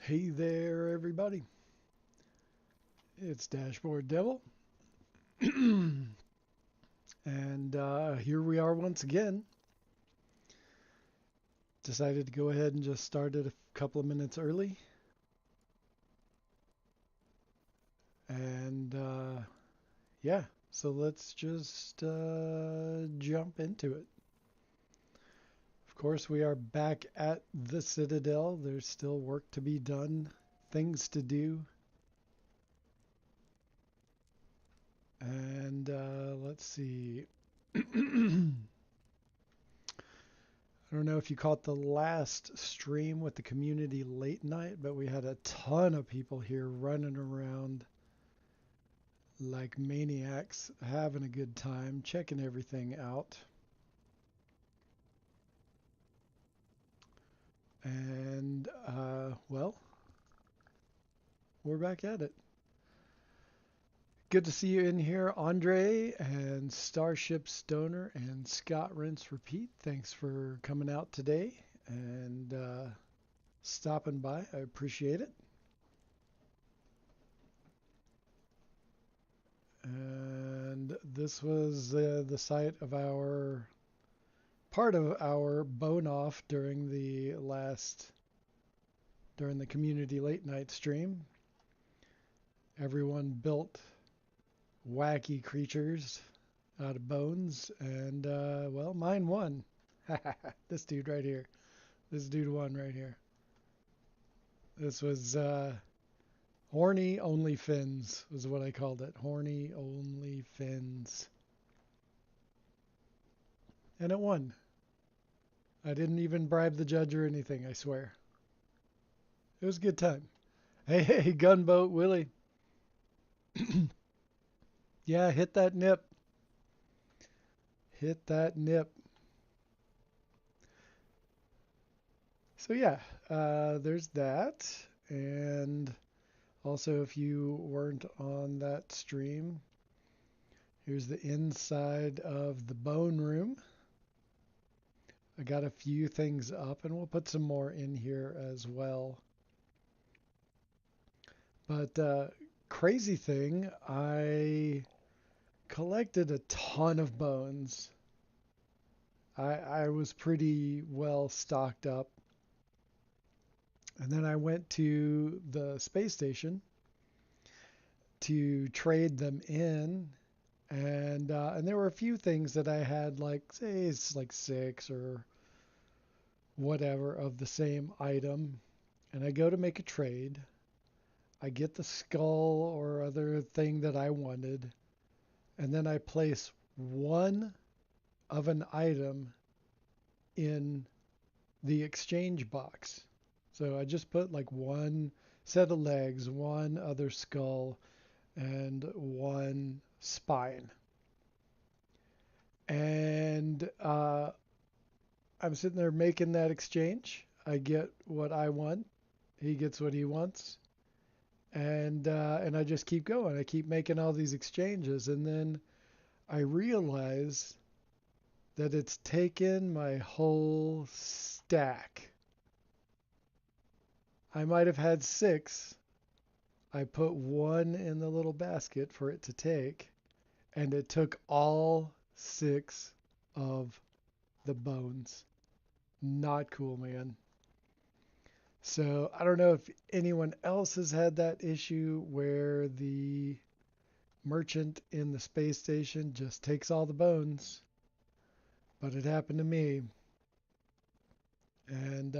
Hey there, everybody. It's Dashboard Devil. And here we are once again. Decided to go ahead and just start it a couple of minutes early. And yeah, so let's just jump into it. Of course, we are back at the Citadel. There's still work to be done, things to do. And let's see. I don't know if you caught the last stream with the community late night, but we had a ton of people here running around like maniacs, having a good time, checking everything out. And, well, we're back at it. Good to see you in here, Andre and Starship Stoner and Scott Rinse Repeat. Thanks for coming out today and stopping by. I appreciate it. And this was the site of our part of our bone off during the community late night stream. Everyone built wacky creatures out of bones, and well, mine won. This dude right here. This dude won right here. This was horny only fins was what I called it. Horny only fins. And it won. I didn't even bribe the judge or anything, I swear. It was a good time. Hey, Gunboat Willie. Yeah, hit that nip. Hit that nip. So yeah, there's that. And also, if you weren't on that stream, here's the inside of the bone room. I got a few things up, and we'll put some more in here as well. But crazy thing, I collected a ton of bones. I was pretty well stocked up. And then I went to the space station to trade them in. And there were a few things that I had, like, say, it's like 6 or whatever of the same item. And I go to make a trade. I get the skull or other thing that I wanted. And then I place one of an item in the exchange box. So I just put like one set of legs, one other skull, and one spine. And I'm sitting there making that exchange. I get what I want. He gets what he wants. And I just keep going. I keep making all these exchanges. And then I realize that it's taken my whole stack. I might have had 6. I put one in the little basket for it to take, and it took all 6 of the bones. Not cool, man. So I don't know if anyone else has had that issue where the merchant in the space station just takes all the bones, but it happened to me. And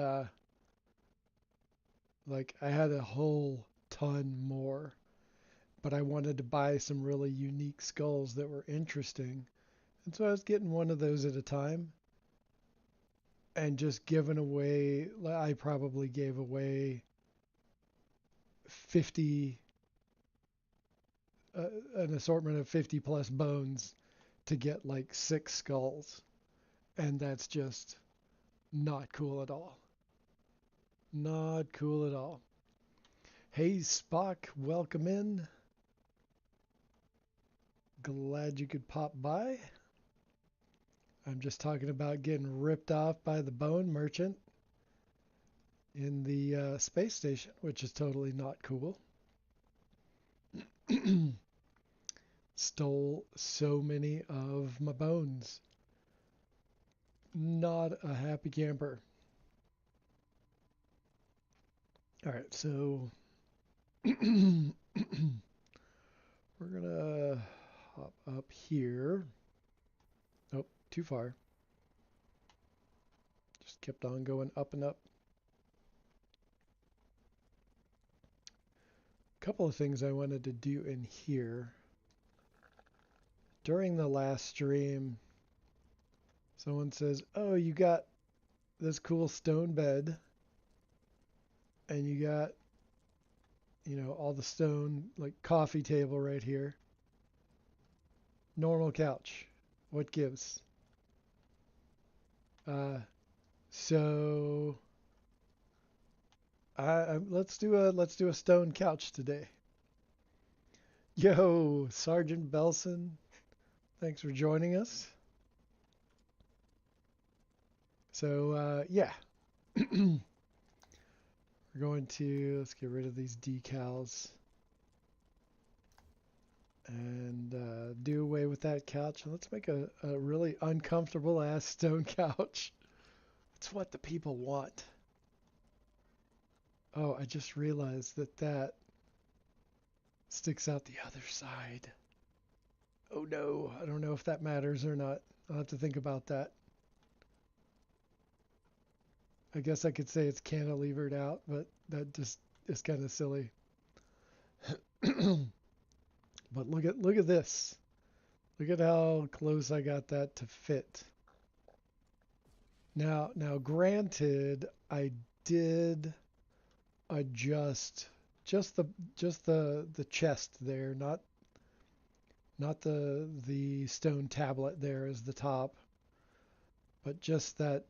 like I had a whole ton more, but I wanted to buy some really unique skulls that were interesting. And so I was getting one of those at a time and just giving away. I probably gave away 50, an assortment of 50 plus bones to get like 6 skulls. And that's just not cool at all. Not cool at all. Hey, Spock, welcome in. Glad you could pop by. I'm just talking about getting ripped off by the bone merchant. in the space station, which is totally not cool. Stole so many of my bones. Not a happy camper. All right, so we're gonna hop up here. Oh, too far. Just kept on going up and up. A couple of things I wanted to do in here. During the last stream, someone says, "Oh, you got this cool stone bed, and you got, all the stone, like coffee table right here. Normal couch. What gives?" Uh, so let's do a stone couch today. Yo, Sergeant Belson, thanks for joining us. So yeah, we're going to let's get rid of these decals and do away with that couch. And let's make a really uncomfortable ass stone couch. It's what the people want. Oh, I just realized that sticks out the other side. Oh no, I don't know if that matters or not. I'll have to think about that. I guess I could say it's cantilevered out, but that just is kind of silly. But look at this. Look at how close I got that to fit. Now granted, I did adjust just the chest there, not the stone tablet there as the top, but just that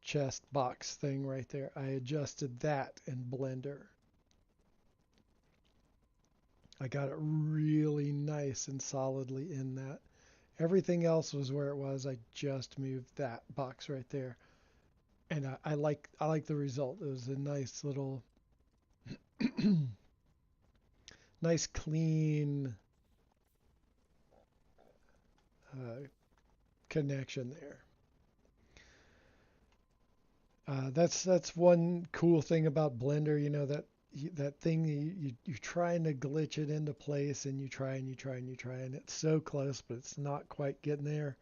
chest box thing right there. I adjusted that in Blender. I got it really nice and solidly in that. Everything else was where it was. I just moved that box right there, and I like the result. It was a nice little, nice clean uh, connection there. That's one cool thing about Blender. That thing you're trying to glitch it into place, and you try and you try and you try, and it's so close, but it's not quite getting there.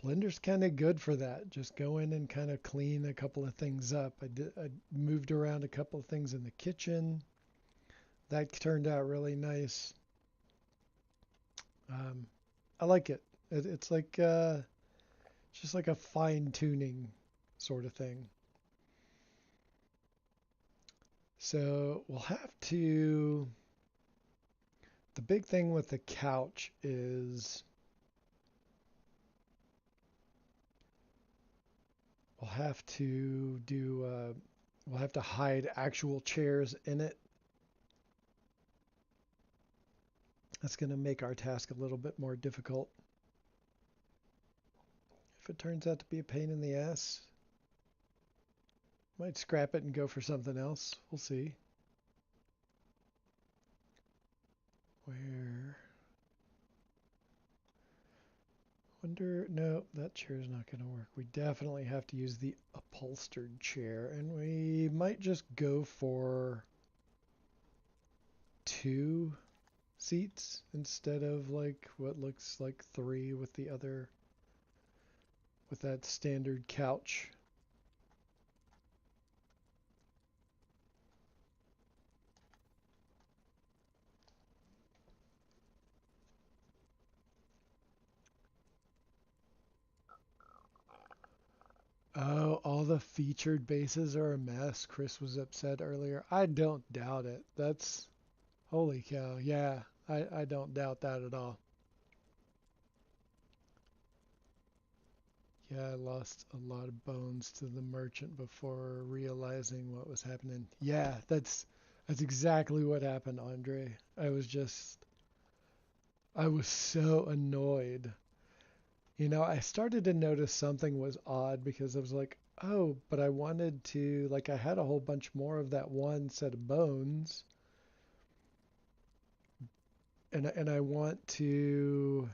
Blender's kind of good for that. Just go in and kind of clean a couple of things up. I moved around a couple of things in the kitchen. That turned out really nice. Um, I like it. It's like just like a fine tuning sort of thing. So we'll have to. The big thing with the couch is we'll have to do. We'll have to hide actual chairs in it. That's going to make our task a little bit more difficult. If it turns out to be a pain in the ass, might scrap it and go for something else. We'll see. Where? Wonder, no, that chair is not going to work. We definitely have to use the upholstered chair, and we might just go for 2 seats instead of like what looks like 3 with the other, with that standard couch. Oh, all the featured bases are a mess. Chris was upset earlier. I don't doubt it. That's holy cow. Yeah, I don't doubt that at all. Yeah, I lost a lot of bones to the merchant before realizing what was happening. Yeah, that's exactly what happened, Andre. I was so annoyed. I started to notice something was odd because I was like, Oh, but I wanted to, like, I had a whole bunch more of that one set of bones, and I want to,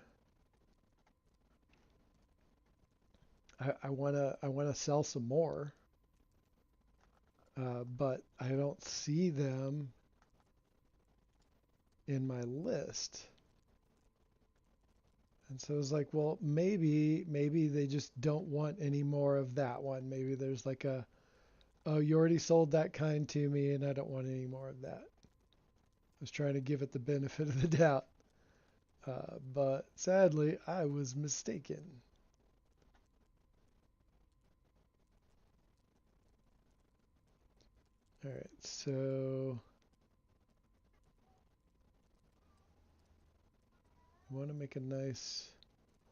I wanna sell some more, but I don't see them in my list. And so it's like, well, maybe they just don't want any more of that one. Maybe there's like a, oh, you already sold that kind to me, and I don't want any more of that. I was trying to give it the benefit of the doubt. But sadly, I was mistaken. All right, so I want to make a nice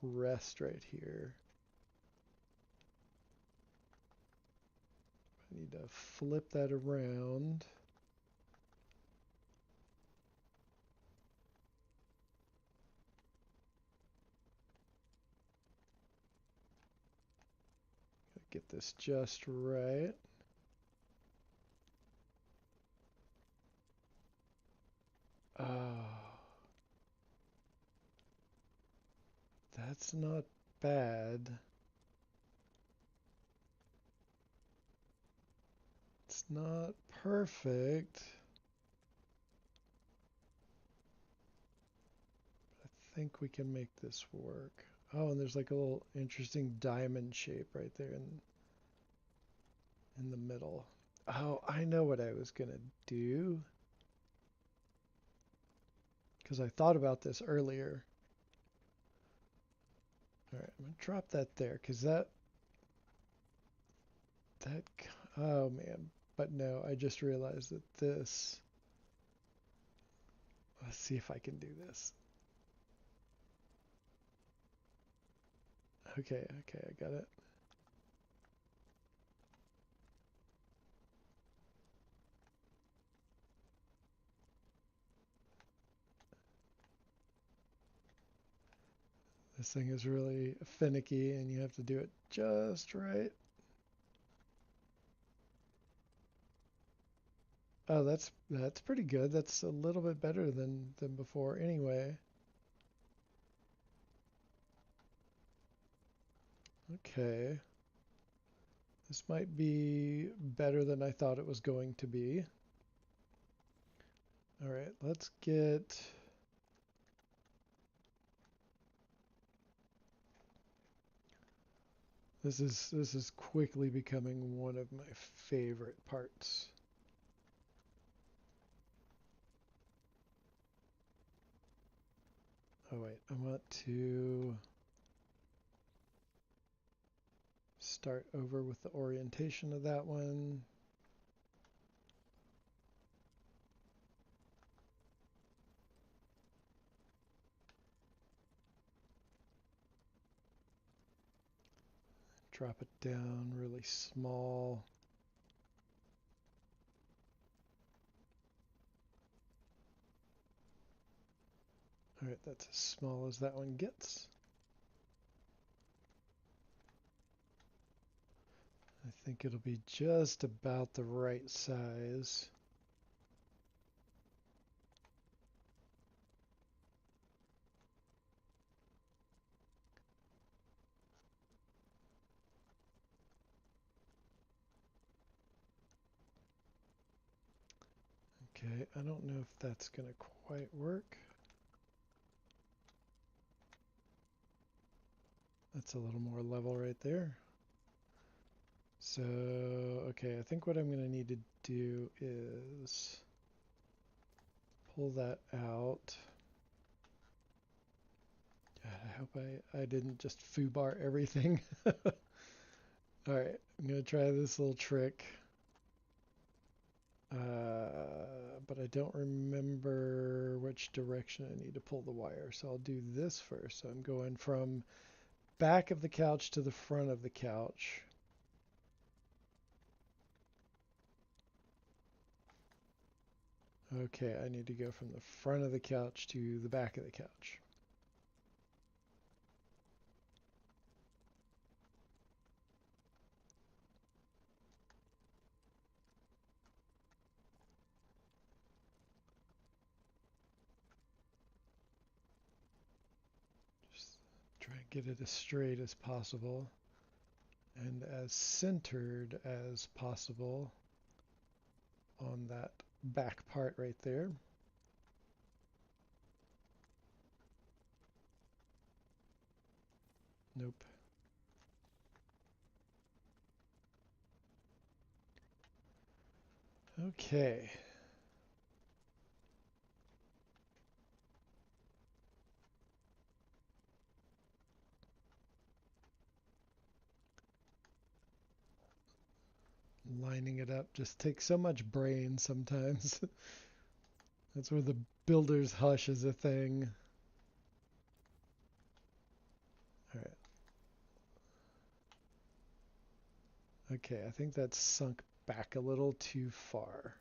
rest right here. I need to flip that around. Get this just right. Oh, that's not bad. It's not perfect. I think we can make this work. Oh, and there's like a little interesting diamond shape right there in the middle. Oh, I know what I was gonna do because I thought about this earlier. All right, I'm gonna drop that there because that oh man. But no, I just realized that this. Let's see if I can do this. Okay, okay, I got it. This thing is really finicky and you have to do it just right. Oh, that's pretty good. That's a little bit better than before anyway. Okay. This might be better than I thought it was going to be. All right, let's get this is quickly becoming one of my favorite parts. Oh wait, I want to start over with the orientation of that one. Drop it down really small. All right, that's as small as that one gets. I think it'll be just about the right size. Okay, I don't know if that's going to quite work. That's a little more level right there. So, okay, I think what I'm going to need to do is pull that out. God, I hope I didn't just foobar everything. All right, I'm going to try this little trick. But I don't remember which direction I need to pull the wire. So I'll do this first. So I'm going from back of the couch to the front of the couch. Okay, I need to go from the front of the couch to the back of the couch. get it as straight as possible and as centered as possible on that back part right there. Nope. Okay. Lining it up just takes so much brain sometimes. That's where the builder's hush is a thing. All right. Okay, I think that's sunk back a little too far.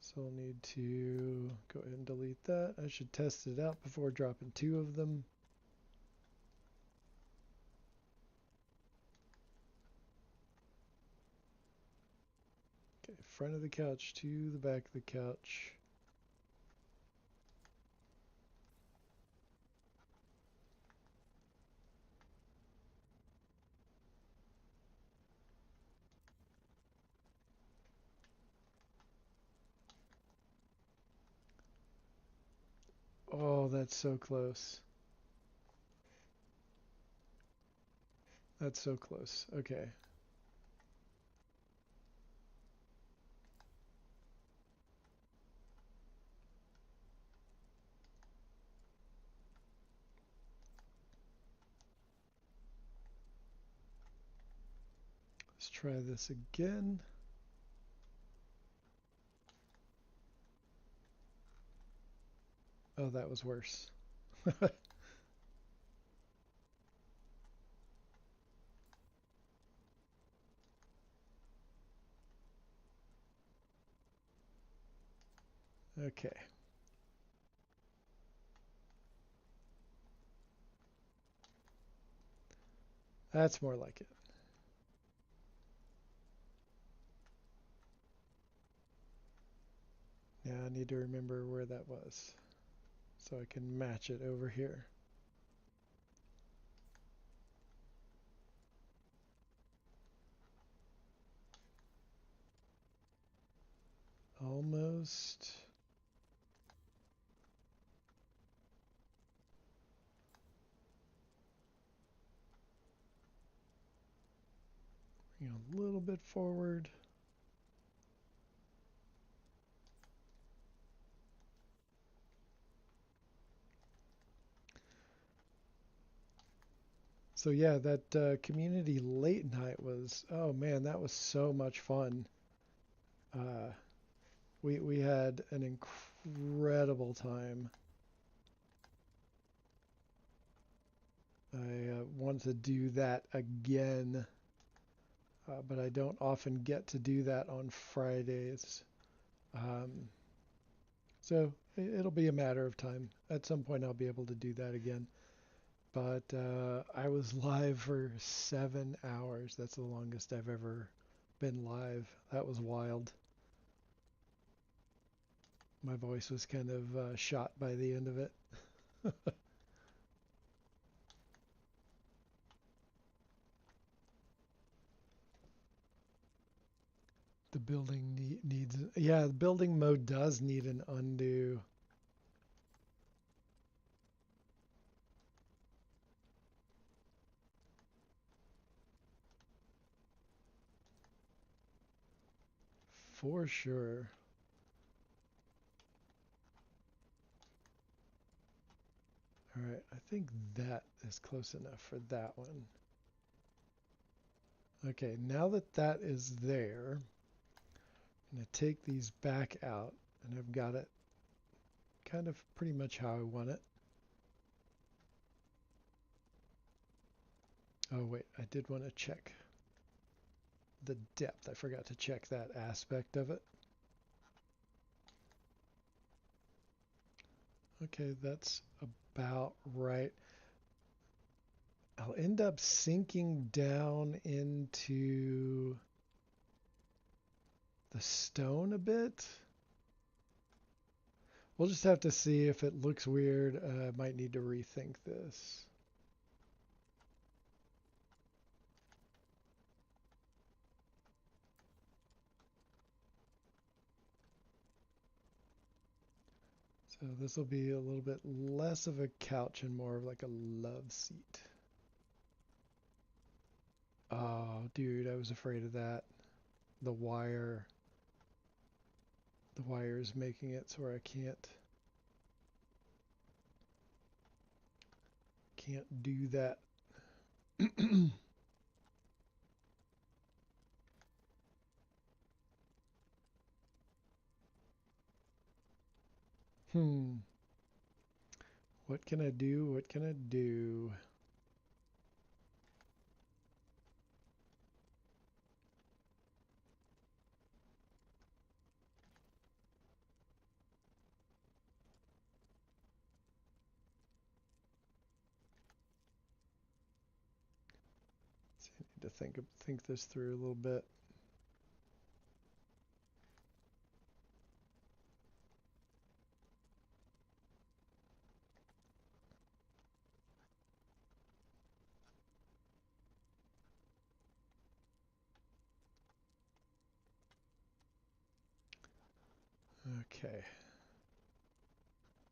So I'll need to go ahead and delete that. I should test it out before dropping two of them. Okay, front of the couch to the back of the couch. Oh, that's so close. That's so close. Okay. Let's try this again. Oh, that was worse. Okay. That's more like it. Yeah, I need to remember where that was so I can match it over here. Almost. Bring it a little bit forward. So yeah, that community late night was, oh man, that was so much fun. Uh, we had an incredible time. I want to do that again, but I don't often get to do that on Fridays. Um, so it'll be a matter of time. At some point, I'll be able to do that again. But I was live for 7 hours. That's the longest I've ever been live. That was wild. My voice was kind of shot by the end of it. The building needs, yeah, the building mode does need an undo. For sure. All right, I think that is close enough for that one. Okay, now that that is there, I'm going to take these back out, and I've got it kind of pretty much how I want it. Oh wait, I did want to check the depth. I forgot to check that aspect of it. Okay, that's about right. I'll end up sinking down into the stone a bit. We'll just have to see if it looks weird. I might need to rethink this. So this will be a little bit less of a couch and more of like a love seat. Oh, dude, I was afraid of that. The wire, the wire is making it so I can't do that. Hmm. What can I do? What can I do? So I need to think this through a little bit. Okay.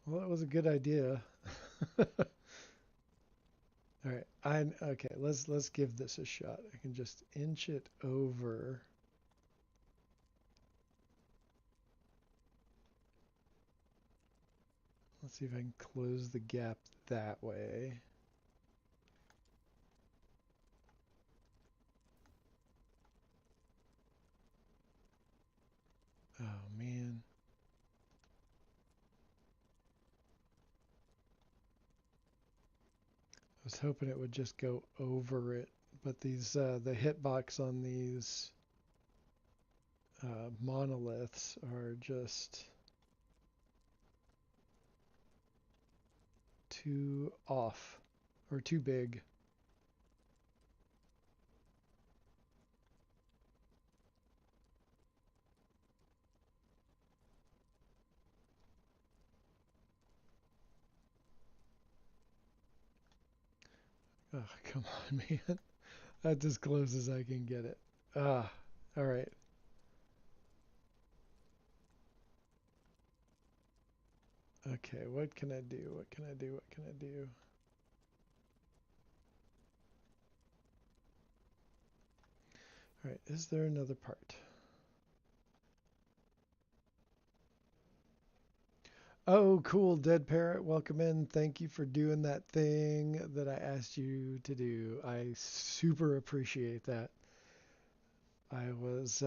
Well, that was a good idea. All right. Okay. Let's give this a shot. I can just inch it over. Let's see if I can close the gap that way. Oh man. I was hoping it would just go over it, but these the hitbox on these monoliths are just too off or too big. Oh, come on, man. That's as close as I can get it. Ah, all right. Okay, what can I do? What can I do? What can I do? All right, is there another part? Oh, cool, Dead Parrot. Welcome in. Thank you for doing that thing that I asked you to do. I super appreciate that. I was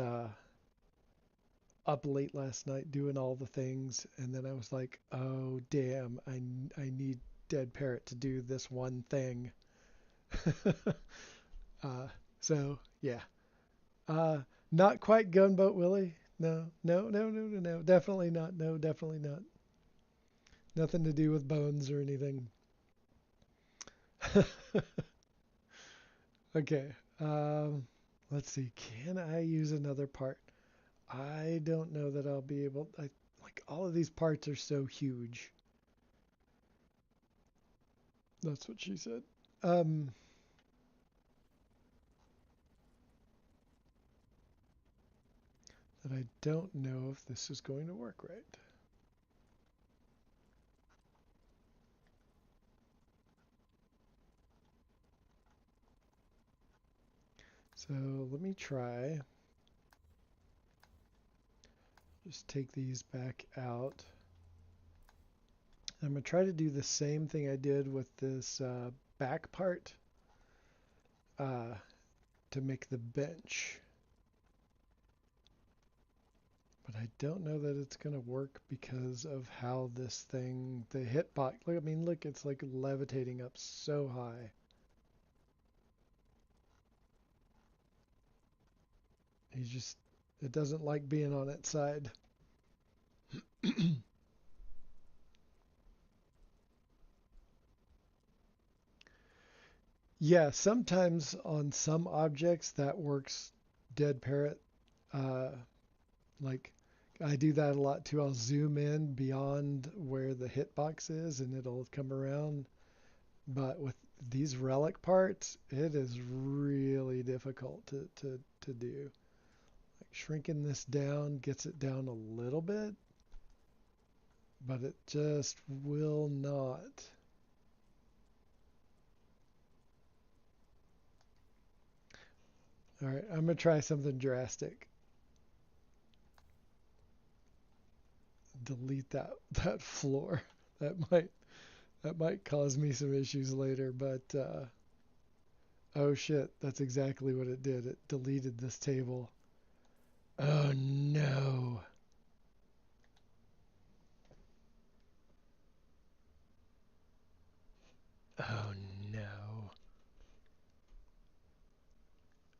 up late last night doing all the things, and then I was like, oh, damn, I need Dead Parrot to do this one thing. uh, so, yeah. Uh, Not quite Gunboat Willie. No, no, no, no, no, no. Definitely not. No, definitely not. Nothing to do with bones or anything. Okay. Um, let's see. Can I use another part? I don't know that I'll be able. Like all of these parts are so huge. That's what she said. Um, that I don't know if this is going to work right. So let me try. Just take these back out. I'm going to try to do the same thing I did with this back part uh, to make the bench. But I don't know that it's going to work because of how this thing, the hitbox, look, I mean, look, it's like levitating up so high. He's just, it doesn't like being on its side. Yeah, sometimes on some objects that works dead parrot. Uh, like, I do that a lot too. I'll zoom in beyond where the hitbox is and it'll come around. But with these relic parts, it is really difficult to do. Like shrinking this down gets it down a little bit, but it just will not. All right, I'm gonna try something drastic. Delete that floor. That might that might cause me some issues later, but oh shit, that's exactly what it did. It deleted this table. Oh no. Oh no.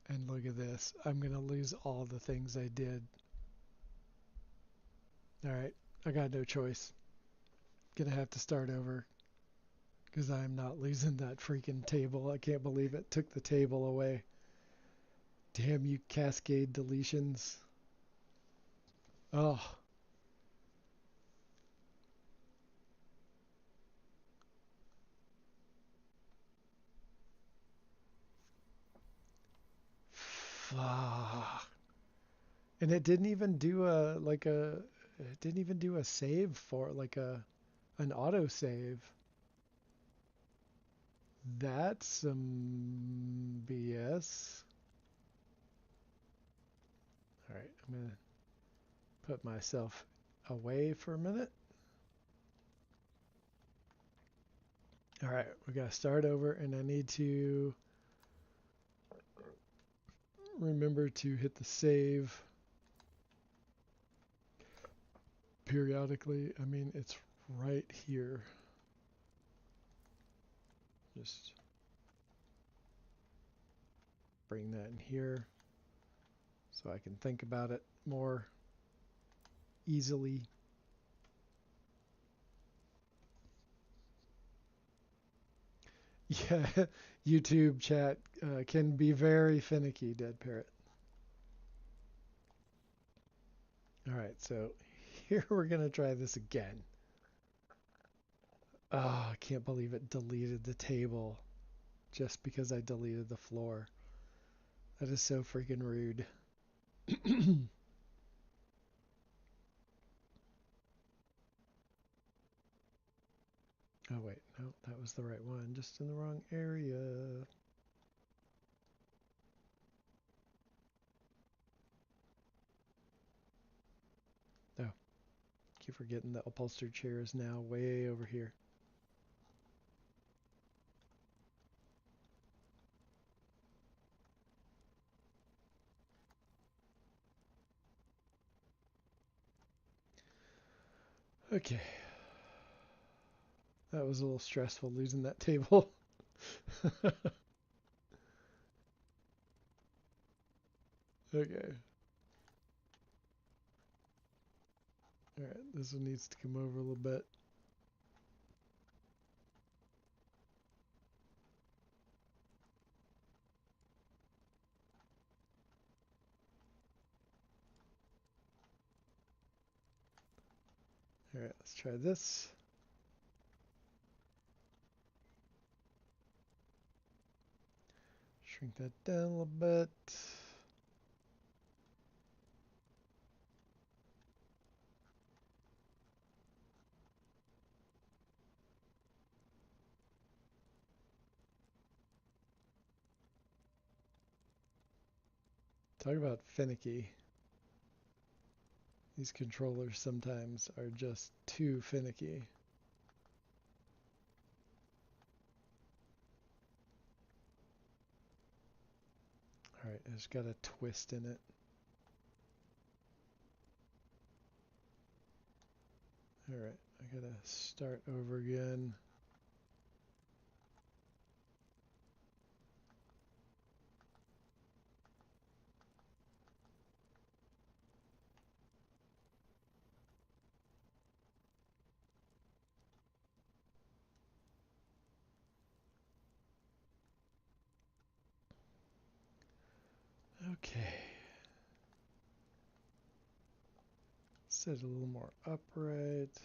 And look at this. I'm gonna lose all the things I did. All right, I got no choice. Gonna have to start over because I'm not losing that freaking table. I can't believe it took the table away. Damn you, cascade deletions. Oh, fuck. And it didn't even do it didn't even do a save for like an auto save. That's some BS. All right, I'm gonna put myself away for a minute. All right, we gotta start over, and I need to remember to hit the save periodically. I mean, it's right here. Just bring that in here so I can think about it more easily. Yeah, YouTube chat can be very finicky, Dead Parrot. All right, so here we're going to try this again. Oh, I can't believe it deleted the table just because I deleted the floor. That is so freaking rude. Oh, wait, no, that was the right one, just in the wrong area. Oh, keep forgetting the upholstered chair is now way over here. Okay. That was a little stressful losing that table. Okay. Alright, this one needs to come over a little bit. Alright, let's try this. Shrink that down a little bit. Talk about finicky. These controllers sometimes are just too finicky. Alright, it's got a twist in it. Alright, I gotta start over again. Okay. Set it a little more upright.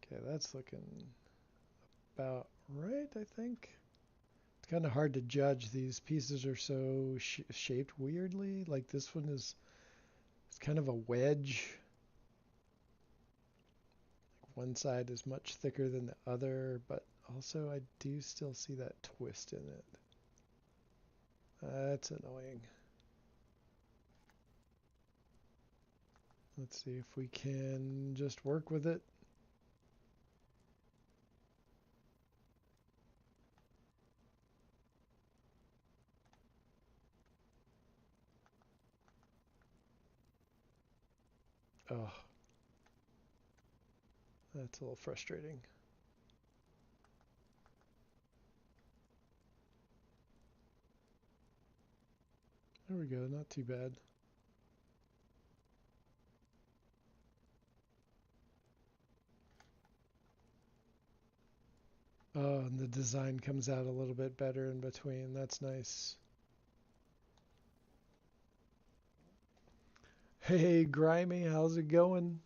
Okay, that's looking about right, I think. It's kind of hard to judge. These pieces are so shaped weirdly. Like this one is, it's kind of a wedge. One side is much thicker than the other, but also I do still see that twist in it. That's annoying. Let's see if we can just work with it. Oh, that's a little frustrating. There we go, not too bad. Oh, and the design comes out a little bit better in between. That's nice. Hey, Grimy, how's it going?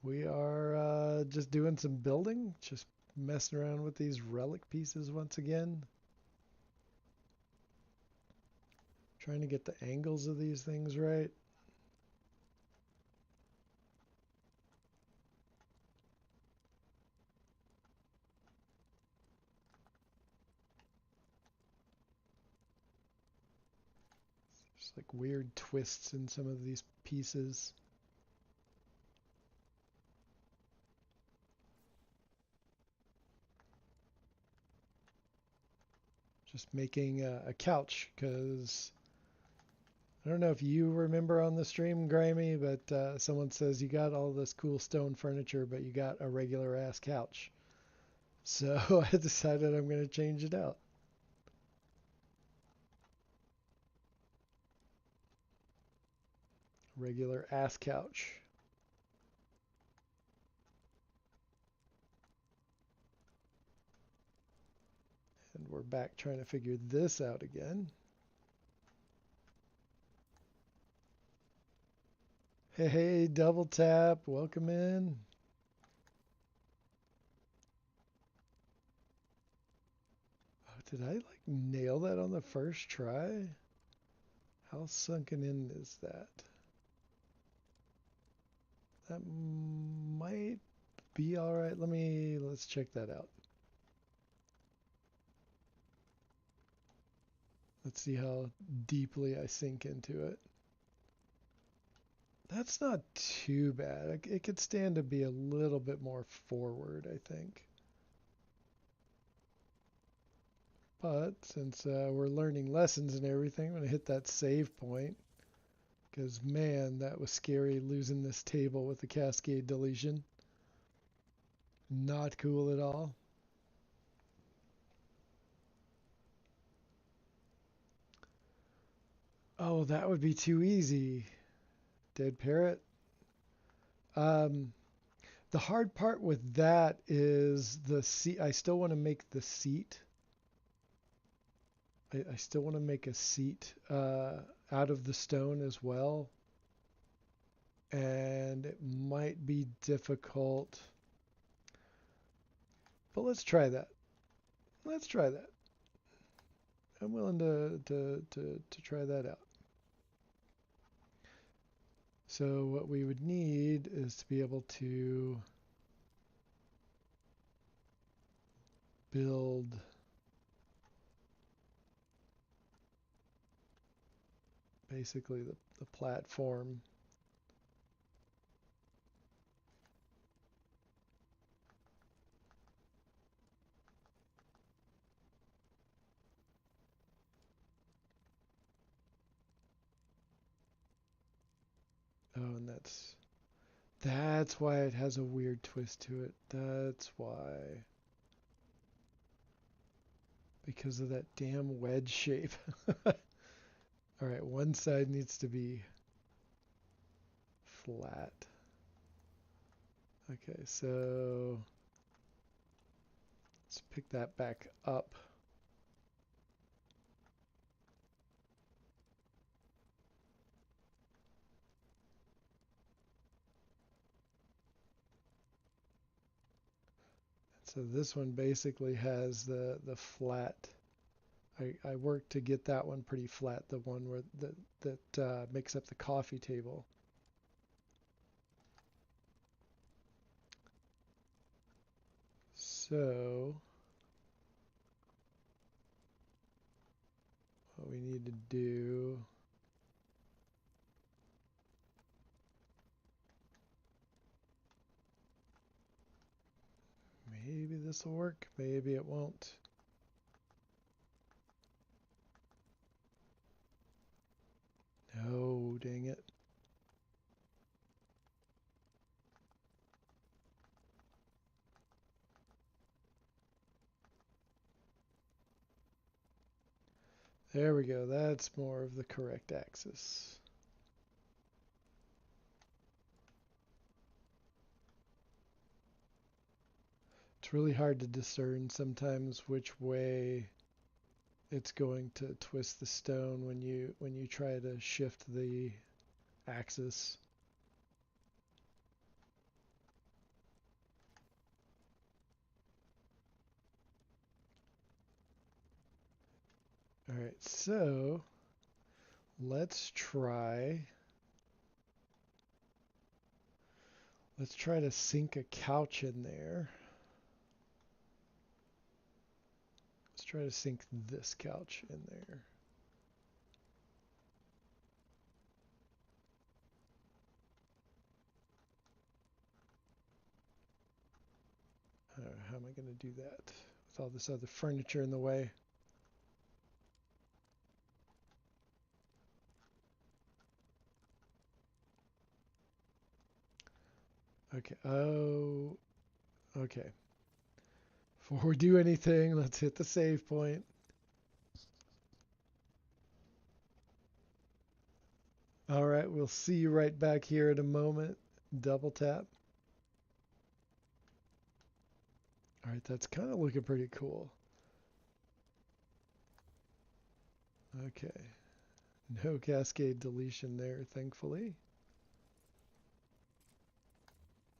We are just doing some building, just messing around with these relic pieces once again. Trying to get the angles of these things right. Just like weird twists in some of these pieces. Just making a couch because I don't know if you remember on the stream, Grimy, but someone says you got all this cool stone furniture, but you got a regular ass couch. So I decided I'm going to change it out. Regular ass couch. And we're back trying to figure this out again. Hey, hey, double tap, welcome in. Oh, did I like nail that on the first try? How sunken in is that? That might be all right. Let's check that out. Let's see how deeply I sink into it. That's not too bad. It could stand to be a little bit more forward, I think. But since we're learning lessons and everything, I'm going to hit that save point. Because, man, that was scary losing this table with the cascade deletion. Not cool at all. Oh, that would be too easy. Dead parrot. Um, the hard part with that is the seat. I still want to make the seat. I still want to make a seat out of the stone as well. And it might be difficult. But let's try that. Let's try that. I'm willing to try that out. So what we would need is to be able to build basically the platform. Oh, and that's why it has a weird twist to it. That's why. Because of that damn wedge shape. All right, one side needs to be flat. Okay, so let's pick that back up. So this one basically has the flat. I worked to get that one pretty flat, the one where that makes up the coffee table. So what we need to do, maybe this will work, maybe it won't. No, dang it. There we go. That's more of the correct axis. It's really hard to discern sometimes which way it's going to twist the stone when you try to shift the axis. All right, so let's try to sink a couch in there. Let's try to sink this couch in there. How am I going to do that with all this other furniture in the way? Okay. Oh, okay. Before we do anything, let's hit the save point. All right, we'll see you right back here in a moment. Double tap. All right, that's kind of looking pretty cool. Okay. No cascade deletion there, thankfully.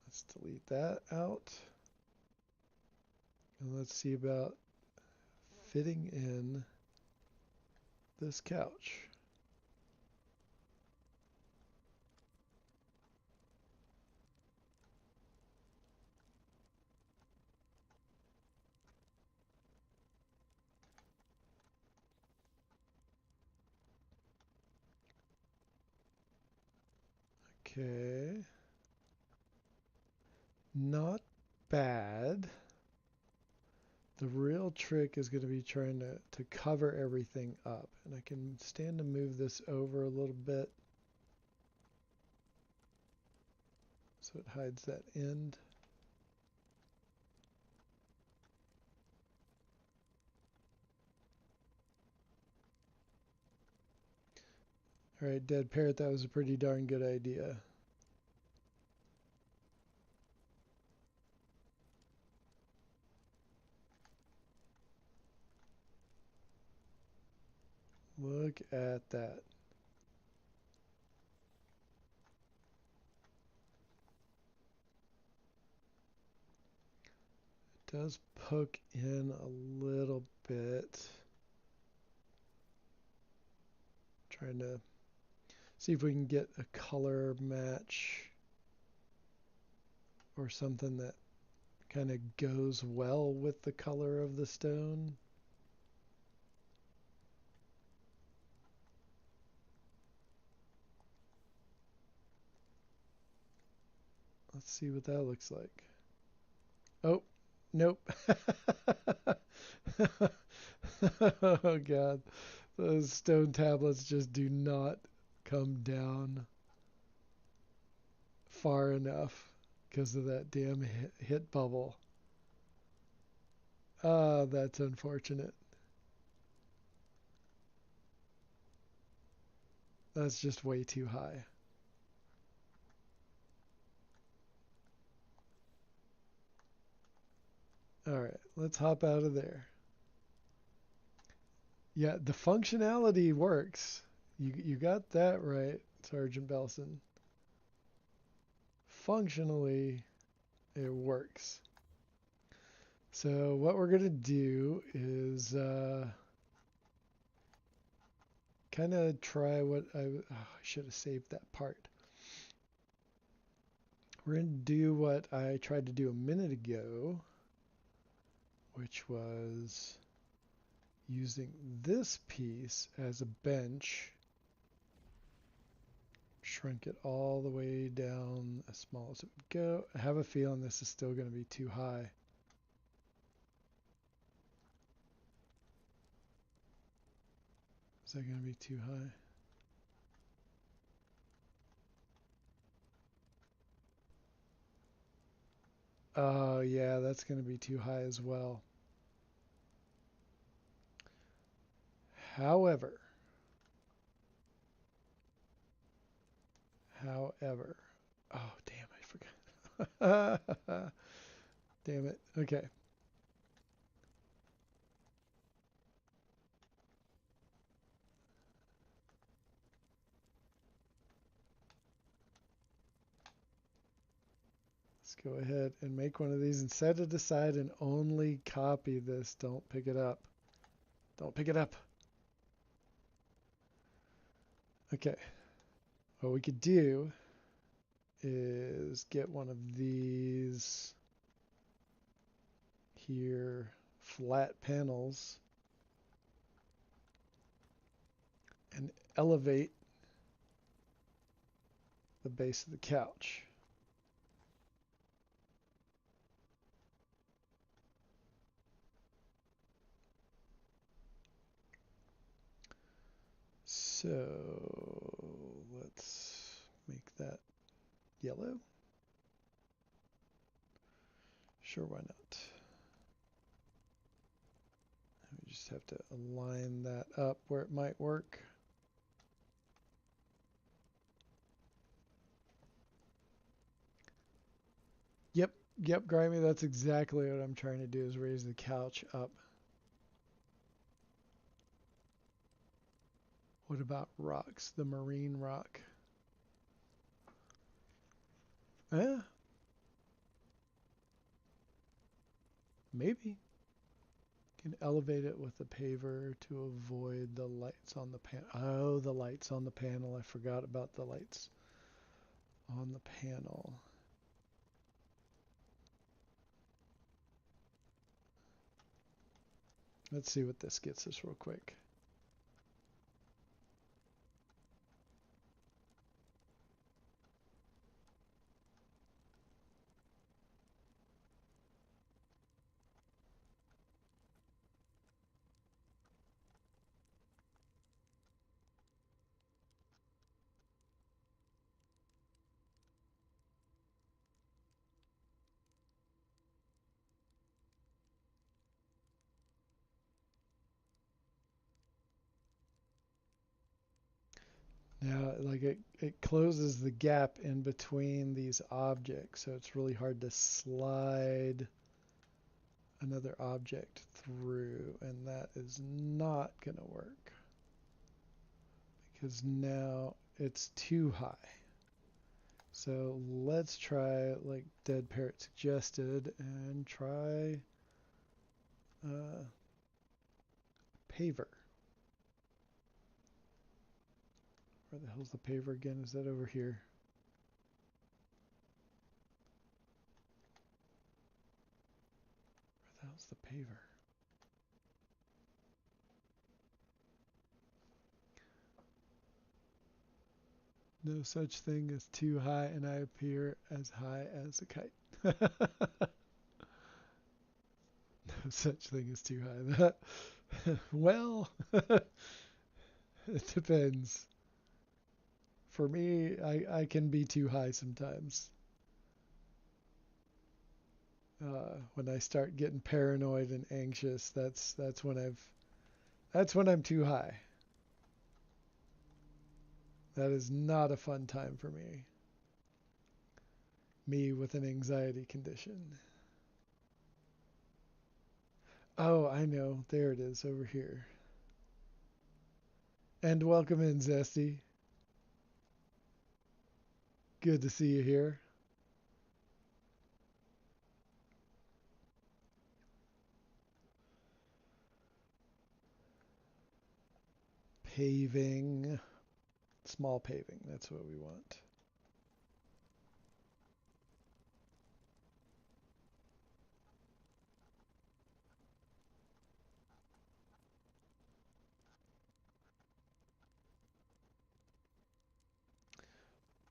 Let's delete that out. And let's see about fitting in this couch. Okay. Not bad. The real trick is going to be trying to cover everything up. And I can stand to move this over a little bit so it hides that end. All right, Dead Parrot, that was a pretty darn good idea. Look at that. It does poke in a little bit. Trying to see if we can get a color match or something that kind of goes well with the color of the stone. Let's see what that looks like. Oh, nope. Oh God. Those stone tablets just do not come down far enough because of that damn hit bubble. Ah, that's unfortunate. That's just way too high. All right, let's hop out of there. Yeah, the functionality works. You got that right, Sergeant Belson. Functionally, it works. So what we're going to do is kind of try what I should have saved that part. We're going to do what I tried to do a minute ago, which was using this piece as a bench, shrink it all the way down as small as it would go. I have a feeling this is still going to be too high. Is that going to be too high? Oh, yeah, that's going to be too high as well. However, oh, damn, I forgot. Damn it. Okay. Let's go ahead and make one of these and set it aside and only copy this. Don't pick it up. Don't pick it up. Okay. What we could do is get one of these here flat panels and elevate the base of the couch. So let's make that yellow. Sure, why not? We just have to align that up where it might work. Yep, Grimy, that's exactly what I'm trying to do, is raise the couch up. What about rocks? The marine rock. Eh, maybe. Can elevate it with the paver to avoid the lights on the panel. Oh, the lights on the panel. I forgot about the lights on the panel. Let's see what this gets us real quick. Now, like it closes the gap in between these objects, so it's really hard to slide another object through, and that is not going to work because now it's too high. So let's try, like Dead Parrot suggested, and try paver. Where the hell's the paver again? Is that over here? Where the hell's the paver? No such thing as too high, and I appear as high as a kite. No such thing as too high. Well, it depends. For me, I can be too high sometimes. When I start getting paranoid and anxious, that's when I'm too high. That is not a fun time for me. Me with an anxiety condition. Oh, I know. There it is over here. And welcome in, Zesty. Good to see you here. paving, small paving. That's what we want.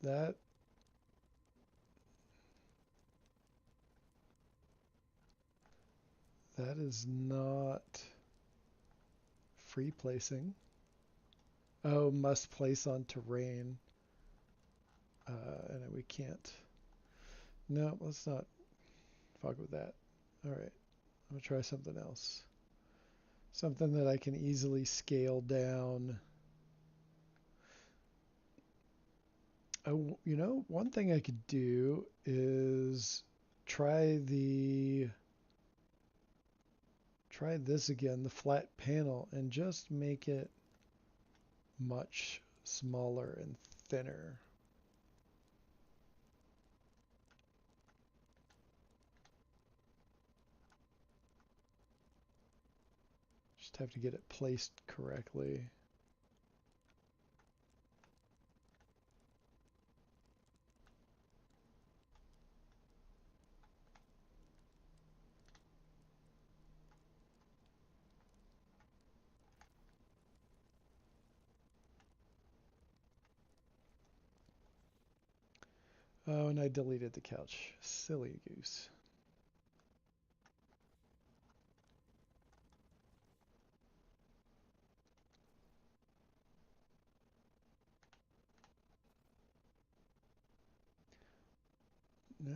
That is not free placing. Oh, must place on terrain. And we can't. No, let's not fuck with that. All right, I'm gonna try something else. Something that I can easily scale down. Oh, you know, one thing I could do is try this again, the flat panel, and just make it much smaller and thinner. Just have to get it placed correctly. Oh, and I deleted the couch. Silly goose. No?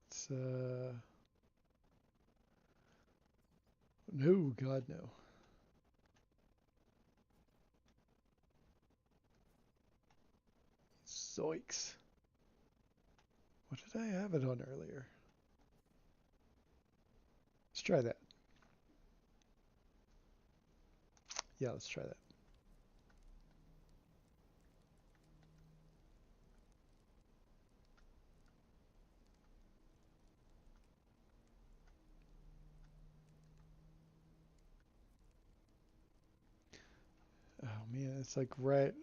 It's, no, God, no. Zoinks. What did I have it on earlier? Let's try that. Yeah, let's try that. Oh man, it's like right.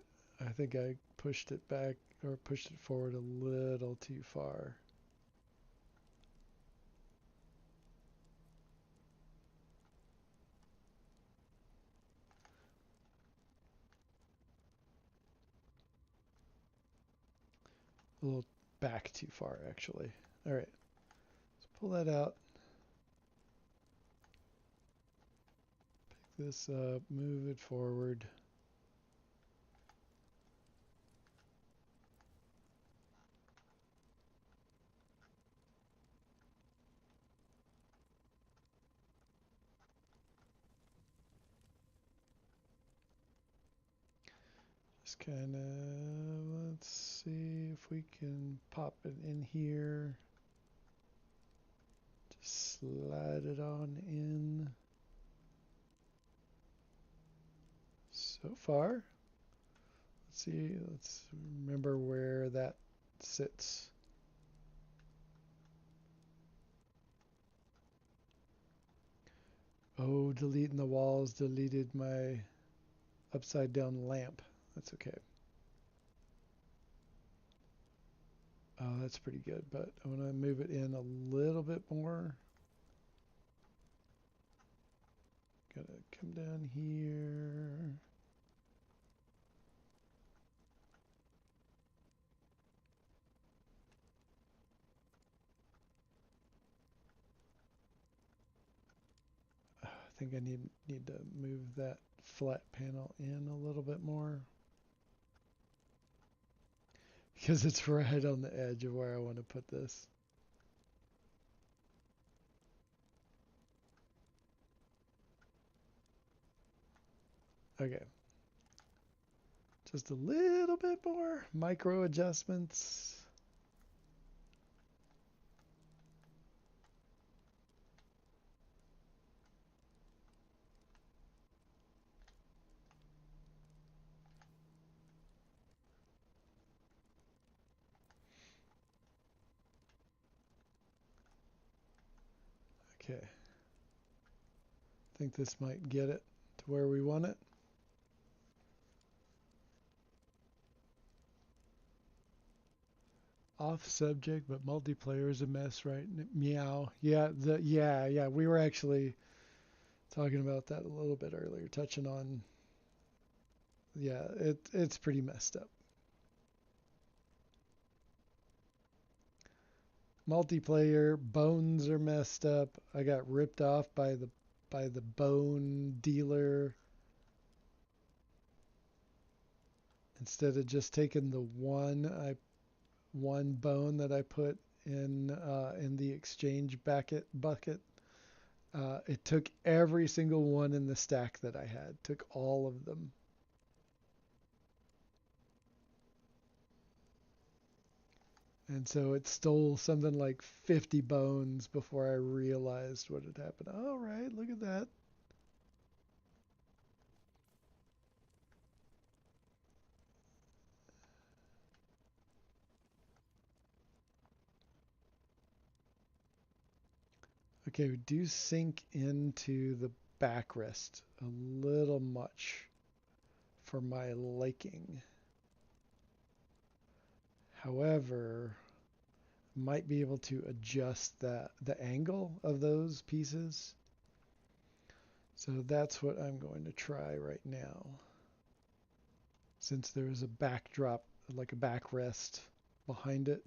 I think I pushed it back or pushed it forward a little too far. A little back too far, actually. All right, let's pull that out. Pick this up, move it forward. Just kind of, let's see if we can pop it in here. Just slide it on in. So far, let's see, let's remember where that sits. Oh, deleting the walls deleted my upside down lamp. That's okay. Oh, that's pretty good, but I want to move it in a little bit more. Gotta come down here. I think I need to move that flat panel in a little bit more because it's right on the edge of where I want to put this. Okay. Just a little bit more micro adjustments. Okay. I think this might get it. to where we want it. Off subject, but multiplayer is a mess, right? Meow. Yeah, yeah. We were actually talking about that a little bit earlier, touching on. Yeah, it's pretty messed up. Multiplayer bones are messed up. I got ripped off by the bone dealer. Instead of just taking the one bone that I put in the exchange bucket, it took every single one in the stack that I had. Took all of them. And so it stole something like 50 bones before I realized what had happened. All right, look at that. Okay, we do sink into the backrest a little much for my liking. However, might be able to adjust the angle of those pieces. So that's what I'm going to try right now. Since there is a backdrop, like a backrest behind it.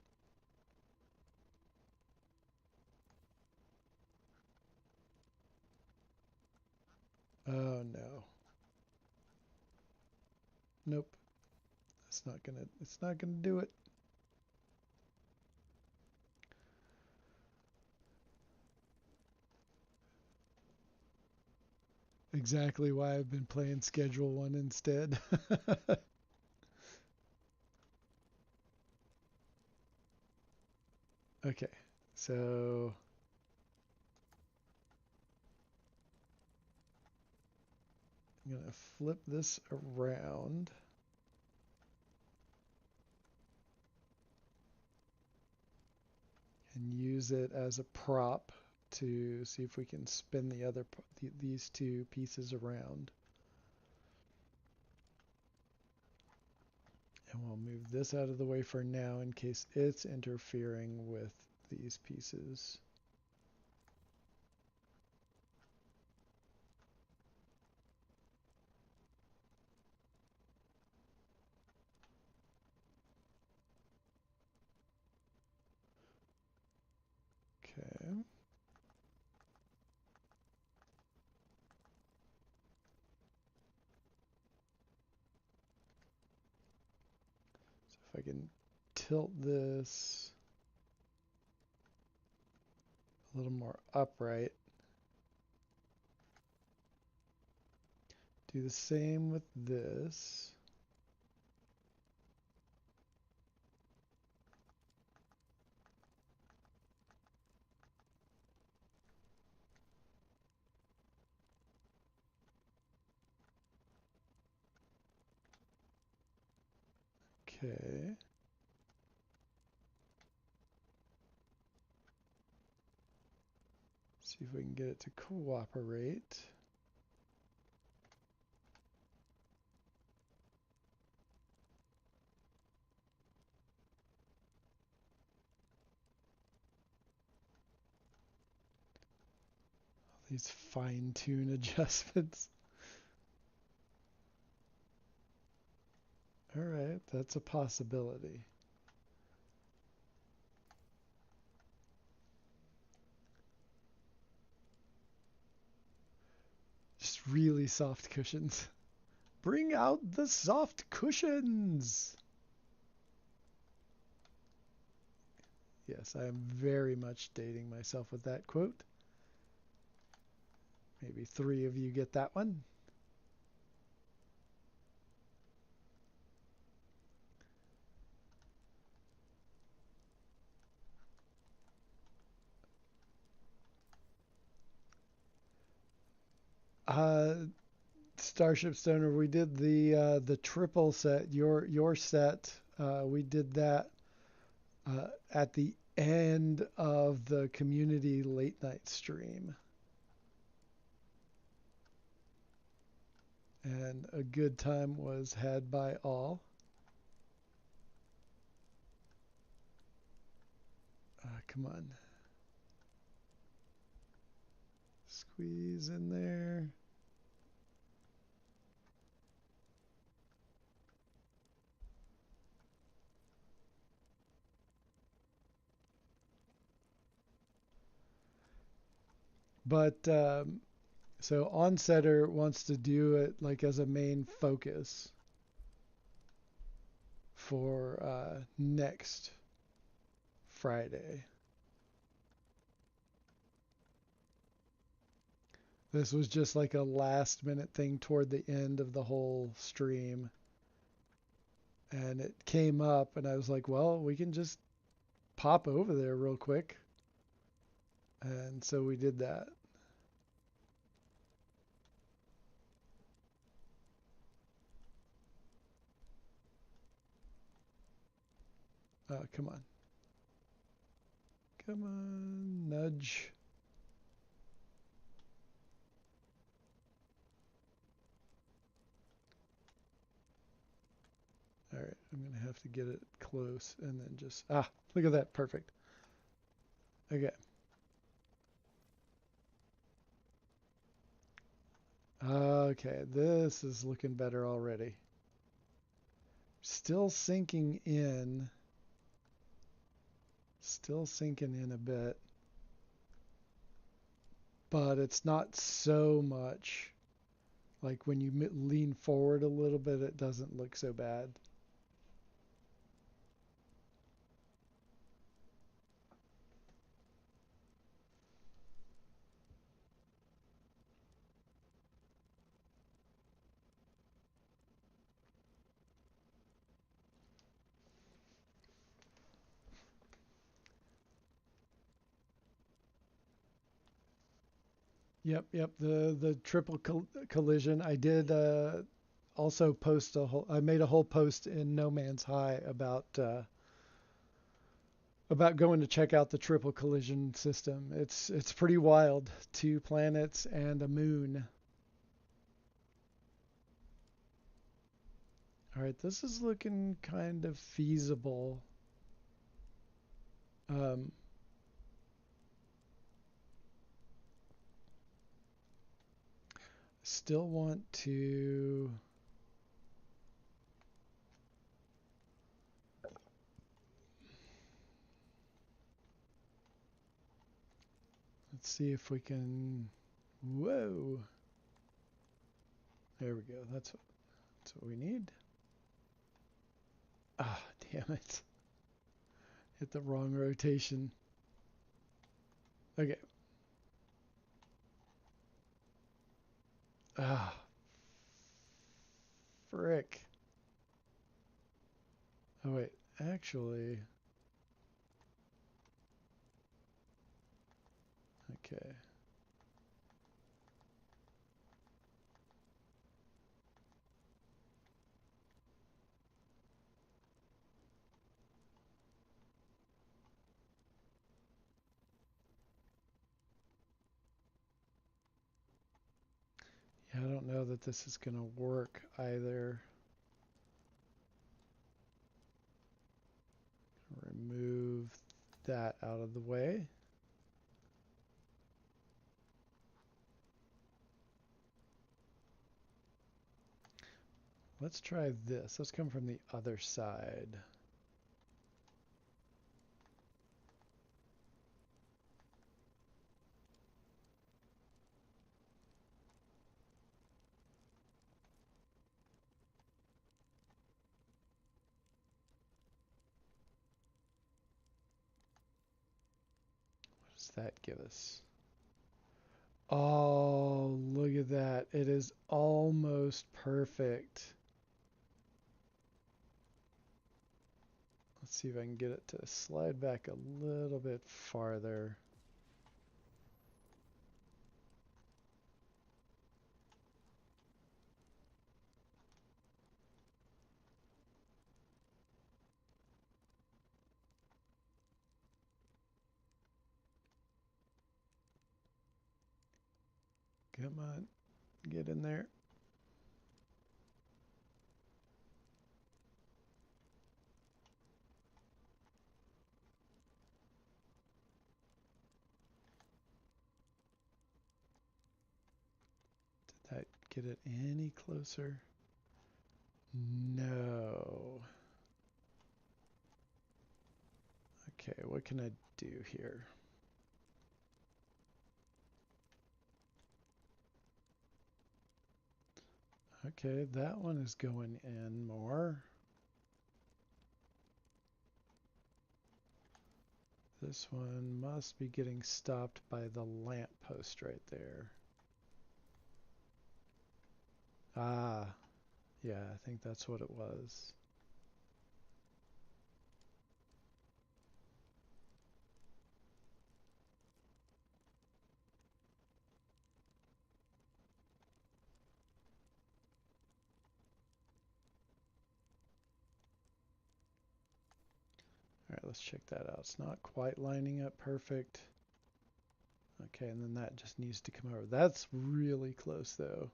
Oh no. Nope. It's not gonna do it. Exactly why I've been playing Schedule 1 instead. Okay, so I'm going to flip this around. And use it as a prop to see if we can spin these two pieces around. And we'll move this out of the way for now in case it's interfering with these pieces. Okay. So if I can tilt this a little more upright. Do the same with this. Okay. See if we can get it to cooperate. These fine-tune adjustments. All right, that's a possibility. Just really soft cushions. Bring out the soft cushions. Yes, I am very much dating myself with that quote. Maybe 3 of you get that one. Starship Stoner, we did the triple set. Your set, we did that at the end of the community late night stream. and a good time was had by all. Come on. Squeeze in there. But so Onsetter wants to do it like as a main focus for next Friday. This was just like a last minute thing toward the end of the whole stream. And it came up, and I was like, well, we can just pop over there real quick. And so we did that. Come on. Come on, nudge. All right, I'm going to have to get it close and then just, look at that, perfect. Okay. Okay, this is looking better already. Still sinking in. Still sinking in a bit. But it's not so much. Like when you lean forward a little bit, it doesn't look so bad. Yep. The triple collision. I did also post I made a whole post in No Man's High about going to check out the triple collision system. It's pretty wild. 2 planets and a moon. All right, this is looking kind of feasible. Still want to. Let's see if we can. Whoa. There we go. That's what we need. Ah, damn it. Hit the wrong rotation. Okay. Ah. Frick. Oh, wait. Actually. Okay. Yeah, I don't know that this is going to work either. Remove that out of the way. Let's try this. Let's come from the other side. What does that give us? Oh, look at that. It is almost perfect. Let's see if I can get it to slide back a little bit farther. Come on, get in there. get it any closer? No. Okay, what can I do here? Okay, that one is going in more. This one must be getting stopped by the lamppost right there. Ah, yeah, I think that's what it was. All right, let's check that out. It's not quite lining up perfect. Okay, and then that just needs to come over. That's really close though.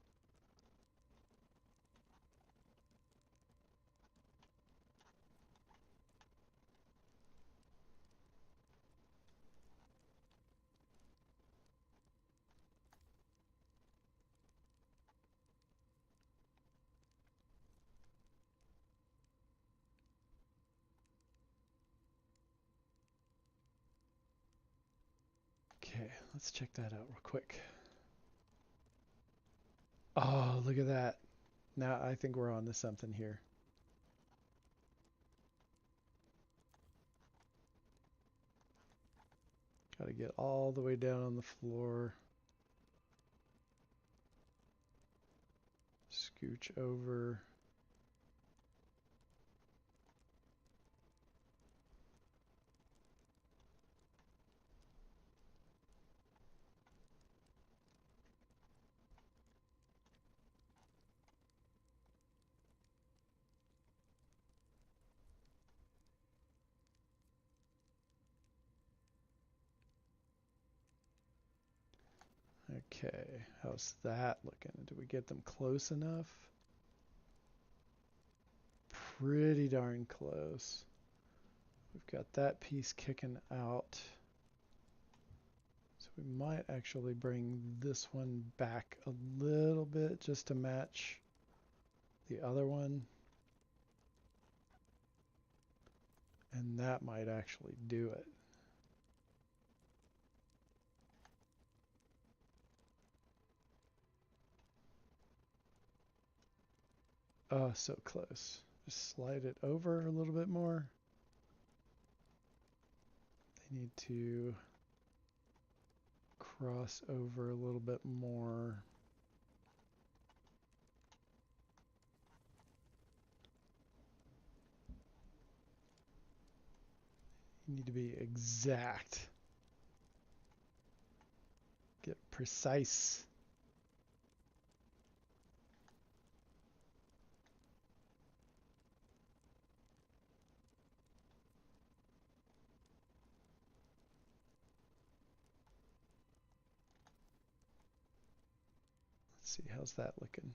Okay, let's check that out real quick. Oh, look at that. Now I think we're on to something here. Got to get all the way down on the floor. Scooch over. Okay, how's that looking? Did we get them close enough? Pretty darn close. We've got that piece kicking out. So we might actually bring this one back a little bit just to match the other one. And that might actually do it. Oh, so close. Just slide it over a little bit more. They need to cross over a little bit more. You need to be exact. Get precise. Let's see, how's that looking?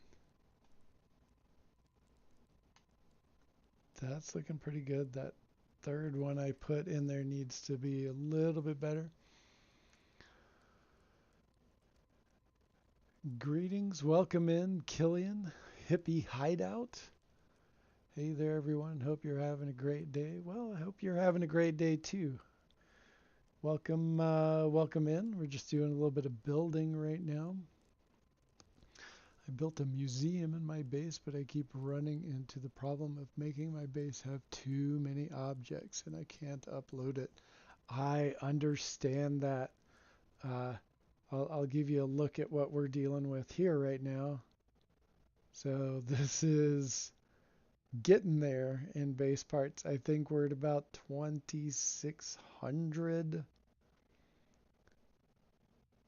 That's looking pretty good. That third one I put in there needs to be a little bit better. Greetings, welcome in, Killian, Hippie Hideout. Hey there, everyone. Hope you're having a great day. Well, I hope you're having a great day too. Welcome, welcome in. We're just doing a little bit of building right now. I built a museum in my base, but I keep running into the problem of making my base have too many objects and I can't upload it. I understand that. I'll give you a look at what we're dealing with here right now. So this is getting there in base parts. I think we're at about 2,600.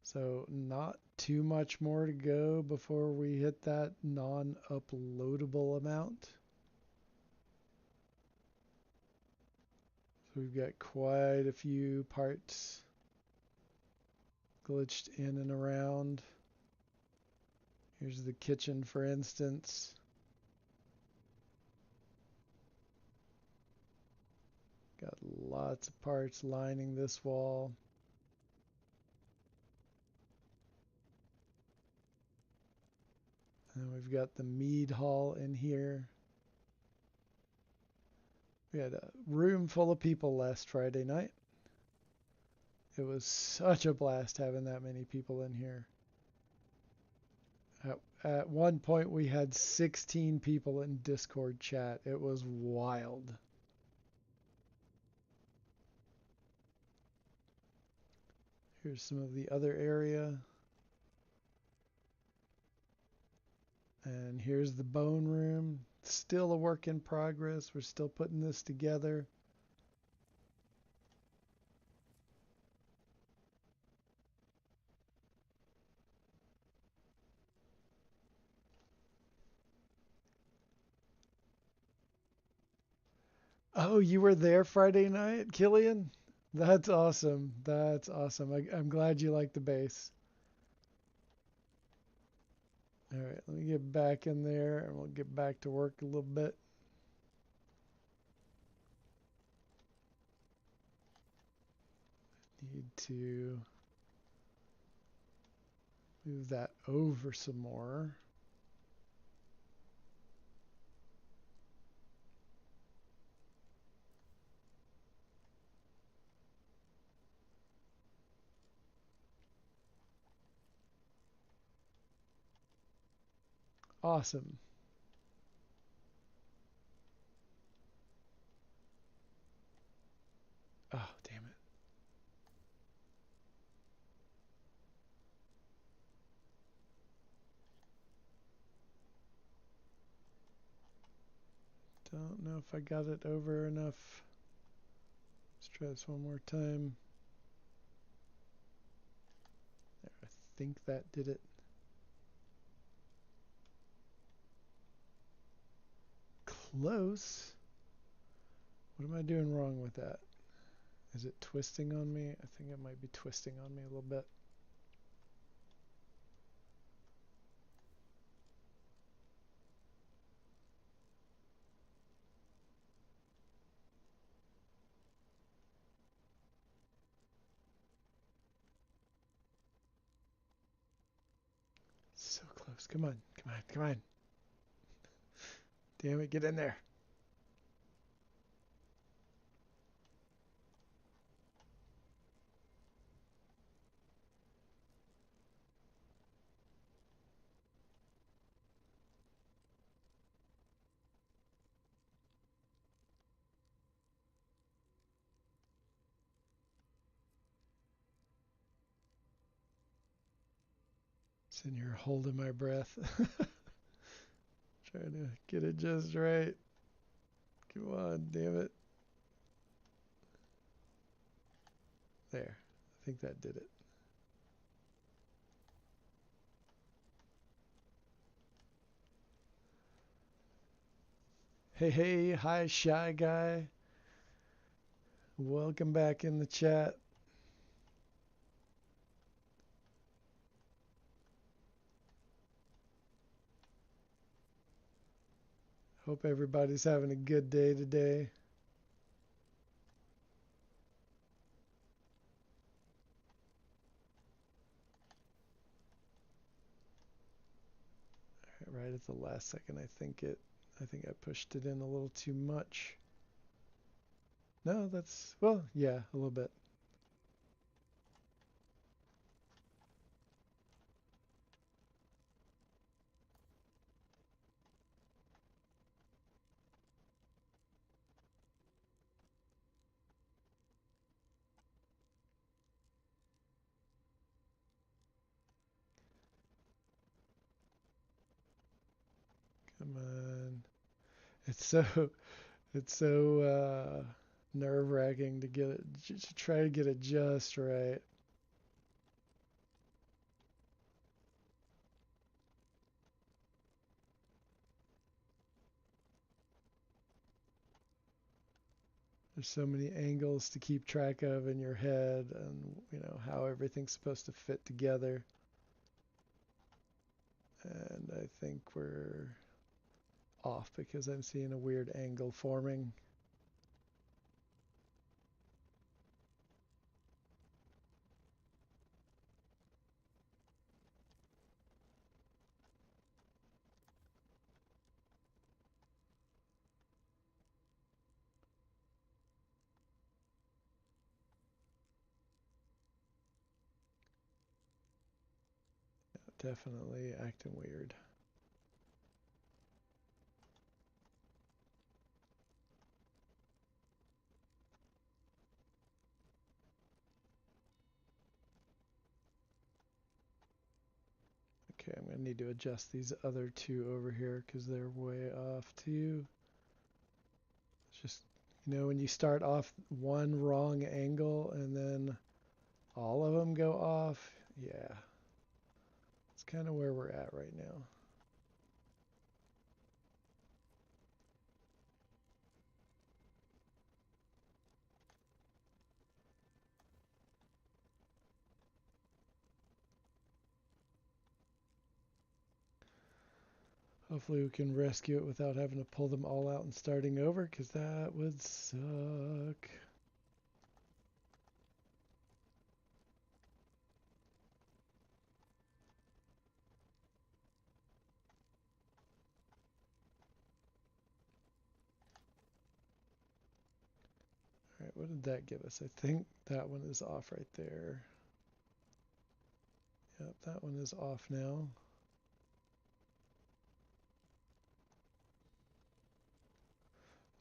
So not too much more to go before we hit that non-uploadable amount. So we've got quite a few parts glitched in and around. Here's the kitchen, for instance. Got lots of parts lining this wall. We've got the mead hall in here. We had a room full of people last Friday night. It was such a blast having that many people in here. At one point, we had 16 people in Discord chat. It was wild. Here's some of the other area. And here's the bone room. Still a work in progress. We're still putting this together. Oh, you were there Friday night, Killian? That's awesome. That's awesome. I'm glad you like the base. All right, let me get back in there and we'll get back to work a little bit. Need to move that over some more. Awesome. Oh, damn it. Don't know if I got it over enough. Let's try this one more time. There, I think that did it. Close. What am I doing wrong with that? Is it twisting on me? I think it might be twisting on me a little bit. So close. Come on. Come on. Come on. Damn it. Get in there. Sitting here holding my breath. Trying to get it just right. Come on. Damn it. There. I think that did it. Hey, hey. Hi, Shy Guy. Welcome back in the chat. Hope everybody's having a good day today. Right at the last second, I think I pushed it in a little too much. No, that's, well, yeah, a little bit. Come on. It's so nerve-wracking to get it, to try to get it just right. There's so many angles to keep track of in your head and, you know, how everything's supposed to fit together. And I think we're off because I'm seeing a weird angle forming. Definitely acting weird. Okay, I'm going to need to adjust these other two over here because they're way off too. It's just, when you start off one wrong angle and then all of them go off, yeah. It's kind of where we're at right now. Hopefully we can rescue it without having to pull them all out and starting over, because that would suck. Alright, what did that give us? I think that one is off right there. Yep, that one is off now.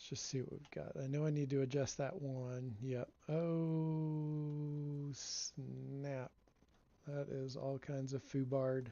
Let's just see what we've got. I know I need to adjust that one. Yep. Oh, snap. That is all kinds of foobard.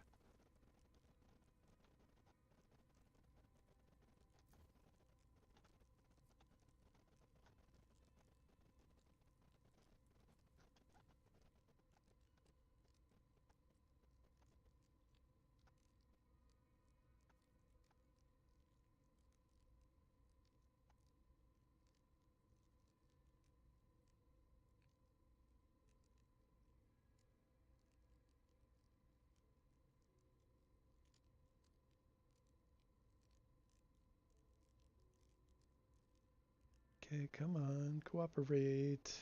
Okay, come on, cooperate.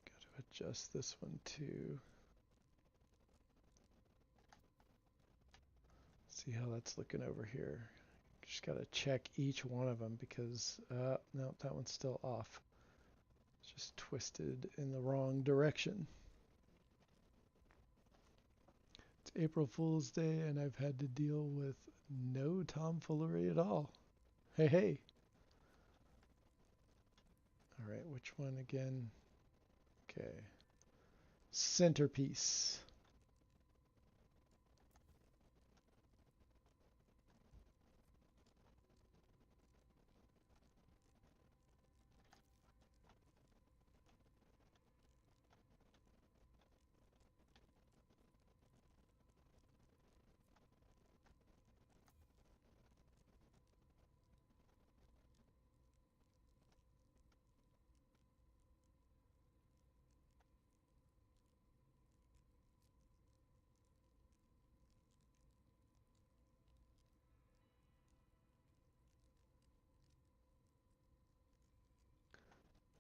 Got to adjust this one too. See how that's looking over here. Just got to check each one of them because, no, that one's still off. It's just twisted in the wrong direction. It's April Fool's Day and I've had to deal with no tomfoolery at all. Hey, hey. All right, which one again? Okay. Centerpiece.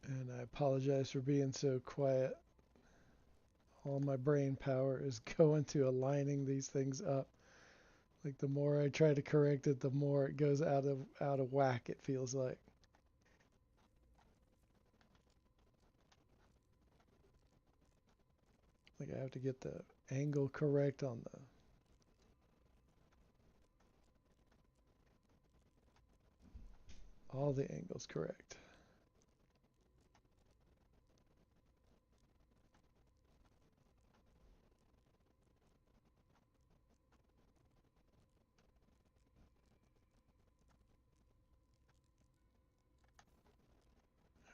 And I apologize for being so quiet. All my brain power is going to aligning these things up. Like the more I try to correct it, the more it goes out of whack, it feels like. Like I have to get the angle correct on all the angles correct.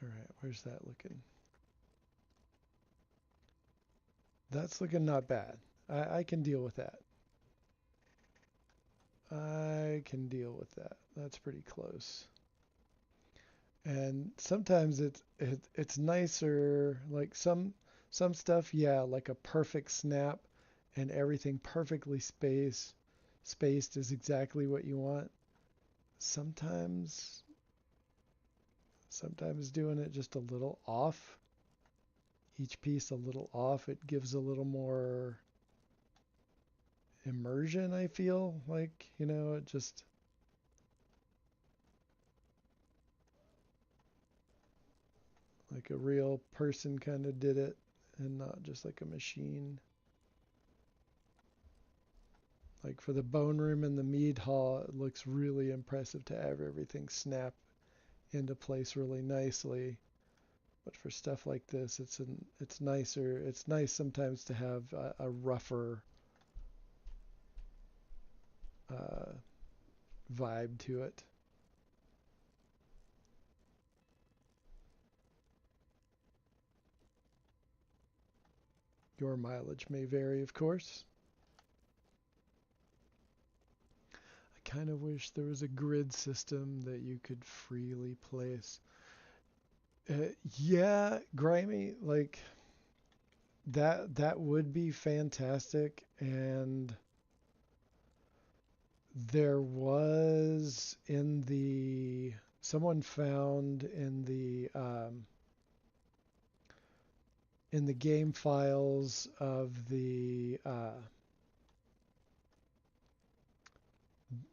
All right, where's that looking? That's looking not bad. I can deal with that. I can deal with that. That's pretty close. And sometimes it's nicer, like some stuff, yeah, like a perfect snap and everything perfectly spaced is exactly what you want. Sometimes doing it just a little off, each piece a little off, it gives a little more immersion, I feel like, it just like a real person kind of did it and not just like a machine. Like for the bone room and the mead hall, it looks really impressive to have everything snap into place really nicely. But for stuff like this, it's nicer. It's nice sometimes to have a rougher uh, vibe to it. Your mileage may vary, of course. I kind of wish there was a grid system that you could freely place. Yeah, grimy, like that would be fantastic. And there was in the someone found in the game files of the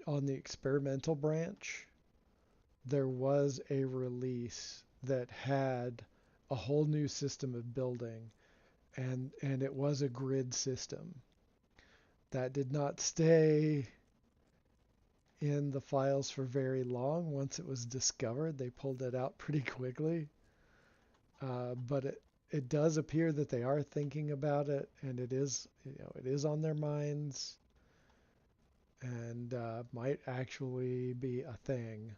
on the experimental branch, there was a release that had a whole new system of building, and it was a grid system that did not stay in the files for very long. Once it was discovered, they pulled it out pretty quickly. But it does appear that they are thinking about it, and it is, it is on their minds, and might actually be a thing.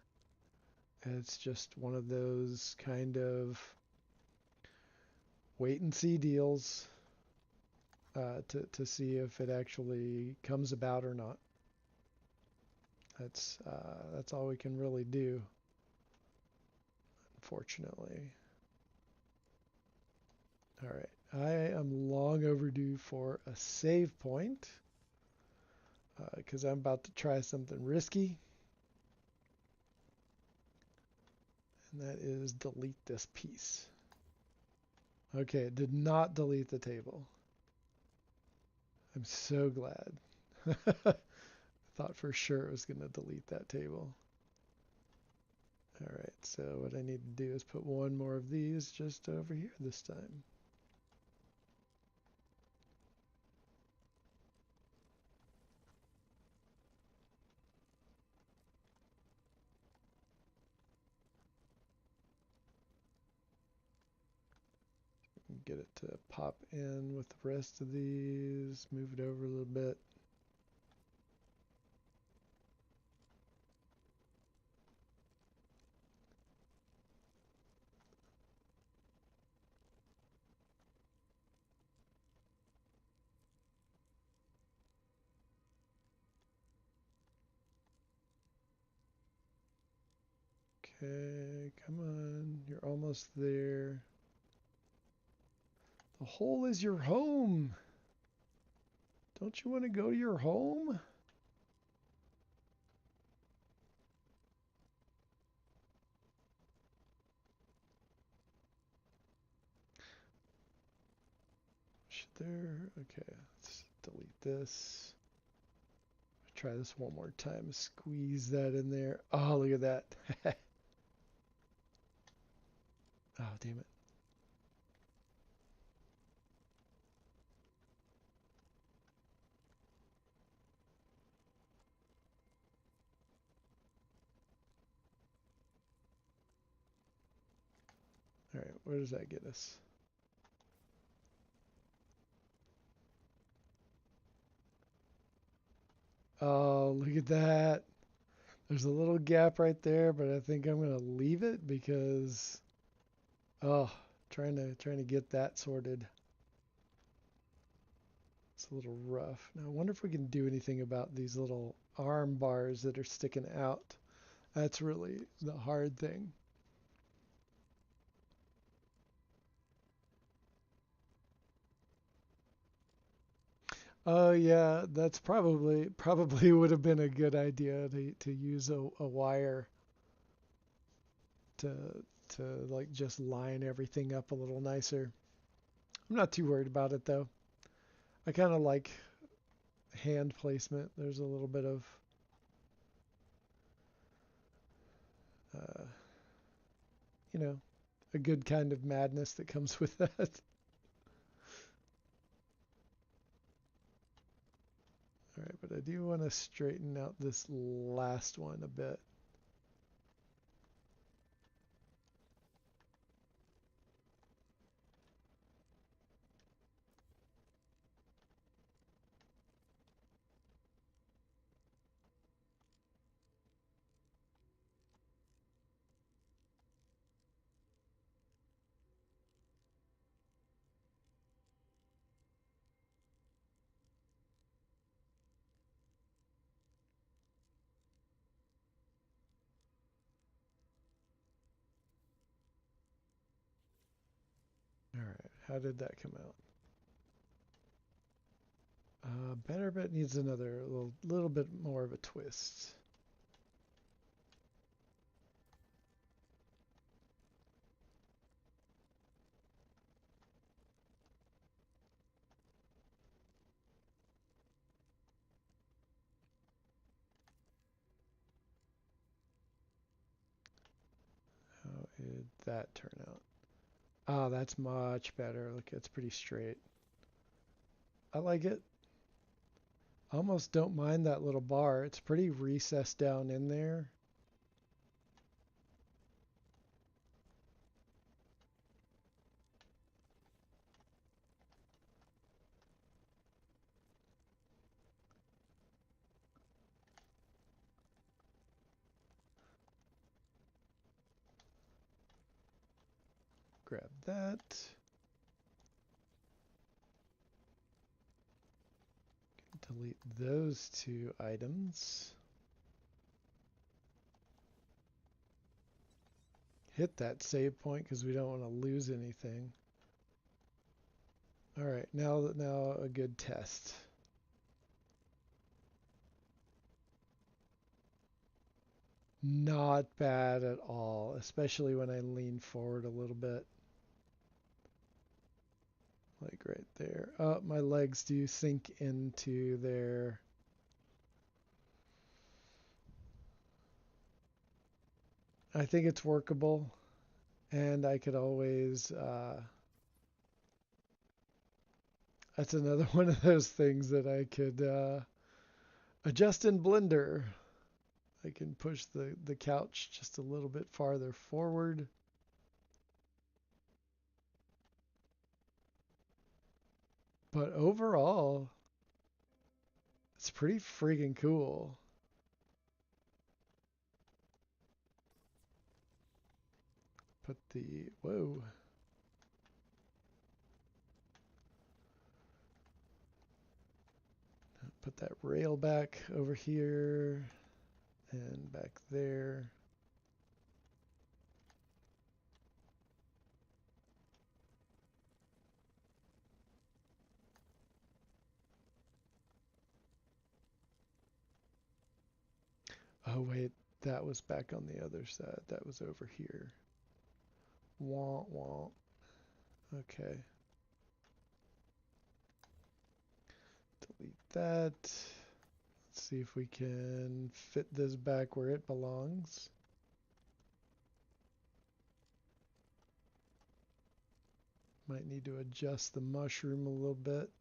It's just one of those kind of wait and see deals to see if it actually comes about or not. That's all we can really do, unfortunately. All right, I am long overdue for a save point because I'm about to try something risky, and that is delete this piece. Okay, it did not delete the table. I'm so glad. I thought for sure it was going to delete that table. All right, so what I need to do is put one more of these just over here this time. Get it to pop in with the rest of these, move it over a little bit. Okay, come on, you're almost there. The hole is your home. Don't you want to go to your home? Should there? Okay, let's delete this. Try this one more time. Squeeze that in there. Oh, look at that. Oh, damn it. All right, where does that get us? Oh, look at that. There's a little gap right there, but I think I'm gonna leave it because oh, trying to get that sorted. It's a little rough. Now I wonder if we can do anything about these little arm bars that are sticking out. That's really the hard thing. Oh yeah, that's probably would have been a good idea to use a wire to to like just line everything up a little nicer. I'm not too worried about it though. I kind of like hand placement. There's a little bit of uh, you know, a good kind of madness that comes with that. All right, but I do want to straighten out this last one a bit. All right, how did that come out? Better Bet needs another little bit more of a twist. How did that turn out? Ah, that's much better. Look, it's pretty straight. I like it. Almost don't mind that little bar. It's pretty recessed down in there. Grab that. Delete those two items. Hit that save point because we don't want to lose anything. All right, now a good test. Not bad at all, especially when I lean forward a little bit. Like right there. Oh, my legs do sink into there. I think it's workable, and I could always, that's another one of those things that I could adjust in Blender. I can push the couch just a little bit farther forward. But overall, it's pretty freaking cool. Put the, whoa. Put that rail back over here and back there. Oh wait, that was back on the other side. That was over here. Wah wah. Okay. Delete that. Let's see if we can fit this back where it belongs. Might need to adjust the mushroom a little bit.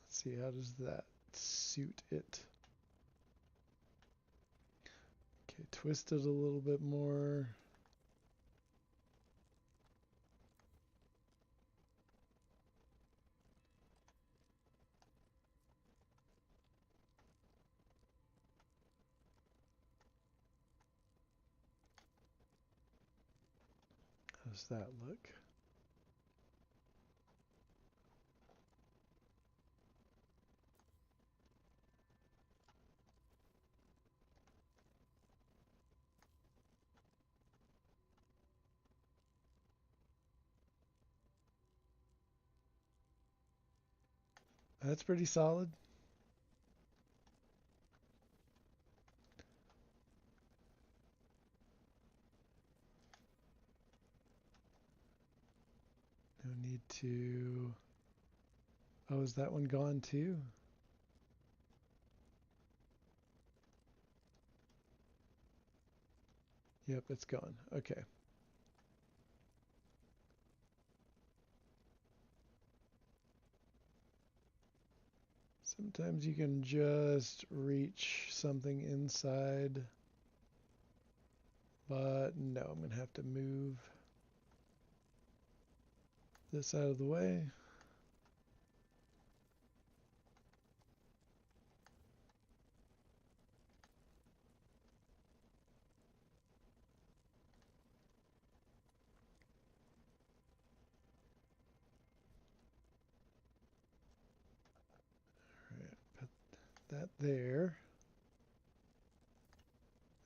Let's see, how does that suit it? Okay, twist it a little bit more. How does that look? That's pretty solid. No need to... Oh, is that one gone too? Yep, it's gone. Okay. Sometimes you can just reach something inside, but no, I'm going to have to move this out of the way. All right, put that there.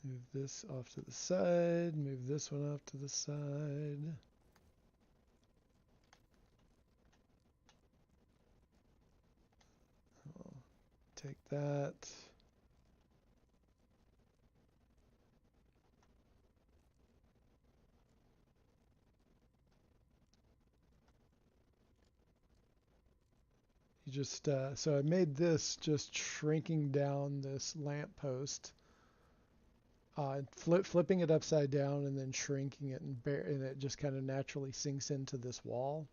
Move this off to the side, move this one off to the side. I'll take that. You just so I made this just shrinking down this lamp post, flipping it upside down and then shrinking it and it just kind of naturally sinks into this wall.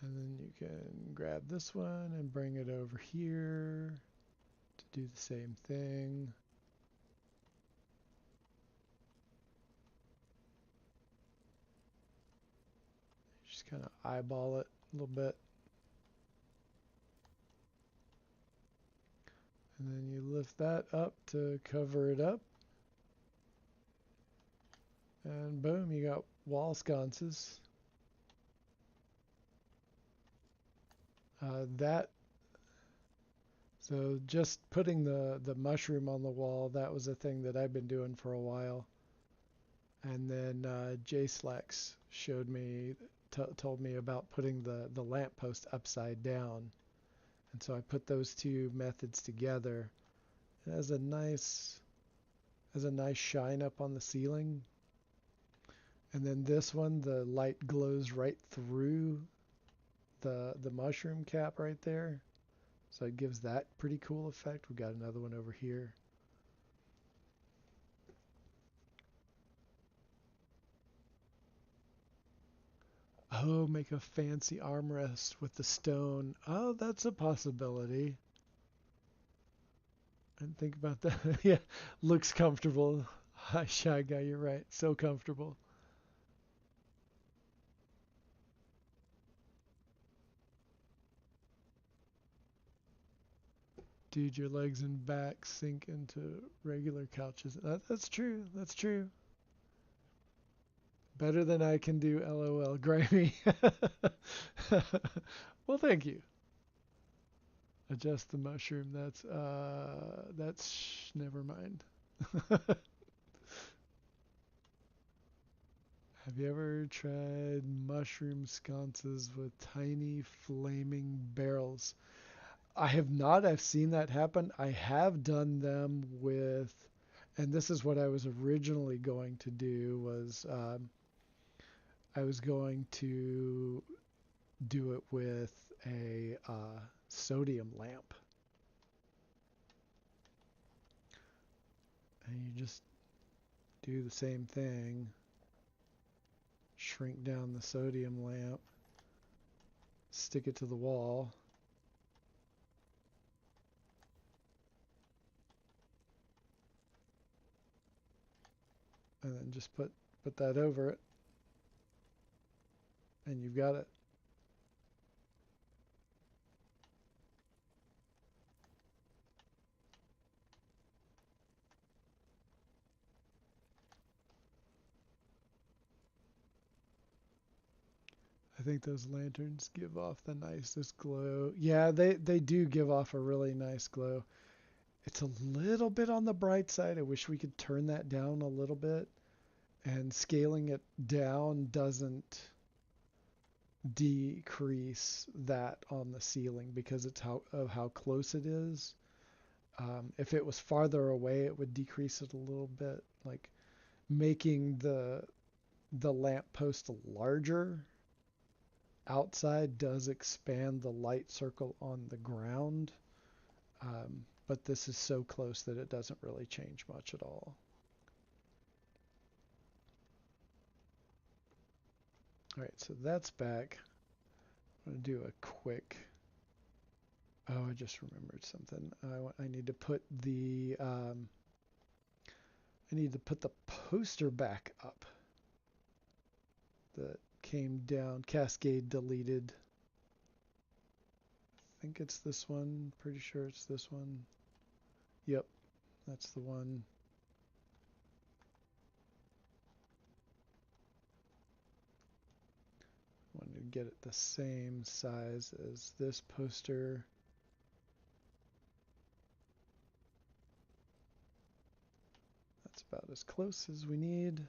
And then you can grab this one and bring it over here to do the same thing. Just kind of eyeball it a little bit. And then you lift that up to cover it up. And boom, you got wall sconces. So just putting the mushroom on the wall, that was a thing that I've been doing for a while. And then JSlex showed me, told me about putting the lamppost upside down. And so I put those two methods together. It has a nice shine up on the ceiling. And then this one, the light glows right through the mushroom cap right there. So it gives that pretty cool effect. We've got another one over here. Oh, make a fancy armrest with the stone. Oh, that's a possibility. I didn't think about that. Yeah, looks comfortable. Hi, Shy Guy, you're right. So comfortable. Dude, your legs and back sink into regular couches. That's true. That's true. Better than I can do, LOL, grimy. Well, thank you. Adjust the mushroom. That's never mind. Have you ever tried mushroom sconces with tiny flaming barrels? I have not. I've seen that happen. I have done them with, and this is what I was originally going to do was I was going to do it with a sodium lamp. And you just do the same thing. Shrink down the sodium lamp, stick it to the wall, and then just put that over it, and you've got it. I think those lanterns give off the nicest glow. Yeah, they do give off a really nice glow. It's a little bit on the bright side. I wish we could turn that down a little bit. And scaling it down doesn't decrease that on the ceiling because it's how close it is. If it was farther away, it would decrease it a little bit. Like making the lamp post larger outside does expand the light circle on the ground. but this is so close that it doesn't really change much at all. All right, so that's back. I'm going to do a quick. Oh, I just remembered something. I need to put the poster back up that came down. Cascade deleted. I think it's this one. Pretty sure it's this one. Yep, that's the one. Wanted to get it the same size as this poster. That's about as close as we need.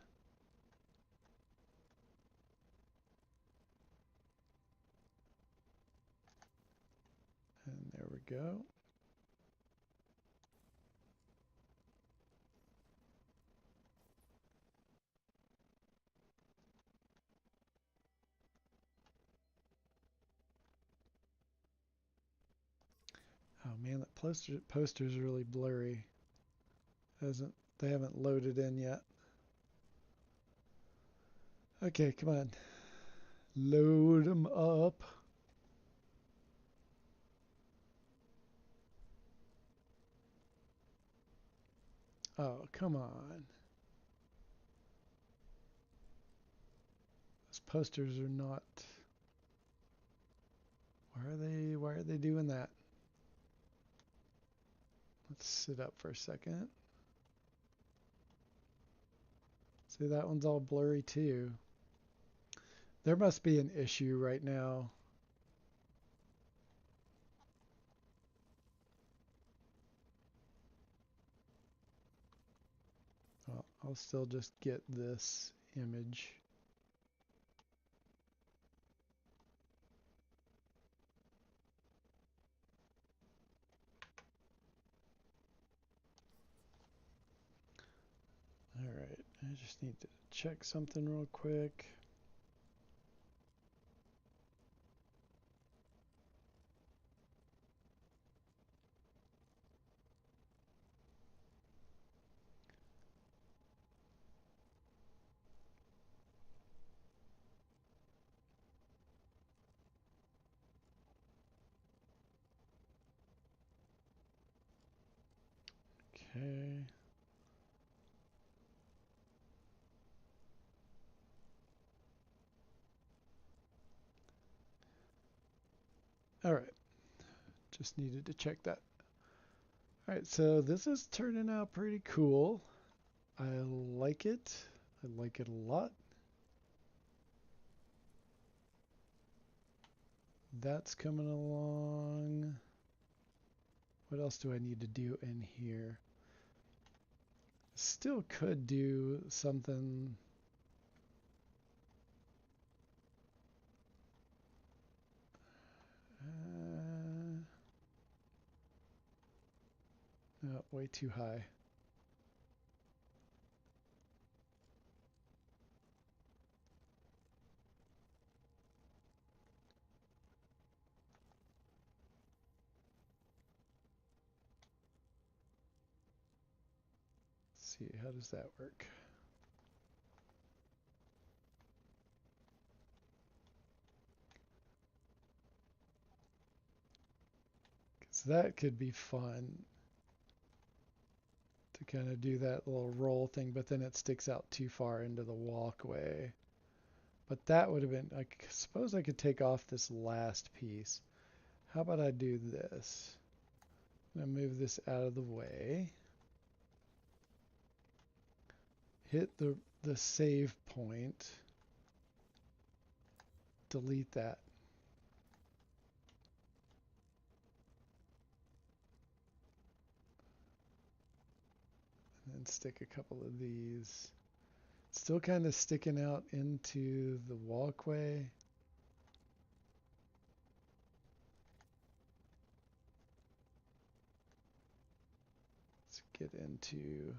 And there we go. Oh man, that poster's really blurry. They haven't loaded in yet. Okay, come on. Load them up. Oh, come on. Those posters are not. Why are they doing that? Let's sit up for a second. See, that one's all blurry too. There must be an issue right now. Well, I'll still just get this image. All right, I just need to check something real quick. Okay. All right. Just needed to check that. All right, so this is turning out pretty cool. I like it. I like it a lot. That's coming along. What else do I need to do in here? Still could do something. No, way too high. Let's see, how does that work? Because that could be fun to kind of do that little roll thing, but then it sticks out too far into the walkway. But that would have been, I suppose I could take off this last piece. How about I do this? I'm going to move this out of the way. Hit the save point. Delete that. And then stick a couple of these. Still kind of sticking out into the walkway. Let's get into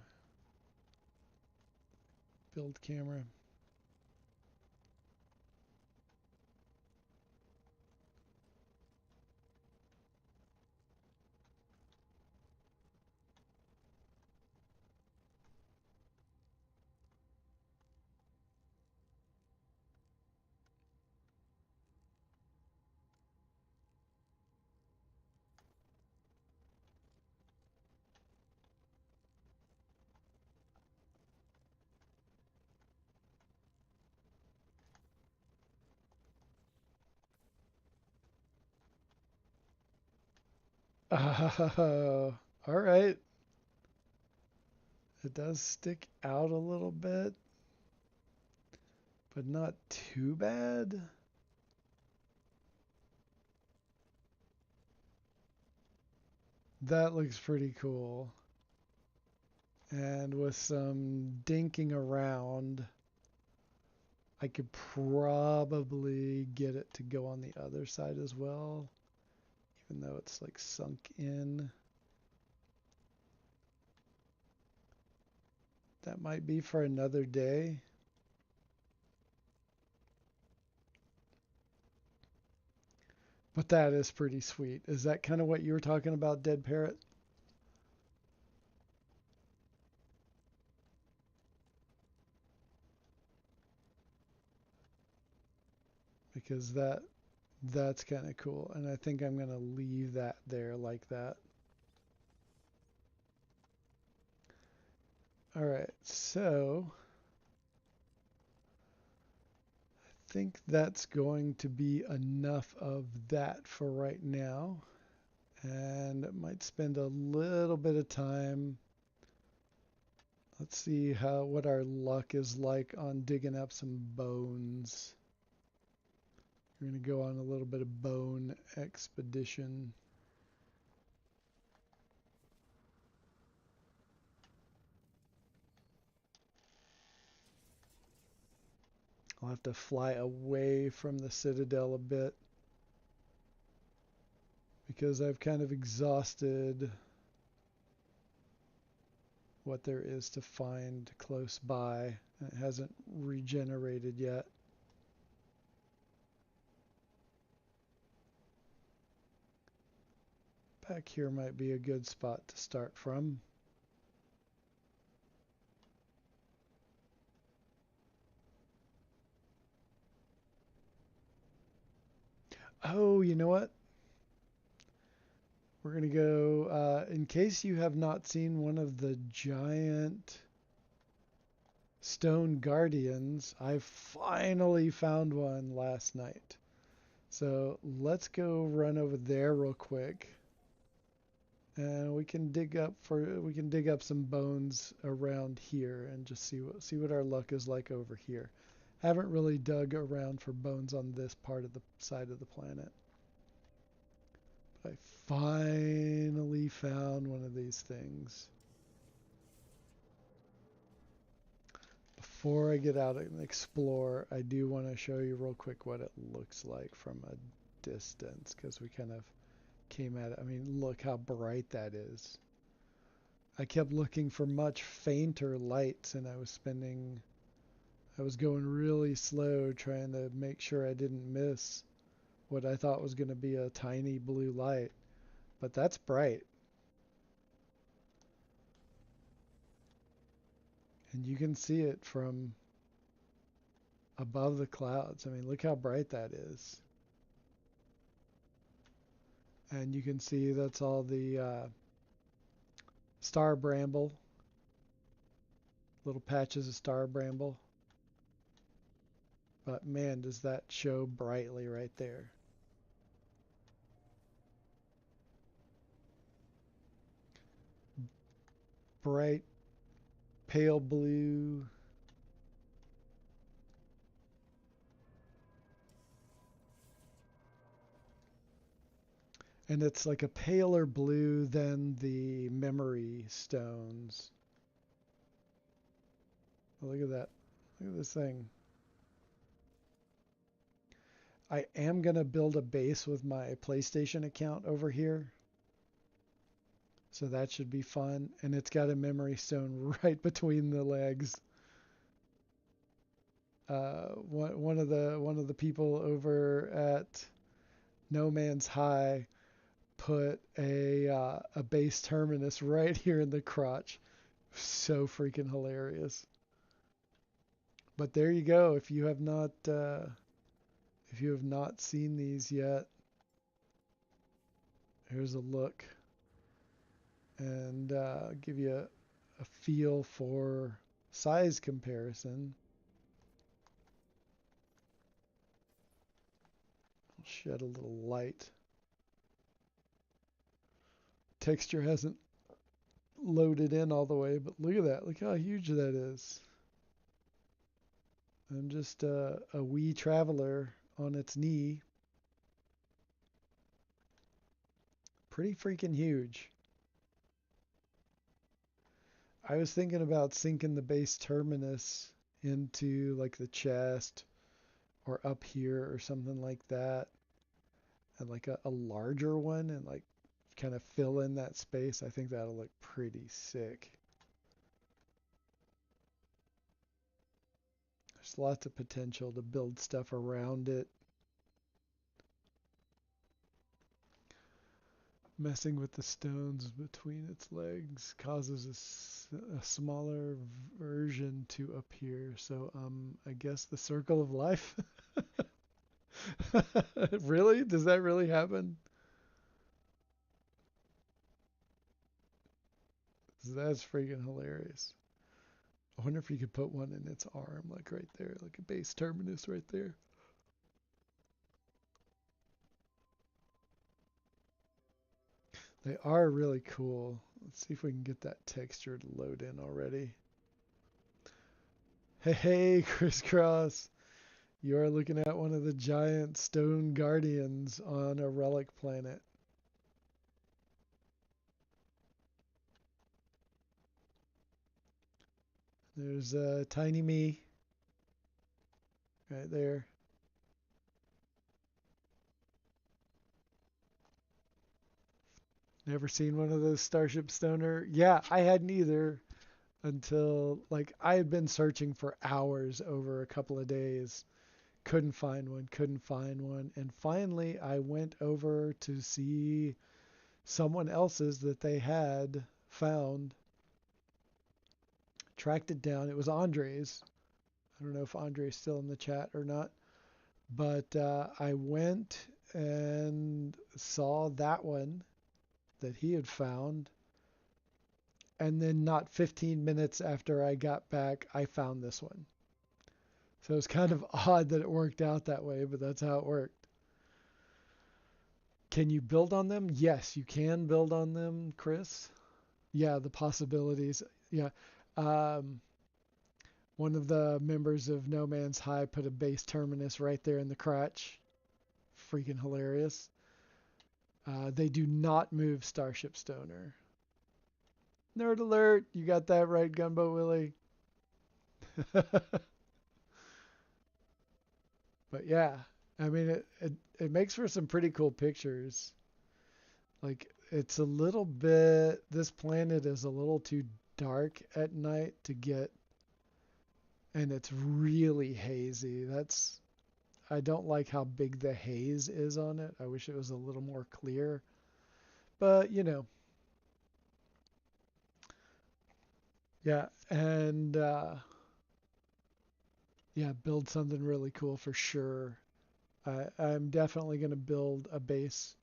build camera. All right. It does stick out a little bit, but not too bad. That looks pretty cool. And with some dinking around, I could probably get it to go on the other side as well, even though it's like sunk in. That might be for another day. But that is pretty sweet. Is that kind of what you were talking about, Dead Parrot? Because that's kind of cool. And I think I'm going to leave that there like that. All right. So I think that's going to be enough of that for right now. And it might spend a little bit of time. Let's see what our luck is like on digging up some bones. We're going to go on a little bit of bone expedition. I'll have to fly away from the citadel a bit because I've kind of exhausted what there is to find close by. It hasn't regenerated yet. Back here might be a good spot to start from. Oh, you know what? We're going to go, in case you have not seen one of the giant stone guardians, I finally found one last night. So let's go run over there real quick. And we can dig up some bones around here and just see what our luck is like over here. Haven't really dug around for bones on this part of the side of the planet. But I finally found one of these things. Before I get out and explore, I do want to show you real quick what it looks like from a distance because we kind of came at it. I mean, look how bright that is. I kept looking for much fainter lights and I was going really slow trying to make sure I didn't miss what I thought was going to be a tiny blue light. But that's bright. And you can see it from above the clouds. I mean, look how bright that is. And you can see that's all the star bramble, little patches of star bramble. But man, does that show brightly right there. Bright pale blue. And it's like a paler blue than the memory stones. Oh, look at that. Look at this thing. I am going to build a base with my PlayStation account over here. So that should be fun. And it's got a memory stone right between the legs. One of the people over at No Man's High put a base terminus right here in the crotch. So freaking hilarious. But there you go. If you have not seen these yet, here's a look and give you a feel for size comparison. I'll shed a little light. Texture hasn't loaded in all the way, but look at that. Look how huge that is. I'm just a wee traveler on its knee. Pretty freaking huge. I was thinking about sinking the base terminus into like the chest or up here or something like that, and like a larger one, and like kind of fill in that space. I think that'll look pretty sick. There's lots of potential to build stuff around it. Messing with the stones between its legs causes a smaller version to appear. So, I guess the circle of life. Really? Does that really happen? That's freaking hilarious. I wonder if you could put one in its arm, like right there, like a base terminus right there. They are really cool. Let's see if we can get that texture to load in already. Hey, hey, Crisscross. You are looking at one of the giant stone guardians on a relic planet. There's tiny me right there. Never seen one of those Starship Stoner? Yeah, I hadn't either until like I had been searching for hours over a couple of days. Couldn't find one. And finally I went over to see someone else's that they had found, tracked it down. It was Andre's. I don't know if Andre's still in the chat or not, but I went and saw that one that he had found. And then, not 15 minutes after I got back, I found this one. So it's kind of odd that it worked out that way, but that's how it worked. Can you build on them? Yes, you can build on them, Chris. Yeah, the possibilities. Yeah. Um, One of the members of No Man's High put a base terminus right there in the crotch. Freaking hilarious. They do not move Starship Stoner. Nerd alert! You got that right, Gumbo Willie. But yeah, I mean, it makes for some pretty cool pictures. Like, it's a little bit, this planet is a little too dark at night to get, and it's really hazy. I don't like how big the haze is on it. I wish it was a little more clear. But, yeah, and yeah, build something really cool for sure. I'm definitely going to build a base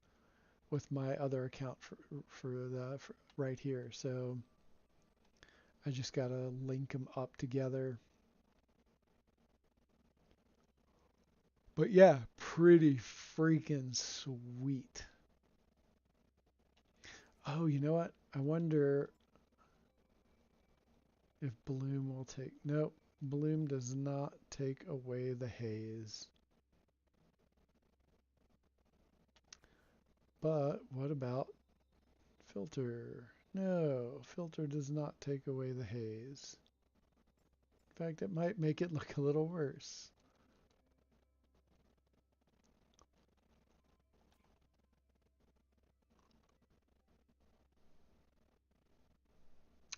with my other account for right here. So I just got to link them up together. But yeah, pretty freaking sweet. Oh, you know what? I wonder if Bloom will take... Nope, Bloom does not take away the haze. But what about filter? No, filter does not take away the haze. In fact, it might make it look a little worse.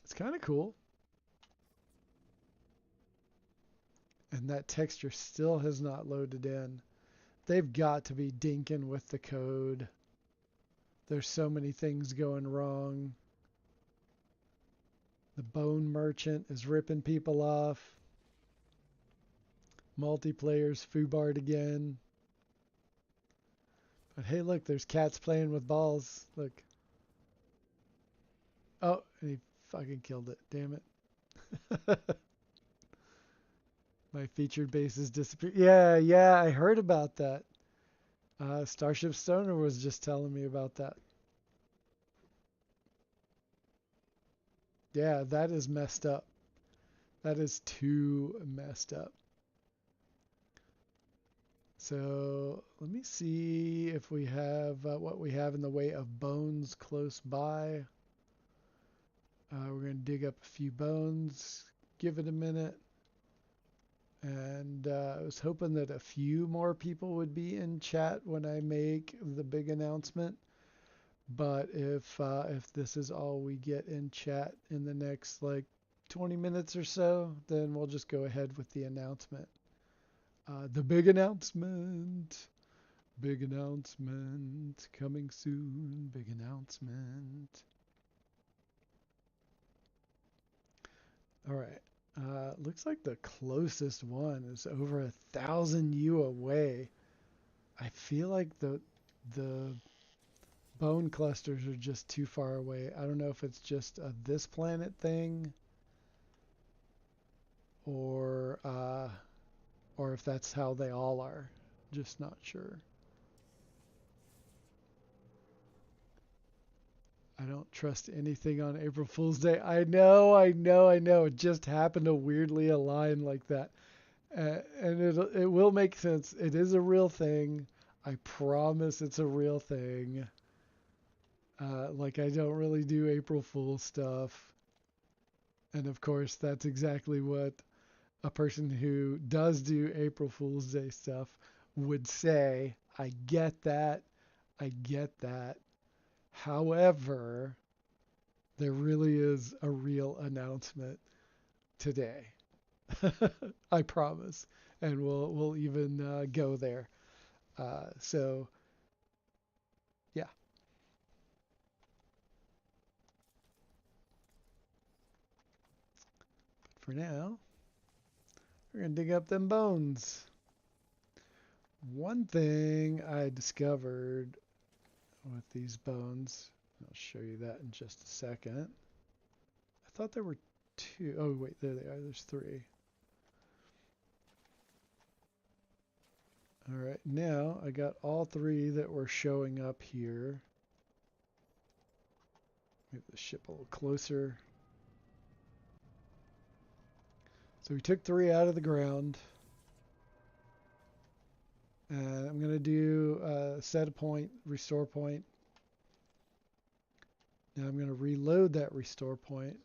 It's kind of cool. And that texture still has not loaded in. They've got to be dinking with the code. There's so many things going wrong. The bone merchant is ripping people off. Multiplayer's foobarred again. But hey, look, there's cats playing with balls. Look. Oh, and he fucking killed it. Damn it. My featured base has disappeared. Yeah, I heard about that. Starship Stoner was just telling me about that. Yeah, that is messed up. That is too messed up. So let me see if we have what we have in the way of bones close by. We're going to dig up a few bones, give it a minute. And I was hoping that a few more people would be in chat when I make the big announcement. But if this is all we get in chat in the next like 20 minutes or so, then we'll just go ahead with the announcement. The big announcement. Big announcement coming soon. Big announcement. All right. Looks like the closest one is over 1,000 U away. I feel like the bone clusters are just too far away. I don't know if it's just a this planet thing, or if that's how they all are. Just not sure. I don't trust anything on April Fool's Day. I know. It just happened to weirdly align like that. And it will make sense. It is a real thing. I promise it's a real thing. Like I don't really do April Fool stuff. And of course, that's exactly what a person who does do April Fool's Day stuff would say. I get that. I get that. However, there really is a real announcement today. I promise. And we'll even go there. So, yeah. But for now, we're going to dig up them bones. One thing I discovered with these bones, I'll show you that in just a second. I thought there were two. Oh, wait, there they are. There's three. All right, now I got all three that were showing up here. Move the ship a little closer. So we took three out of the ground. And I'm going to do set a point, restore point. Now I'm going to reload that restore point.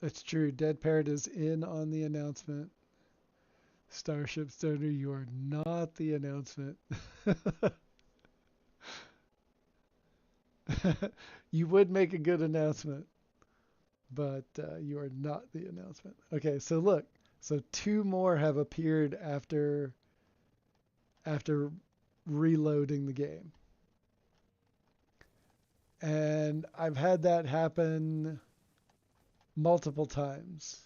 That's true. Dead Parrot is in on the announcement. Starship Stoner, you are not the announcement. You would make a good announcement, but you are not the announcement. Okay, so look. So two more have appeared after reloading the game. And I've had that happen multiple times.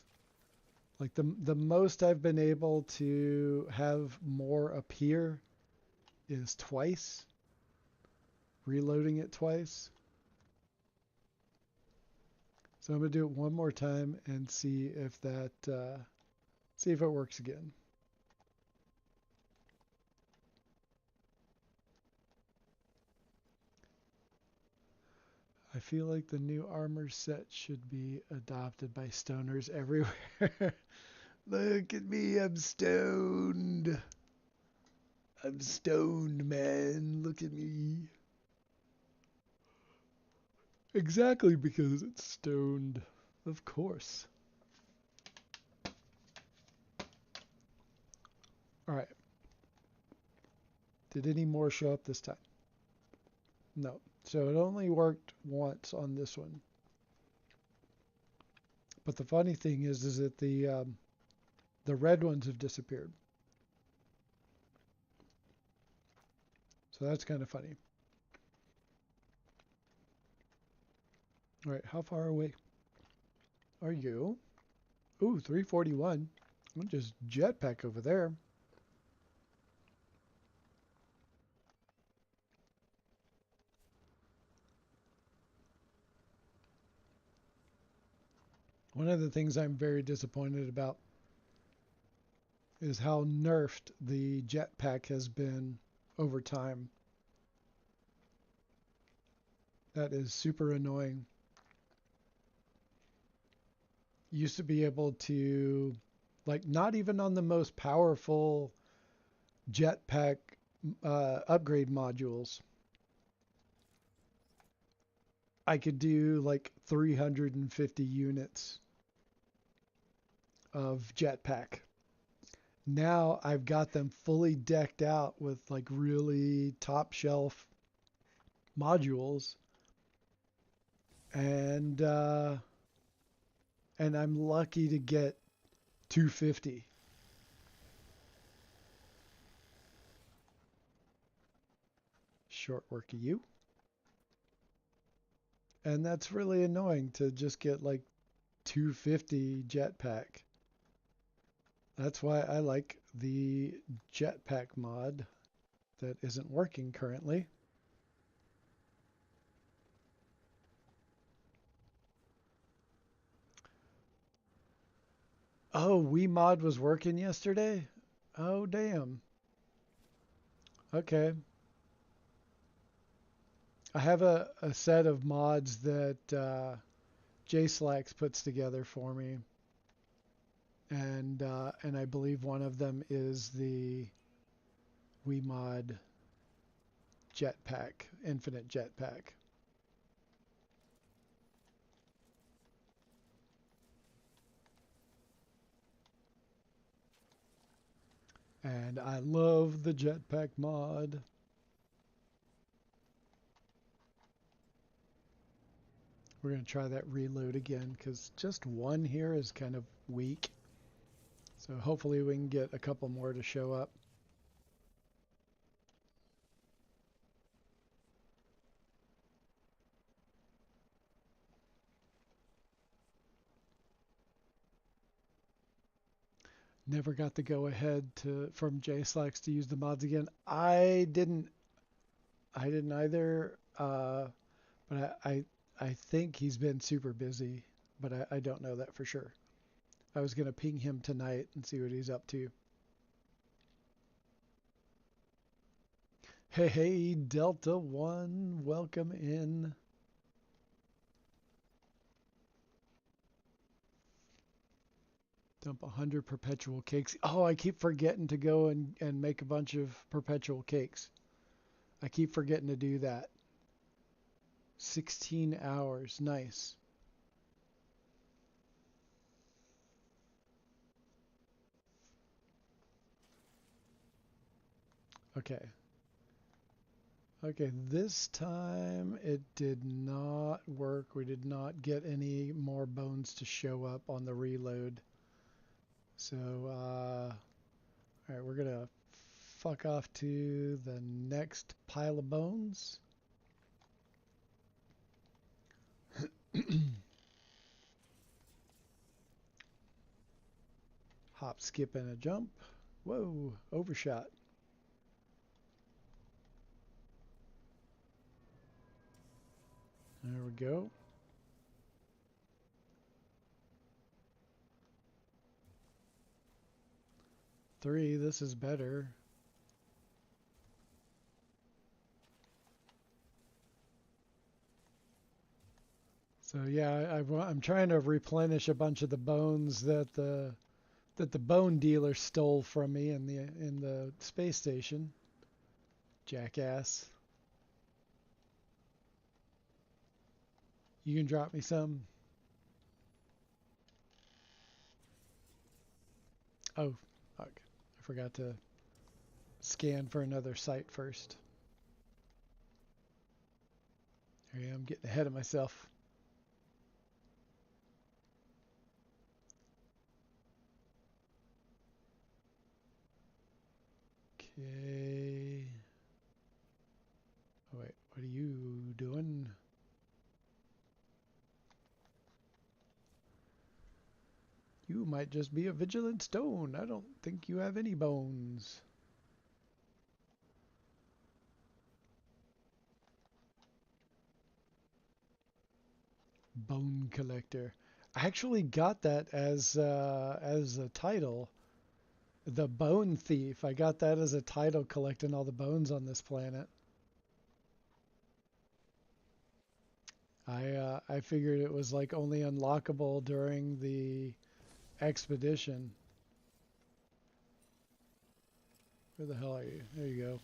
Like the most I've been able to have more appear is twice. Reloading it twice. So I'm going to do it one more time and see if it works again. I feel like the new armor set should be adopted by stoners everywhere. Look at me, I'm stoned. I'm stoned, man. Look at me. Exactly because it's stoned. Of course. Alright. Did any more show up this time? No. So it only worked once on this one. But the funny thing is that the red ones have disappeared. So that's kind of funny. All right, how far away are you? Ooh, 341. I'll just jetpack over there. One of the things I'm very disappointed about is how nerfed the jetpack has been over time. That is super annoying. Used to be able to, like, not even on the most powerful jetpack upgrade modules, I could do like 350 units of jetpack. Now I've got them fully decked out with like really top shelf modules, and uh, and I'm lucky to get 250. Short work of you. And that's really annoying to just get like 250 jetpack. That's why I like the jetpack mod that isn't working currently. Oh, Wii mod was working yesterday? Oh, damn. Okay. I have a set of mods that JSLAX puts together for me, and I believe one of them is the Wii mod jetpack, infinite jetpack. And I love the jetpack mod. We're going to try that reload again because just one here is kind of weak. So hopefully we can get a couple more to show up. Never got the go ahead to from JSLAX to use the mods again. I didn't either. But I think he's been super busy, but I don't know that for sure. I was gonna ping him tonight and see what he's up to. Hey, hey, Delta One, welcome in. Dump 100 perpetual cakes. Oh, I keep forgetting to go and make a bunch of perpetual cakes. I keep forgetting to do that. 16 hours. Nice. Okay. Okay, this time it did not work. We did not get any more bones to show up on the reload. So, all right, we're gonna fuck off to the next pile of bones. Hop, skip, and a jump. Whoa, overshot. There we go. Three, this is better. So yeah, I'm trying to replenish a bunch of the bones that the bone dealer stole from me in the space station. Jackass. You can drop me some. Oh, fuck. I forgot to scan for another site first. Here I am getting ahead of myself. Okay. Oh wait, what are you doing? You might just be a vigilant stone. I don't think you have any bones. Bone collector. I actually got that as a title. The Bone Thief. I got that as a title, collecting all the bones on this planet. I figured it was like only unlockable during the expedition. Where the hell are you? There you go.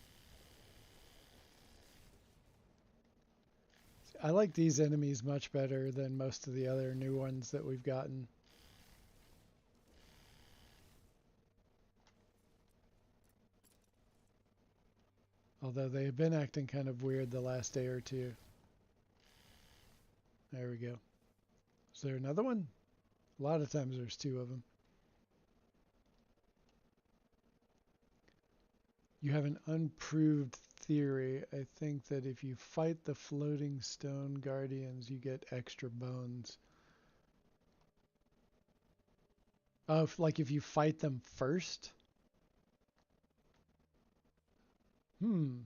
I like these enemies much better than most of the other new ones that we've gotten. Although they have been acting kind of weird the last day or two. There we go. Is there another one? A lot of times there's two of them. You have an unproved theory. I think that if you fight the floating stone guardians, you get extra bones. Oh, like if you fight them first? Hmm,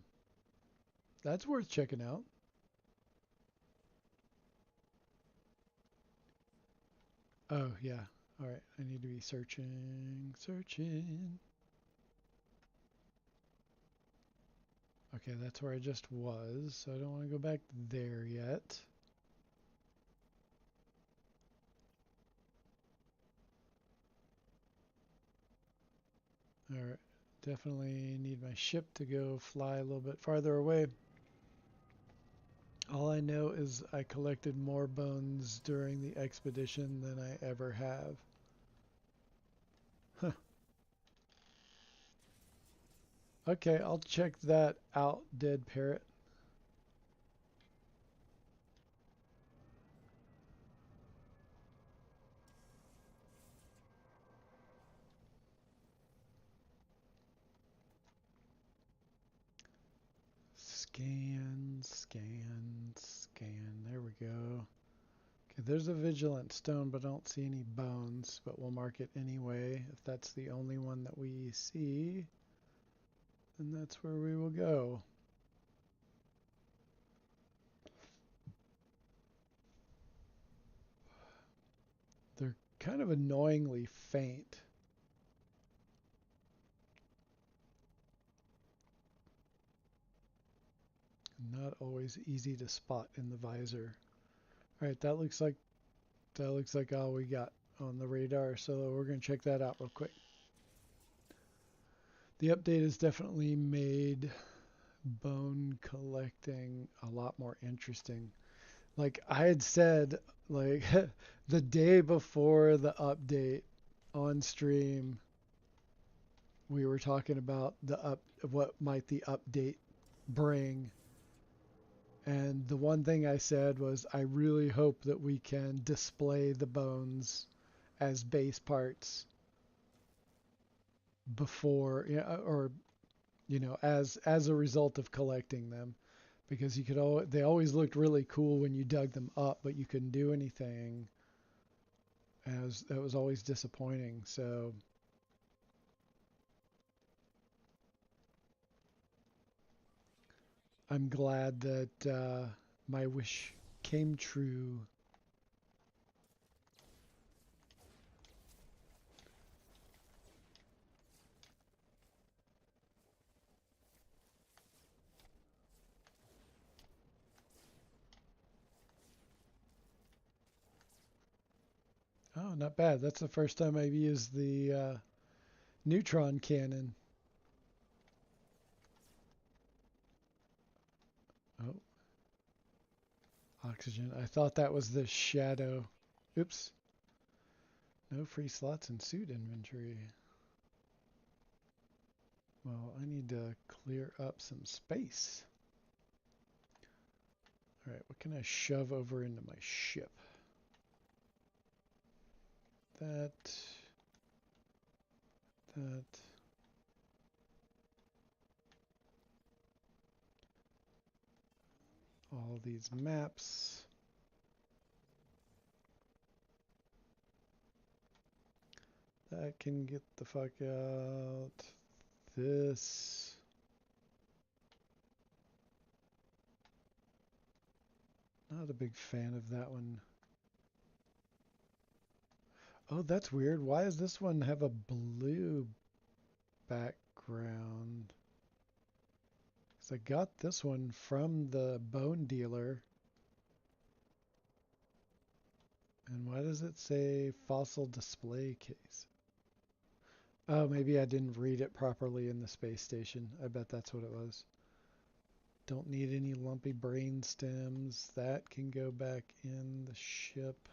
that's worth checking out. Oh, yeah. All right, I need to be searching. Okay, that's where I just was, so I don't want to go back there yet. All right, definitely need my ship to go fly a little bit farther away. All I know is I collected more bones during the expedition than I ever have. Huh. Okay, I'll check that out, dead parrot. Scan, scan, scan. There we go. Okay, there's a vigilant stone, but I don't see any bones, but we'll mark it anyway. If that's the only one that we see, then that's where we will go. They're kind of annoyingly faint. Not always easy to spot in the visor. All right, that looks like all we got on the radar, so we're going to check that out real quick. The update has definitely made bone collecting a lot more interesting. Like I had said, like the day before the update on stream, we were talking about what might the update bring. And the one thing I said was I really hope that we can display the bones as base parts before, or as a result of collecting them, because they always looked really cool when you dug them up, but you couldn't do anything. And that was always disappointing. So I'm glad that my wish came true. Oh, not bad. That's the first time I've used the neutron cannon. Oh, oxygen. I thought that was the shadow. Oops. No free slots in suit inventory. Well, I need to clear up some space. All right, what can I shove over into my ship? That. All these maps. That can get the fuck out. This. Not a big fan of that one. Oh, that's weird. Why does this one have a blue background? Because I got this one from the bone dealer. And why does it say fossil display case? Oh, maybe I didn't read it properly in the space station. I bet that's what it was. Don't need any lumpy brain stems. That can go back in the ship.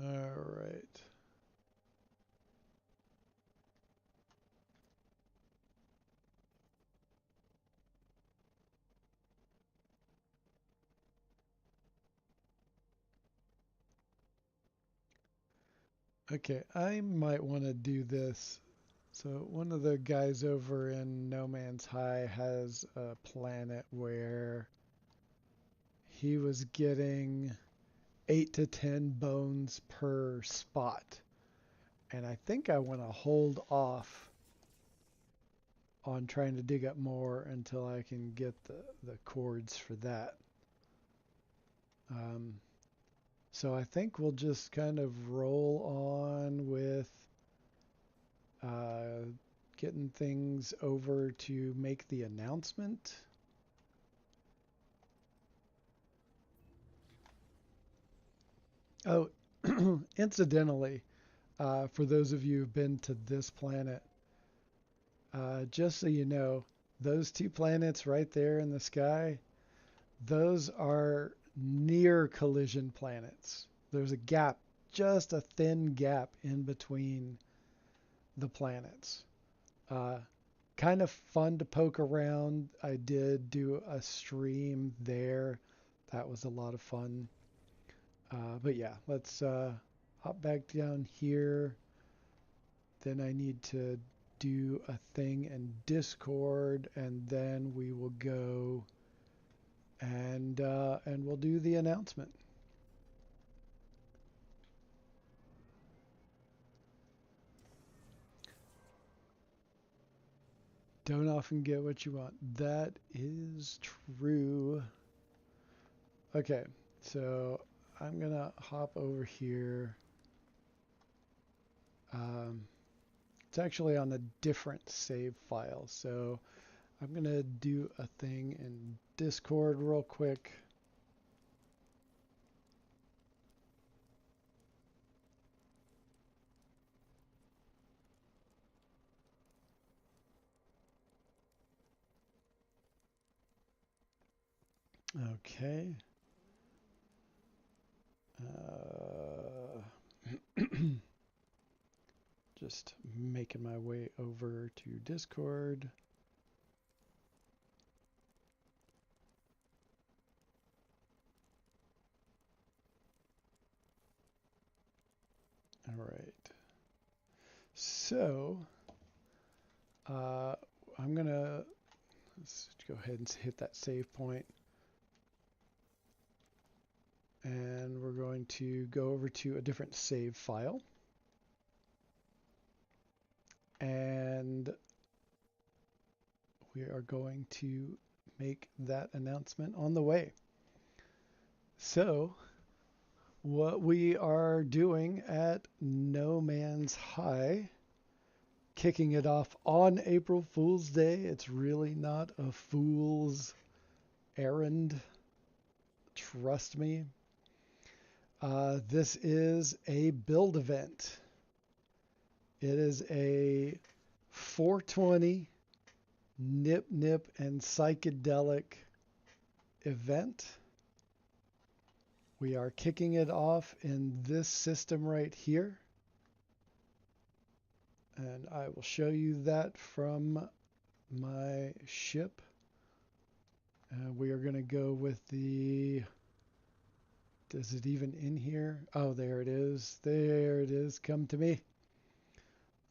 All right. Okay, I might want to do this. So one of the guys over in No Man's High has a planet where he was getting 8 to 10 bones per spot. And I think I want to hold off on trying to dig up more until I can get the cords for that. Um, so I think we'll just kind of roll on with uh, getting things over to make the announcement. Oh, incidentally, for those of you who've been to this planet, just so you know, those two planets right there in the sky, those are near collision planets. There's a gap, just a thin gap in between the planets. Uh, Kind of fun to poke around. I did do a stream there. That was a lot of fun. But yeah, let's hop back down here. Then I need to do a thing in Discord, and then we will go and we'll do the announcement. Don't often get what you want. That is true. Okay, so I'm gonna hop over here. Um, it's actually on a different save file, so I'm gonna do a thing in Discord real quick. Okay. Just making my way over to Discord. All right. So I'm gonna let's go ahead and hit that save point, and we're going to go over to a different save file, and we are going to make that announcement on the way. So what we are doing at No Man's High, kicking it off on April Fool's Day. It's really not a fool's errand. Trust me. This is a build event. It is a 420 nip nip and psychedelic event. We are kicking it off in this system right here. And I will show you that from my ship. We are going to go with the... Is it even in here? Oh, there it is. There it is. Come to me.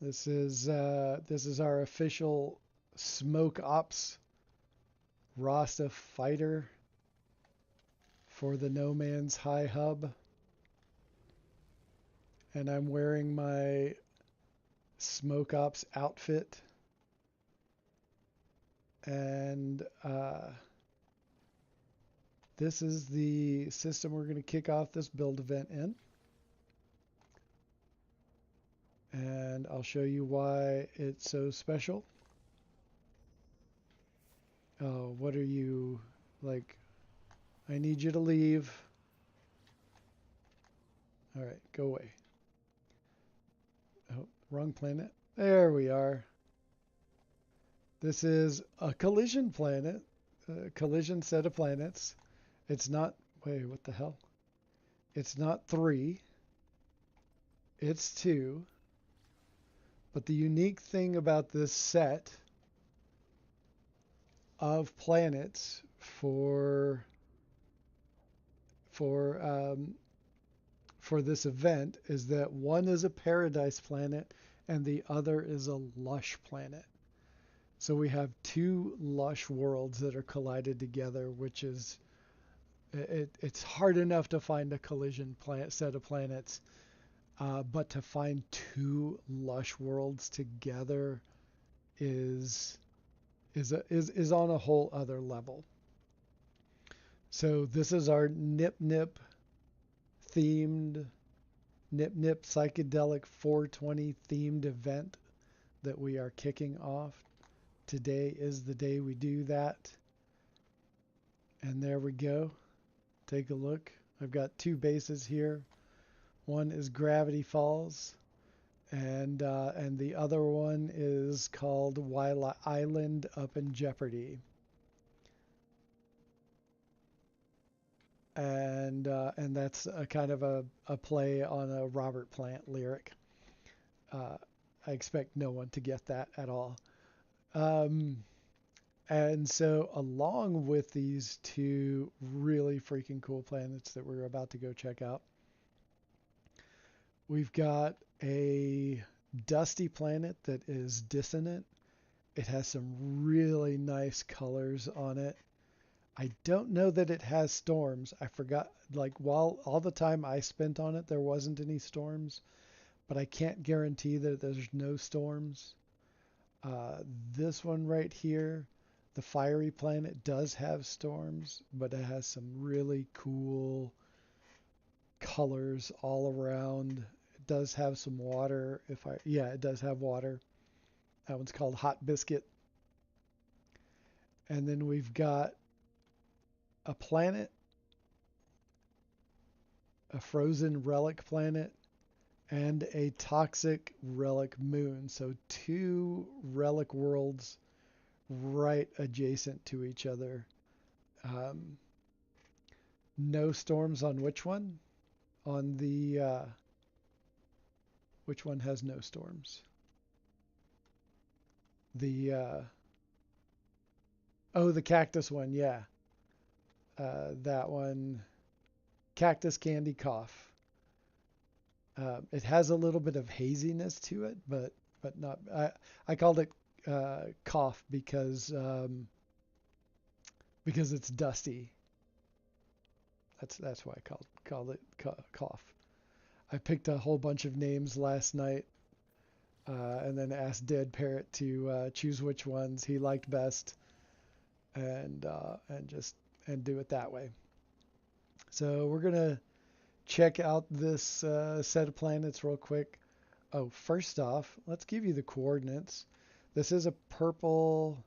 This is our official Smoke Ops Rasta fighter for the No Man's High hub. And I'm wearing my Smoke Ops outfit. And this is the system we're going to kick off this build event in. And I'll show you why it's so special. Oh, what are you like? I need you to leave. All right, go away. Oh, wrong planet. There we are. This is a collision planet, a collision set of planets. It's not, wait, what the hell? It's not three, it's two. But the unique thing about this set of planets for for this event is that one is a paradise planet and the other is a lush planet. So we have two lush worlds that are collided together, which is it's hard enough to find a collision planet set of planets, but to find two lush worlds together is is on a whole other level. So this is our Nip Nip themed Nip Nip psychedelic 420 themed event that we are kicking off. Today is the day we do that. And there we go. Take a look. I've got two bases here. One is Gravity Falls, and the other one is called Wila Island Up in Jeopardy. And that's a kind of a play on a Robert Plant lyric. Uh, I expect no one to get that at all. Um, and so, along with these two really freaking cool planets that we're about to go check out, we've got a dusty planet that is dissonant. It has some really nice colors on it. I don't know that it has storms. I forgot, like, while all the time I spent on it, there wasn't any storms, but I can't guarantee that there's no storms. Uh, this one right here, the fiery planet, does have storms, but it has some really cool colors all around. It does have some water. Yeah, it does have water. That one's called Hot Biscuit. And then we've got a planet, a frozen relic planet, and a toxic relic moon. So two relic worlds right adjacent to each other. Um, no storms on which one? On the which one has no storms? The oh, the cactus one, yeah. That one, cactus candy cough. It has a little bit of haziness to it, but not. I called it cough because it's dusty. That's why I called it cough. I picked a whole bunch of names last night, and then asked Dead Parrot to choose which ones he liked best, and just and do it that way. So we're gonna check out this set of planets real quick. Oh, first off, let's give you the coordinates. This is a purple.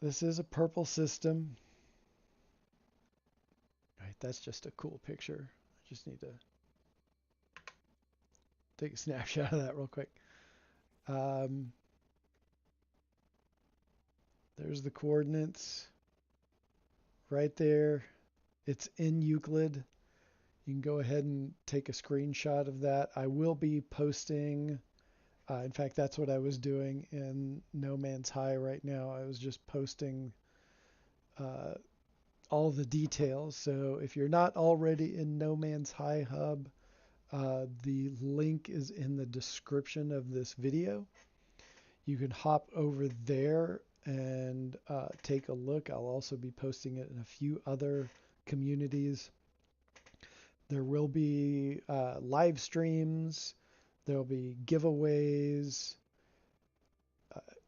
This is a purple system. Right, that's just a cool picture. I just need to take a snapshot of that real quick. Um, there's the coordinates right there. It's in Euclid. You can go ahead and take a screenshot of that. I will be posting, in fact, that's what I was doing in No Man's High right now. I was just posting uh, all the details. So if you're not already in No Man's High Hub, the link is in the description of this video. You can hop over there and take a look. I'll also be posting it in a few other communities. There will be live streams. There'll be giveaways.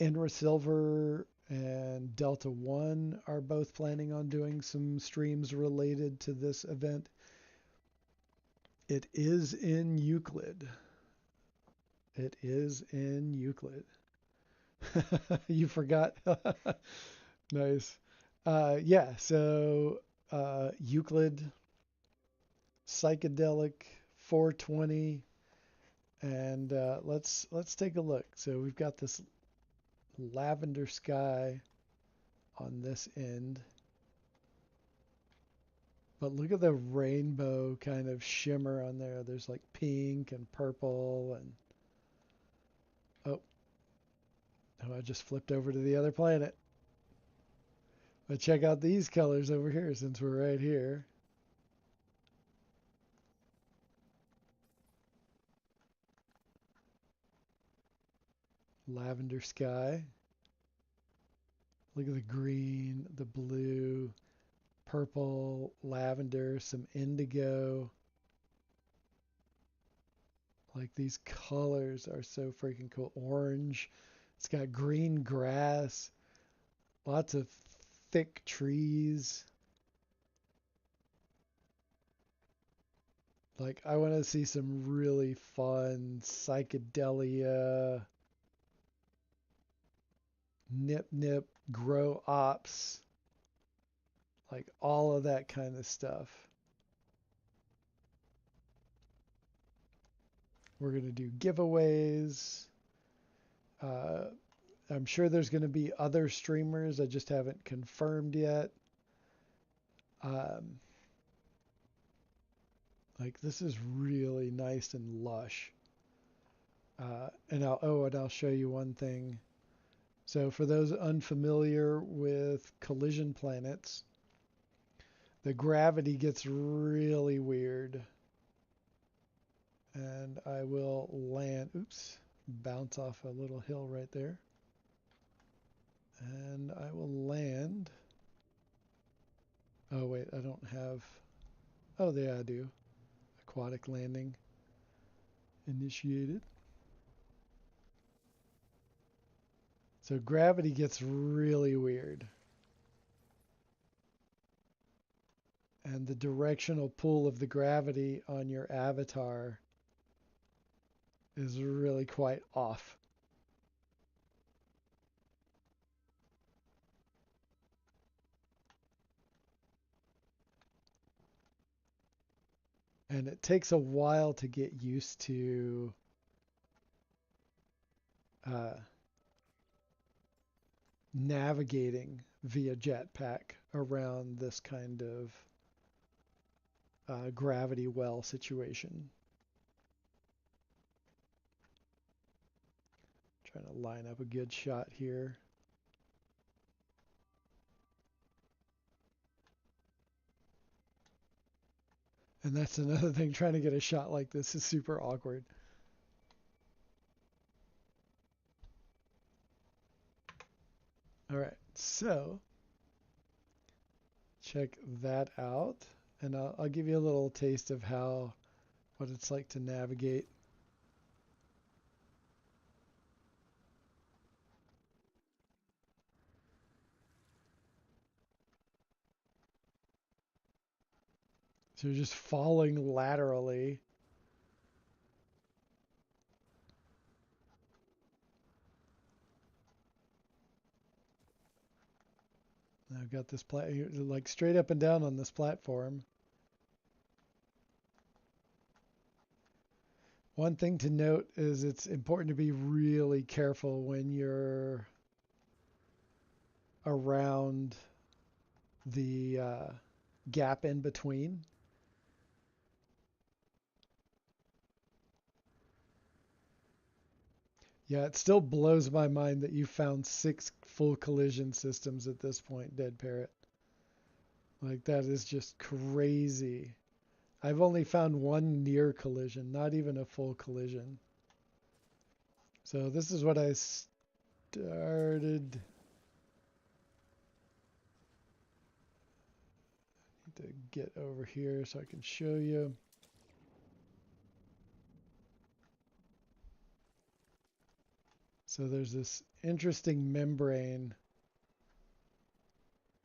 Enra Silver and Delta One are both planning on doing some streams related to this event. It is in Euclid. It is in Euclid. You forgot. Nice. Yeah, so Euclid, psychedelic, 420, and let's take a look. So we've got this lavender sky on this end, but look at the rainbow kind of shimmer on there. There's like pink and purple and oh, oh, I just flipped over to the other planet. But check out these colors over here since we're right here. Lavender sky. Look at the green, the blue, purple, lavender, some indigo. Like these colors are so freaking cool. Orange. It's got green grass, lots of thick trees. Like I want to see some really fun psychedelia, nip nip, grow ops, like all of that kind of stuff. We're going to do giveaways. Uh, I'm sure there's going to be other streamers. I just haven't confirmed yet. Um, like this is really nice and lush. And I'll show you one thing. So for those unfamiliar with collision planets, the gravity gets really weird. And I will land, oops, bounce off a little hill right there. And I will land. Oh wait, I don't have, oh yeah, I do. Aquatic landing initiated. So gravity gets really weird. And the directional pull of the gravity on your avatar is really quite off. And it takes a while to get used to uh, navigating via jetpack around this kind of gravity well situation. Trying to line up a good shot here. And that's another thing, trying to get a shot like this is super awkward. All right, so check that out. And I'll give you a little taste of what it's like to navigate. So you're just falling laterally. I've got this like straight up and down on this platform. One thing to note is it's important to be really careful when you're around the gap in between. Yeah, it still blows my mind that you found 6 full collision systems at this point, Dead Parrot. Like that is just crazy. I've only found one near collision, not even a full collision. So this is what I started. Need to get over here so I can show you. So there's this interesting membrane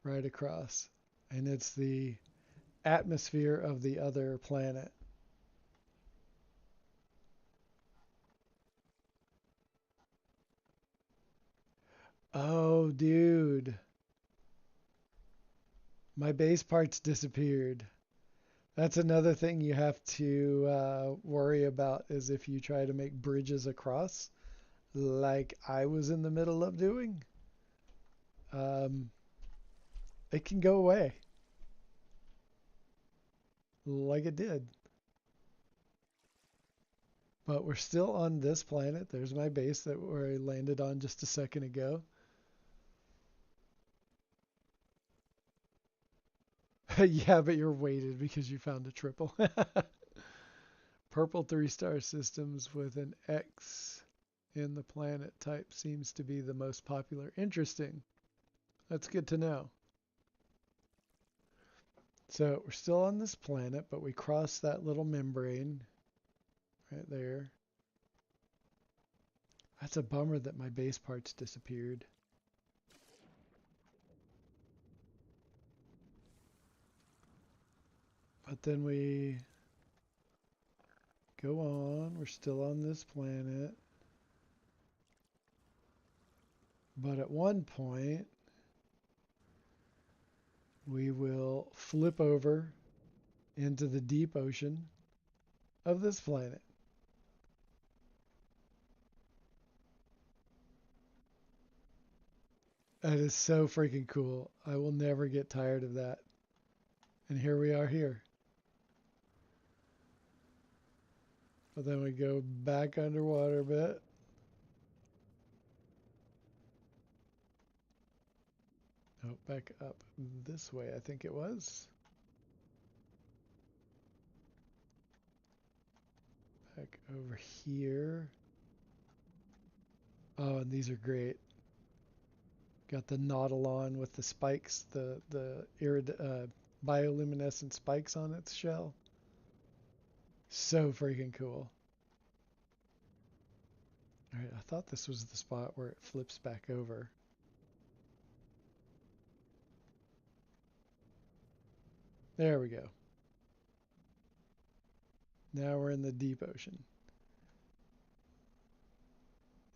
right across, and it's the atmosphere of the other planet. Oh, dude. My base parts disappeared. That's another thing you have to worry about is if you try to make bridges across, like I was in the middle of doing, um, it can go away, like it did. But we're still on this planet. There's my base that where I landed on just a second ago. Yeah, but you're weighted because you found a triple. Purple three-star systems with an X in the planet type seems to be the most popular. Interesting. That's good to know. So we're still on this planet, but we crossed that little membrane right there. That's a bummer that my base parts disappeared. But then we go on. We're still on this planet. But at one point, we will flip over into the deep ocean of this planet. That is so freaking cool. I will never get tired of that. And here we are here. But then we go back underwater a bit. Oh, back up this way, I think it was. Back over here. Oh, and these are great. Got the nautilon with the spikes, the bioluminescent spikes on its shell. So freaking cool. All right, I thought this was the spot where it flips back over. There we go. Now we're in the deep ocean.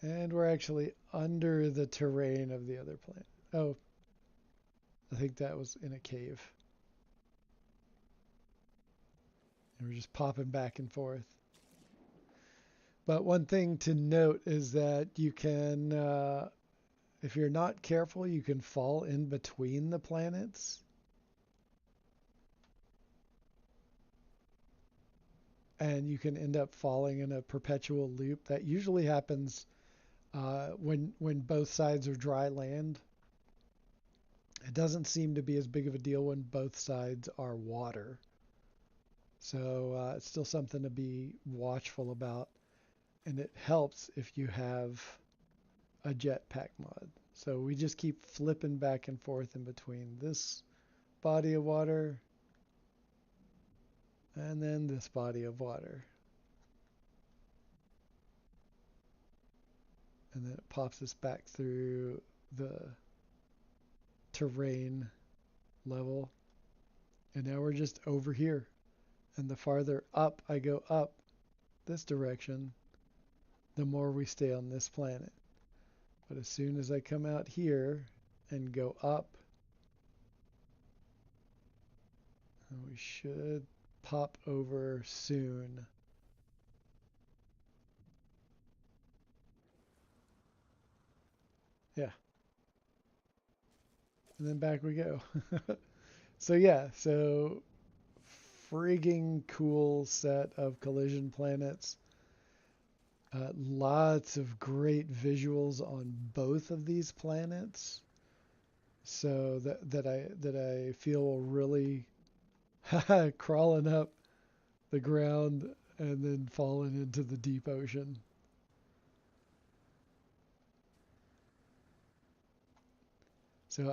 And we're actually under the terrain of the other planet. Oh, I think that was in a cave. And we're just popping back and forth. But one thing to note is that you can, if you're not careful, you can fall in between the planets. And you can end up falling in a perpetual loop. That usually happens when both sides are dry land. It doesn't seem to be as big of a deal when both sides are water. So it's still something to be watchful about. And it helps if you have a jetpack mod. So we just keep flipping back and forth in between this body of water and then this body of water. And then it pops us back through the terrain level. And now we're just over here. And the farther up I go up this direction, the more we stay on this planet. But as soon as I come out here and go up, we should pop over soon. Yeah. And then back we go. So yeah, so frigging cool set of collision planets. Lots of great visuals on both of these planets. So that I feel will really crawling up the ground and then falling into the deep ocean. So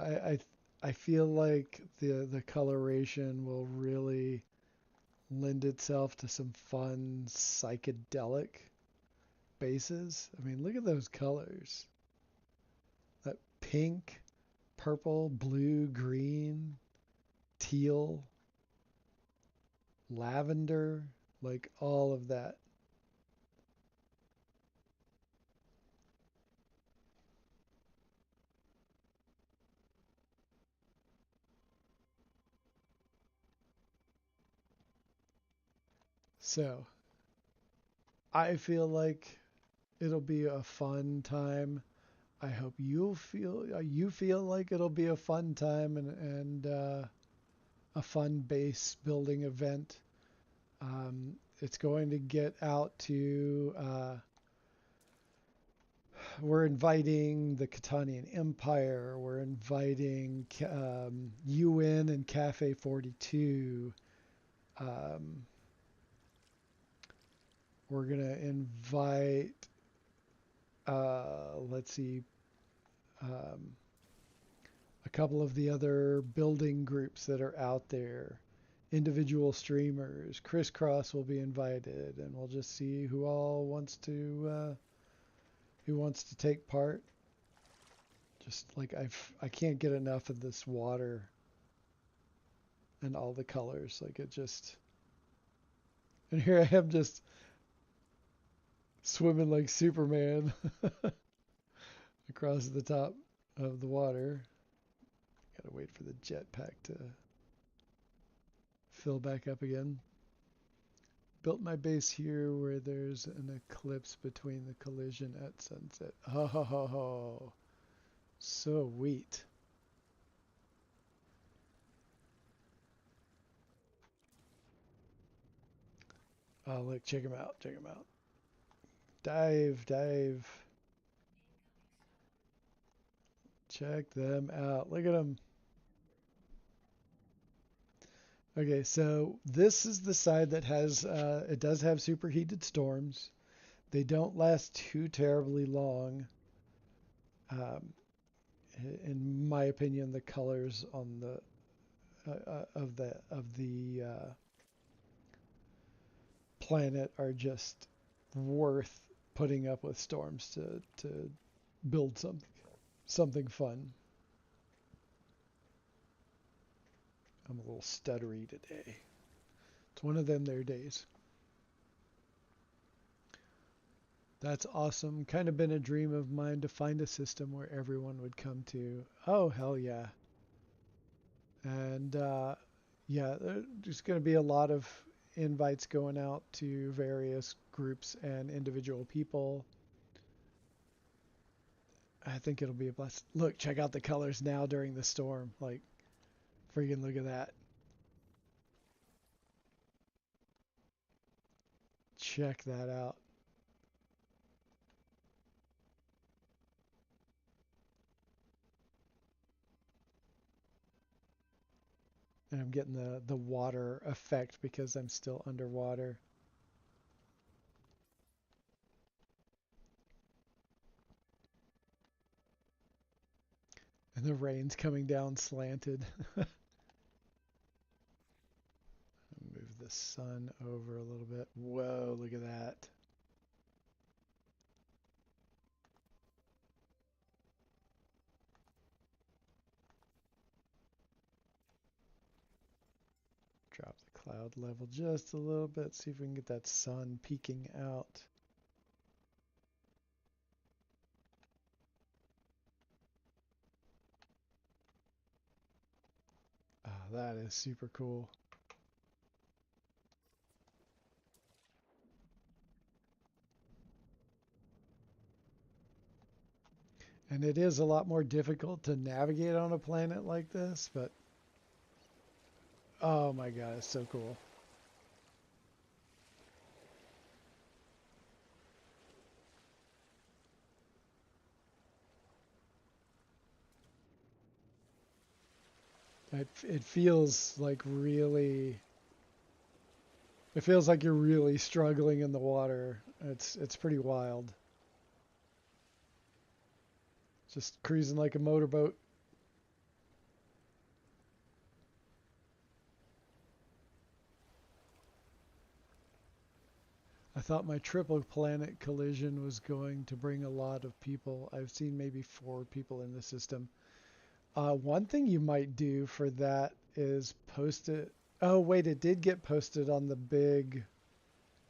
I feel like the coloration will really lend itself to some fun psychedelic bases. I mean, look at those colors. That pink, purple, blue, green, teal, lavender, like all of that. So I feel like it'll be a fun time. I hope you feel like it'll be a fun time and a fun base building event. It's going to get out to. We're inviting the Catanian Empire. We're inviting UN and Cafe 42. Um, we're gonna invite. Let's see. Um, a couple of the other building groups that are out there, individual streamers. Crisscross will be invited, and we'll just see who wants to take part. Just like I can't get enough of this water and all the colors. Like it just, and here I am just swimming like Superman across the top of the water. Gotta wait for the jetpack to fill back up again. Built my base here where there's an eclipse between the collision at sunset. Oh, ho, ho, ho. Sweet. Oh, look, check him out. Check him out. Dive, dive. Check them out. Look at them. Okay, so this is the side that has, it does have superheated storms. They don't last too terribly long. Um, in my opinion, the colors on the of the planet are just worth putting up with storms to build something fun. I'm a little stuttery today. It's one of them there days. That's awesome. Kind of been a dream of mine to find a system where everyone would come to. Oh, hell yeah. And yeah, there's going to be a lot of invites going out to various groups and individual people. I think it'll be a blast. Look, check out the colors now during the storm. Like, freaking look at that. Check that out. And I'm getting the water effect because I'm still underwater. And the rain's coming down slanted. Move the sun over a little bit. Whoa, look at that. Drop the cloud level just a little bit. See if we can get that sun peeking out. Oh, that is super cool. And it is a lot more difficult to navigate on a planet like this, but oh my god, it's so cool. It feels like really, it feels like you're really struggling in the water. It's pretty wild. Just cruising like a motorboat. I thought my triple planet collision was going to bring a lot of people. I've seen maybe 4 people in the system. One thing you might do for that is post it. Oh, wait, it did get posted on the big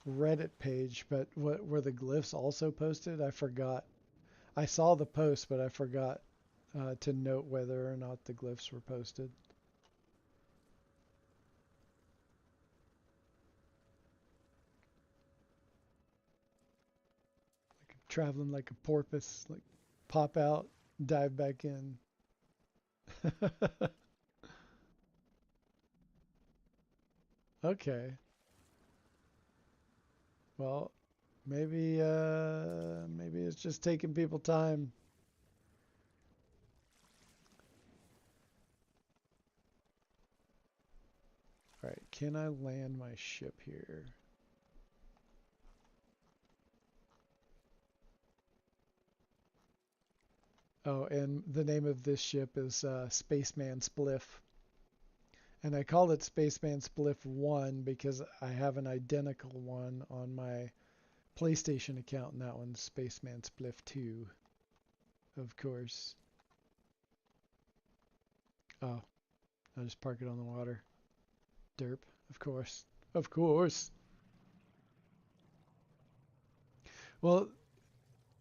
Reddit page, but what were the glyphs also posted? I forgot. I saw the post, but I forgot to note whether or not the glyphs were posted. traveling like a porpoise, like pop out, dive back in. Okay. Well, maybe it's just taking people time. All right, can I land my ship here? Oh, and the name of this ship is Spaceman Spliff. And I called it Spaceman Spliff 1 because I have an identical one on my PlayStation account, and that one's Spaceman Spliff 2, of course. Oh, I'll just park it on the water. Derp, of course. Of course. Well,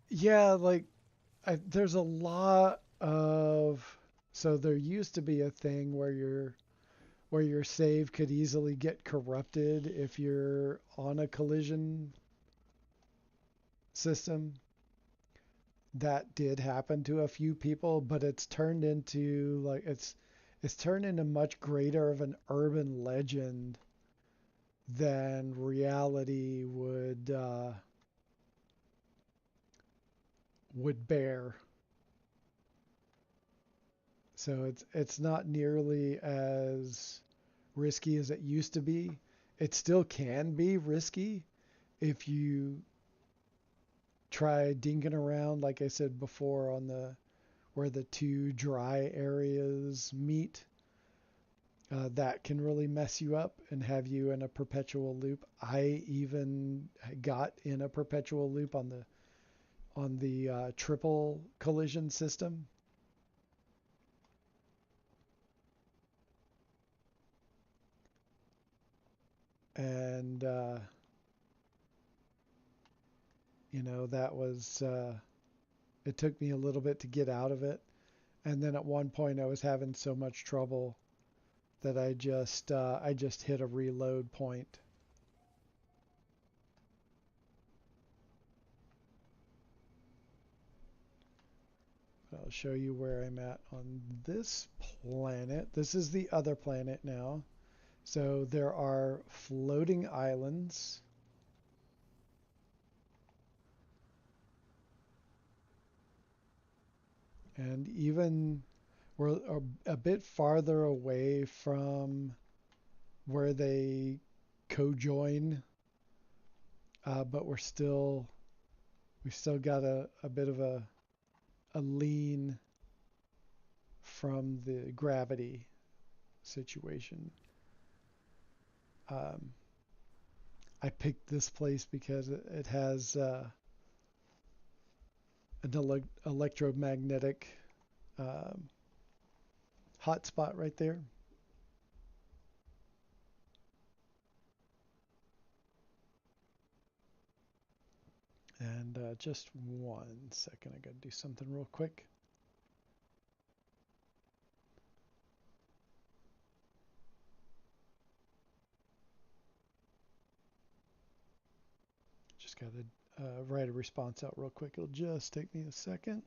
yeah, like there's a lot of so there used to be a thing where your save could easily get corrupted if you're on a collision system. That did happen to a few people, but it's turned into it's turned into much greater of an urban legend than reality would bear. So it's not nearly as risky as it used to be. It still can be risky if you try dinking around, like I said before, on the where the two dry areas meet. That can really mess you up and have you in a perpetual loop. I even got in a perpetual loop on the triple collision system, and that was it took me a little bit to get out of it. And then at one point I was having so much trouble that I just hit a reload point. I'll show you where I'm at on this planet. This is the other planet now. So there are floating islands. And even we're a bit farther away from where they co-join, but we still got a bit of a lean from the gravity situation. Um, I picked this place because it has an electromagnetic um, hotspot right there. And just 1 second, I got to do something real quick. Just got to write a response out real quick. It'll just take me a second.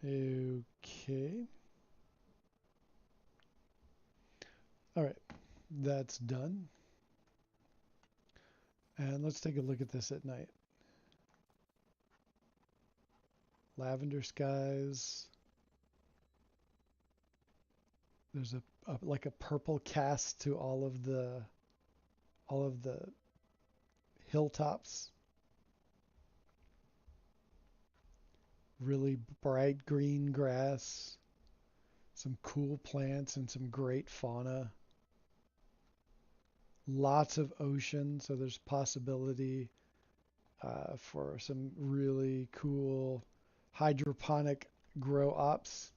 Okay. All right. That's done. And let's take a look at this at night. Lavender skies. There's a like a purple cast to all of the hilltops. Really bright green grass, some cool plants and some great fauna. Lots of ocean, so there's possibility for some really cool hydroponic grow ops.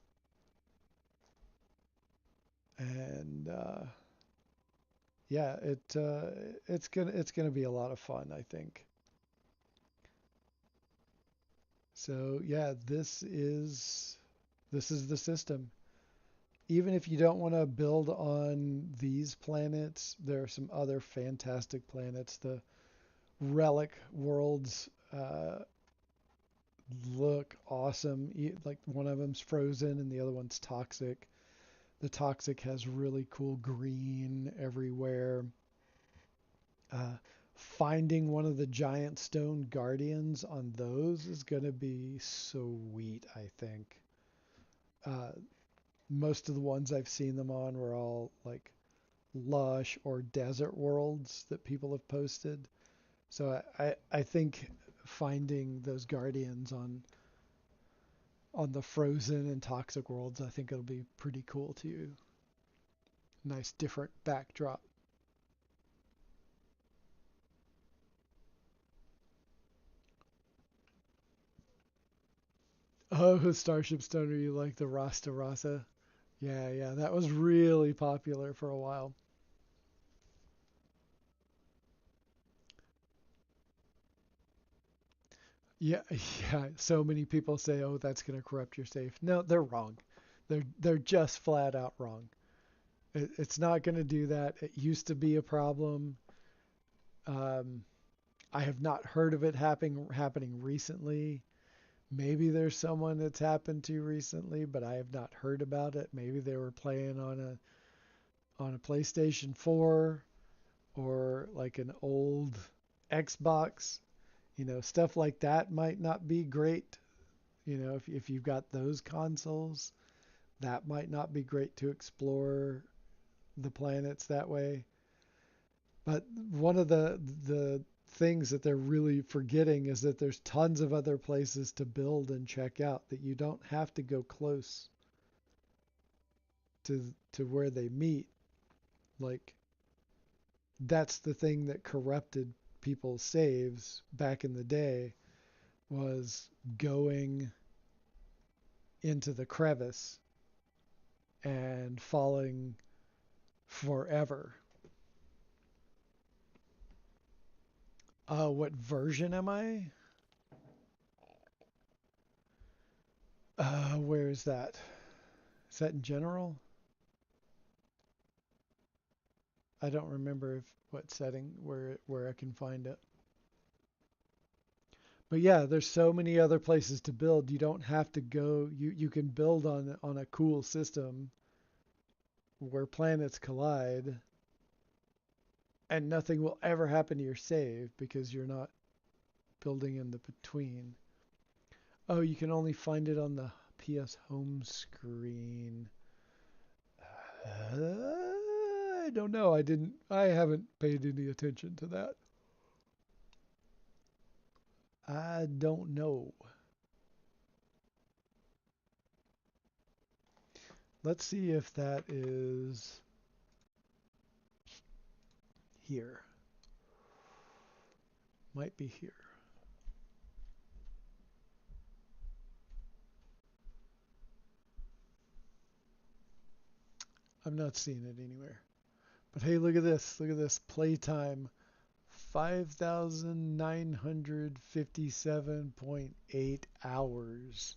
And yeah, it's gonna be a lot of fun, I think. So yeah, this is This is the system. Even if you don't want to build on these planets, there are some other fantastic planets. The relic worlds look awesome. Like one of them's frozen and the other one's toxic. The toxic has really cool green everywhere. Uh, Finding one of the giant stone guardians on those is going to be sweet, I think. Uh, Most of the ones I've seen them on were all like lush or desert worlds that people have posted. So I think finding those guardians on the frozen and toxic worlds, I think it'll be pretty cool too. Nice different backdrop. Oh, Starship Stoner, you like the Rasta Rasa? Yeah, yeah, that was really popular for a while. Yeah, yeah. So many people say, "Oh, that's going to corrupt your safe." No, they're wrong. They're just flat out wrong. It's not going to do that. It used to be a problem. Um, I have not heard of it happening recently. Maybe there's someone that's happened to recently, but I have not heard about it. Maybe they were playing on a PlayStation 4 or like an old Xbox. Stuff like that might not be great. If you've got those consoles, that might not be great to explore the planets that way. But one of the things that they're really forgetting is that there's tons of other places to build and check out that you don't have to go close to where they meet. Like that's the thing that corrupted people's saves back in the day was going into the crevice and falling forever. What version am I? Where is that? Is that in general? I don't remember if what setting where I can find it. But yeah, there's so many other places to build. You don't have to go. You can build on a cool system where planets collide, and nothing will ever happen to your save because you're not building in the between. Oh, you can only find it on the PS home screen. I don't know. I haven't paid any attention to that. I don't know. Let's see if that is here. Might be here. I'm not seeing it anywhere. But hey, look at this. Look at this. Playtime 5,957.8 hours.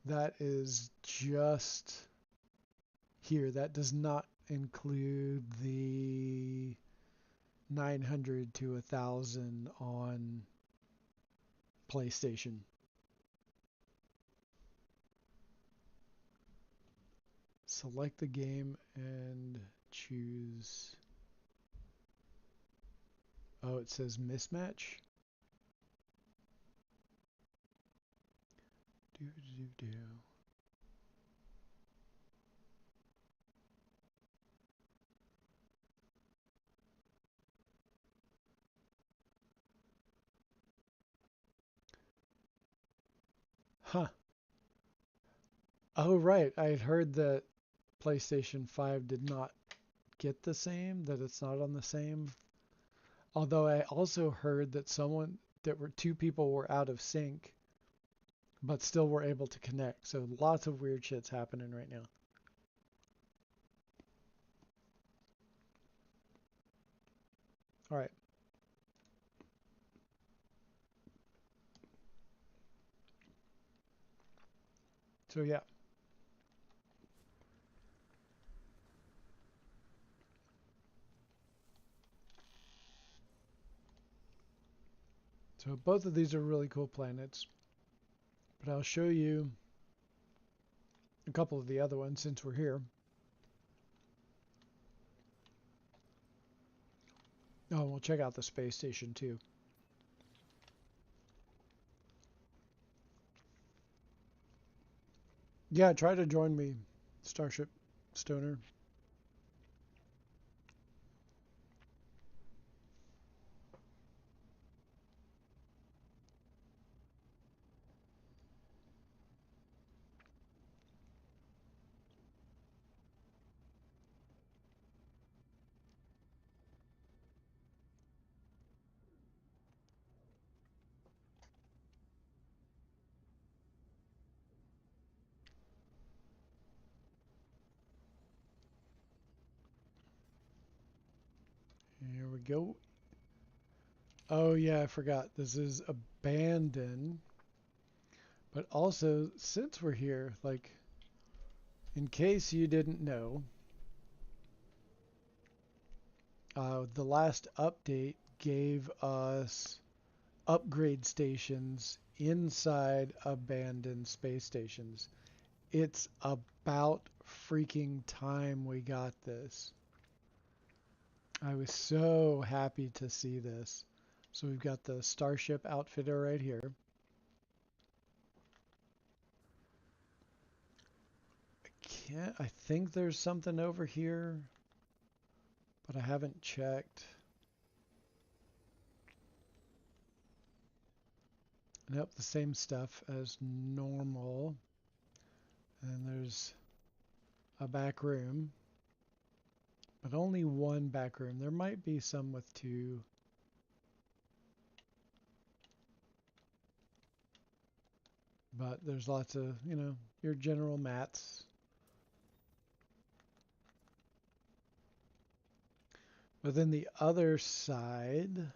That is just here. That does not include the 900 to 1,000 on PlayStation. Select the game and choose. Oh, it says mismatch. Do do do. Huh. Oh, right. I had heard that PlayStation 5 did not get the same, that it's not on the same. Although I also heard that two people were out of sync, but still were able to connect. So lots of weird shit's happening right now. All right. So yeah. So both of these are really cool planets, but I'll show you a couple of the other ones since we're here. Oh, we'll check out the space station too. Yeah, try to join me, Starship Stoner. Here we go. Oh yeah, I forgot. This is abandoned. But also, since we're here, like, in case you didn't know, the last update gave us upgrade stations inside abandoned space stations. It's about freaking time we got this. I was so happy to see this. So we've got the Starship Outfitter right here. I think there's something over here, but I haven't checked. Nope, the same stuff as normal. And there's a back room, but only one back room. There might be some with two. But there's lots of, your general mats. But then the other side.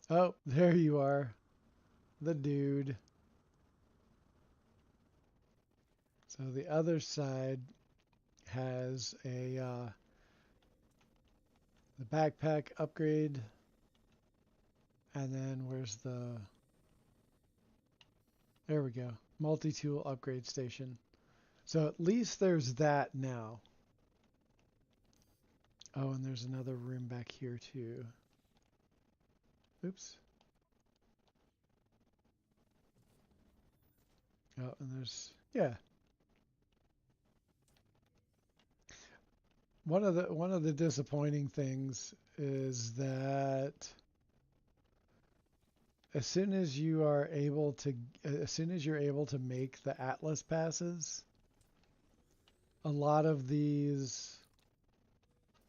Oh, there you are. The dude. So the other side has the backpack upgrade. And then where's there we go. Multi-tool upgrade station. So at least there's that now. Oh, and there's another room back here too. Oops. Oh, and yeah. One of the disappointing things is that as soon as you're able to make the Atlas passes, a lot of these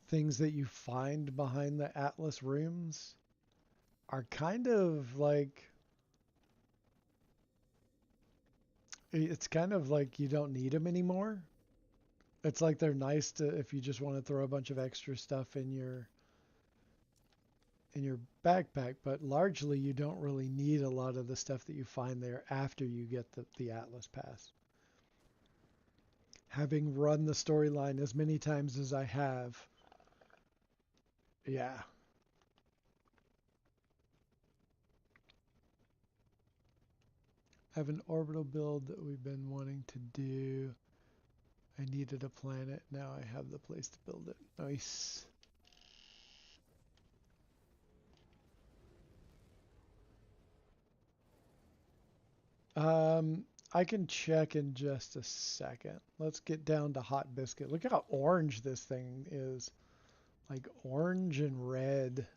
things that you find behind the Atlas rooms are kind of like it's kind of like you don't need them anymore. It's like they're nice to if you just want to throw a bunch of extra stuff in your backpack, but largely you don't really need a lot of the stuff that you find there after you get the Atlas pass. Having run the storyline as many times as I have, yeah. I have an orbital build that we've been wanting to do. I needed a planet. Now I have the place to build it. Nice. I can check in just a second. Let's get down to Hot Biscuit. Look how orange this thing is. Like orange and red.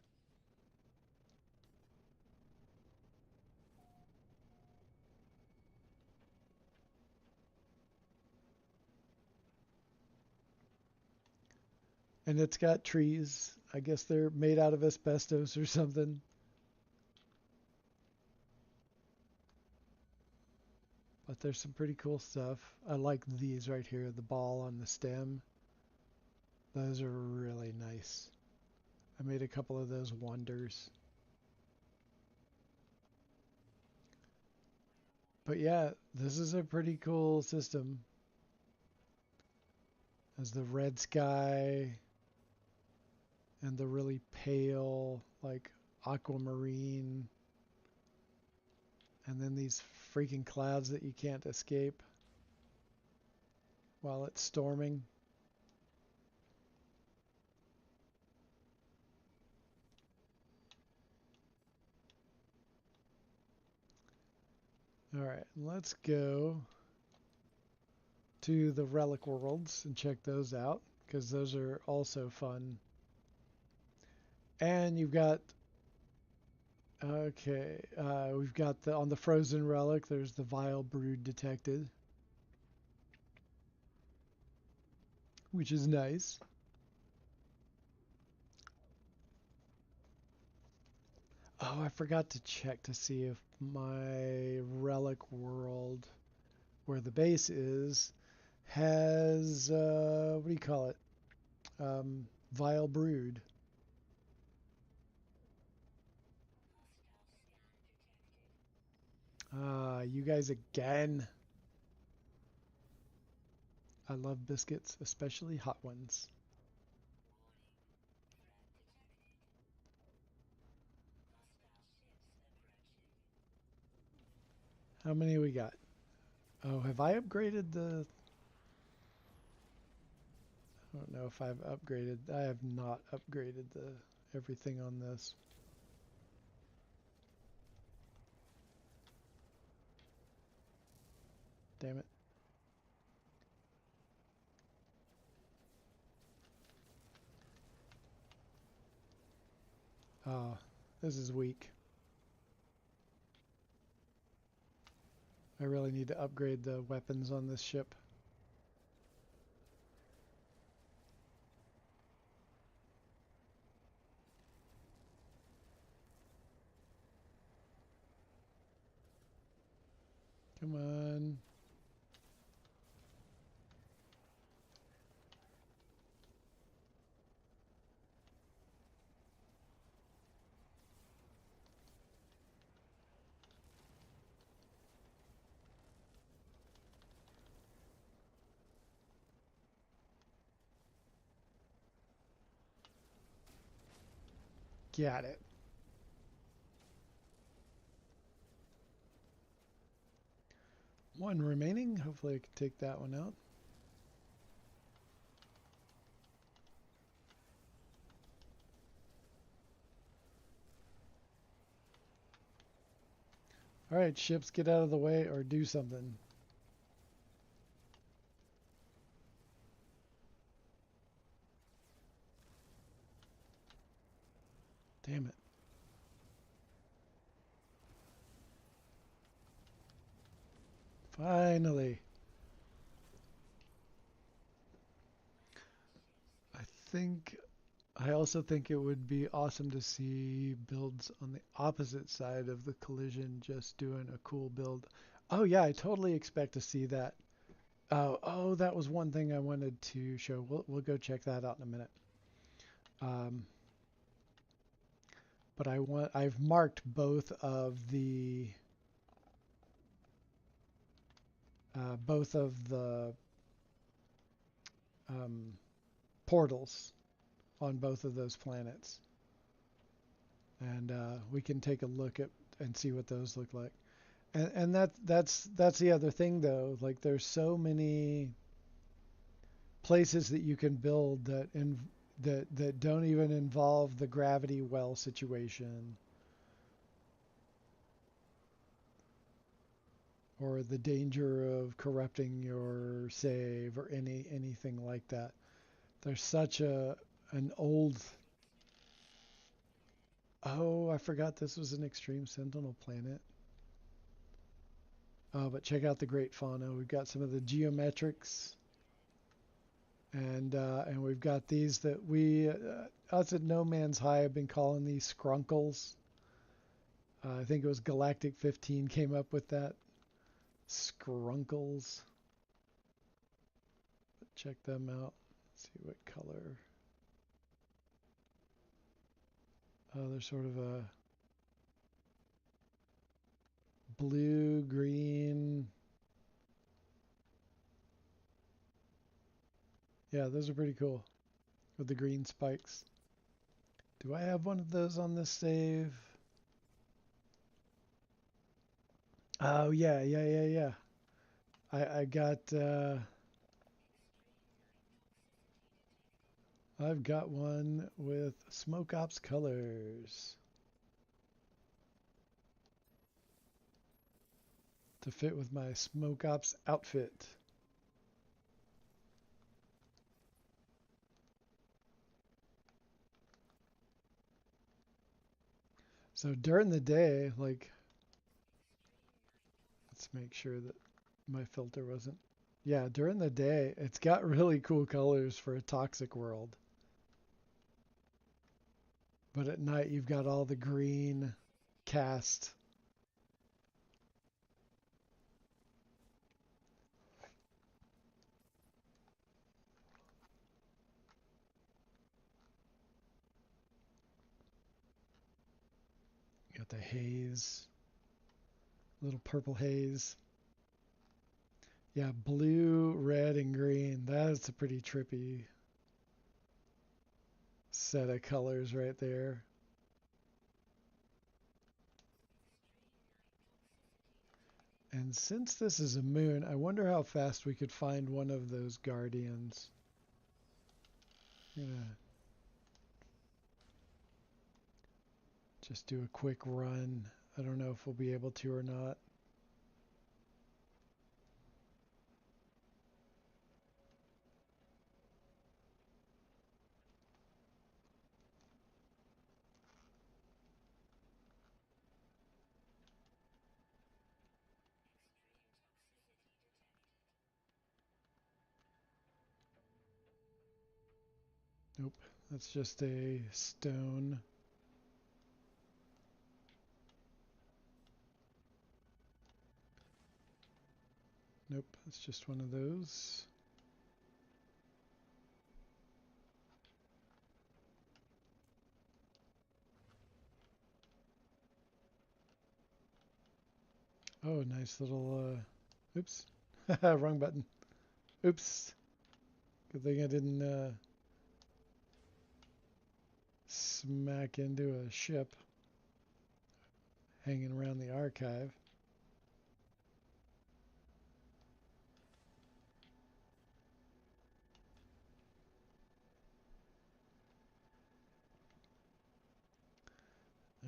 And it's got trees. I guess they're made out of asbestos or something. But there's some pretty cool stuff. I like these right here, the ball on the stem. Those are really nice. I made a couple of those wonders. But yeah, this is a pretty cool system. There's the red sky and the really pale, like aquamarine, and then these freaking clouds that you can't escape while it's storming. All right, let's go to the relic worlds and check those out because those are also fun. And you've got okay, we've got the on the frozen relic. There's the vile brood detected, which is nice. Oh, I forgot to check to see if my relic world, where the base is, has what do you call it? Vile brood. Ah, you guys again. I love biscuits, especially hot ones. How many we got? Oh, have I upgraded the... I don't know if I've upgraded. I have not upgraded the everything on this. Damn it. Oh, this is weak. I really need to upgrade the weapons on this ship. Come on. Got it. One remaining. Hopefully I can take that one out. Alright, ships, get out of the way or do something. Damn it. Finally. I think I also think it would be awesome to see builds on the opposite side of the collision, just doing a cool build. Oh yeah, I totally expect to see that. Oh, that was one thing I wanted to show. We'll go check that out in a minute. Um, but I've marked both of the um, portals on both of those planets, and we can take a look at and see what those look like. And that's the other thing though. Like there's so many places that you can build that don't even involve the gravity well situation or the danger of corrupting your save or anything like that. There's such an old... Oh, I forgot this was an extreme sentinel planet. Oh, but check out the great fauna. We've got some of the geometrics, and we've got these that us at No Man's High have been calling these scrunkles. I think it was Galactic 15 came up with that. Scrunkles. Check them out. Let's see what color. Oh, they're sort of a blue, green. Yeah, those are pretty cool with the green spikes. Do I have one of those on this save? Oh yeah, yeah. I got I've got one with Smoke Ops colors to fit with my Smoke Ops outfit. So during the day, like, let's make sure that my filter wasn't. Yeah, during the day, it's got really cool colors for a toxic world. But at night, you've got all the green cast. You got the haze, little purple haze. Yeah, blue, red, and green. That's a pretty trippy set of colors right there. And since this is a moon, I wonder how fast we could find one of those guardians. I'm gonna just do a quick run. I don't know if we'll be able to or not. Nope, that's just a stone. Nope, it's just one of those. Oh, nice little, oops, wrong button. Oops, good thing I didn't smack into a ship hanging around the archive.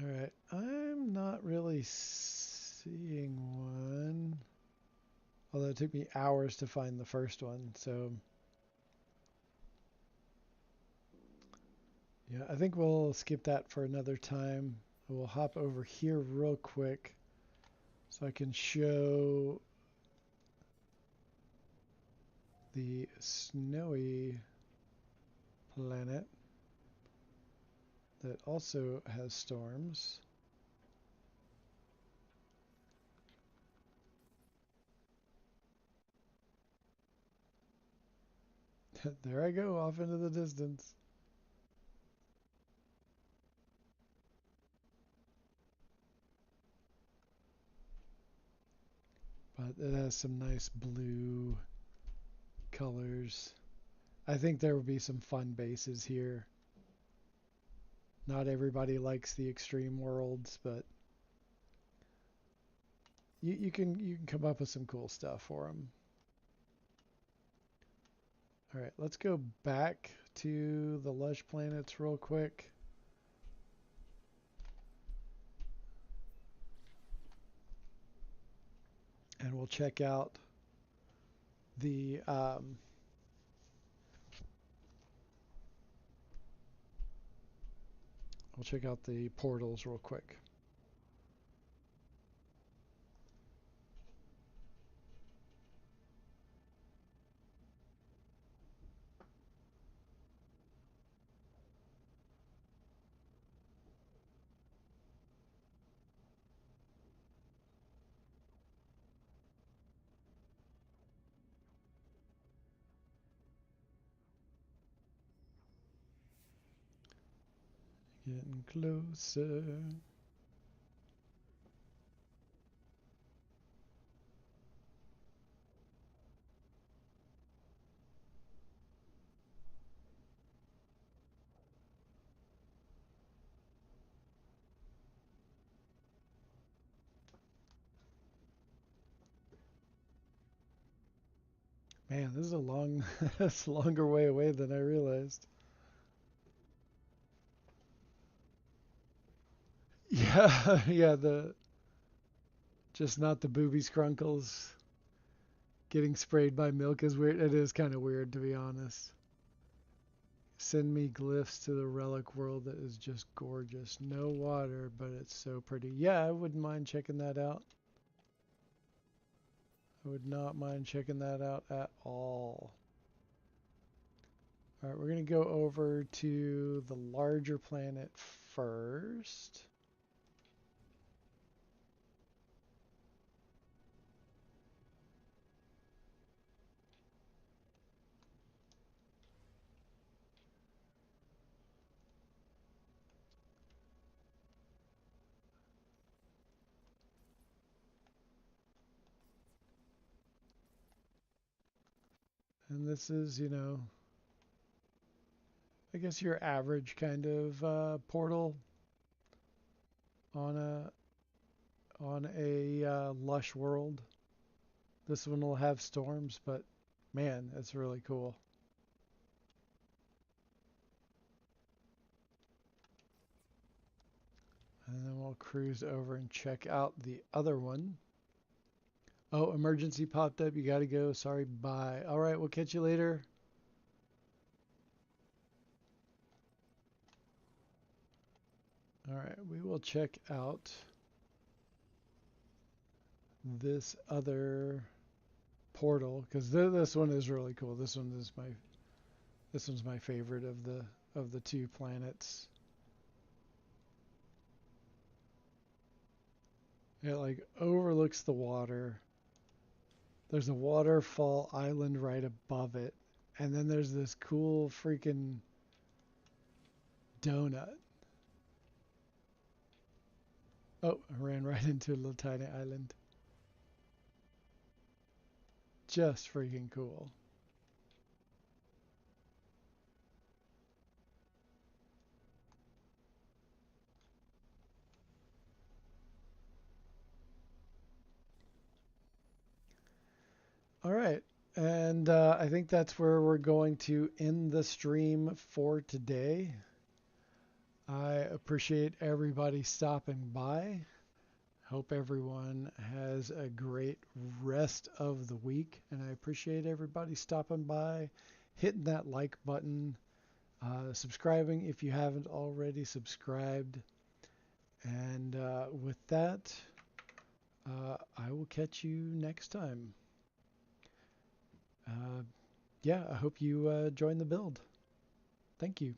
All right, I'm not really seeing one. Although it took me hours to find the first one, so yeah, I think we'll skip that for another time. We'll hop over here real quick so I can show the snowy planet that also has storms. There I go, off into the distance. But it has some nice blue colors. I think there will be some fun bases here. Not everybody likes the extreme worlds, but you can come up with some cool stuff for them. All right, let's go back to the lush planets real quick. And we'll check out the portals real quick. Getting closer. Man, this is a long, it's a longer way away than I realized. Yeah, yeah, the just not the booby scrunkles. Getting sprayed by milk is weird. It is kind of weird, to be honest. Send me glyphs to the relic world that is just gorgeous. No water, but it's so pretty. Yeah, I wouldn't mind checking that out. I would not mind checking that out at all. All right, we're going to go over to the larger planet first. And this is, I guess your average kind of portal on a lush world. This one will have storms, but man, it's really cool. And then we'll cruise over and check out the other one. Oh, emergency popped up. You got to go. Sorry, bye. All right, we'll catch you later. All right, we will check out this other portal because this one is really cool. This one's my favorite of the two planets. It like overlooks the water. There's a waterfall island right above it, and then there's this cool freaking donut. Oh, I ran right into a little tiny island. Just freaking cool. All right. And I think that's where we're going to end the stream for today. I appreciate everybody stopping by. Hope everyone has a great rest of the week. And I appreciate everybody stopping by, hitting that like button, subscribing if you haven't already subscribed. And with that, I will catch you next time. Yeah, I hope you join the build. Thank you.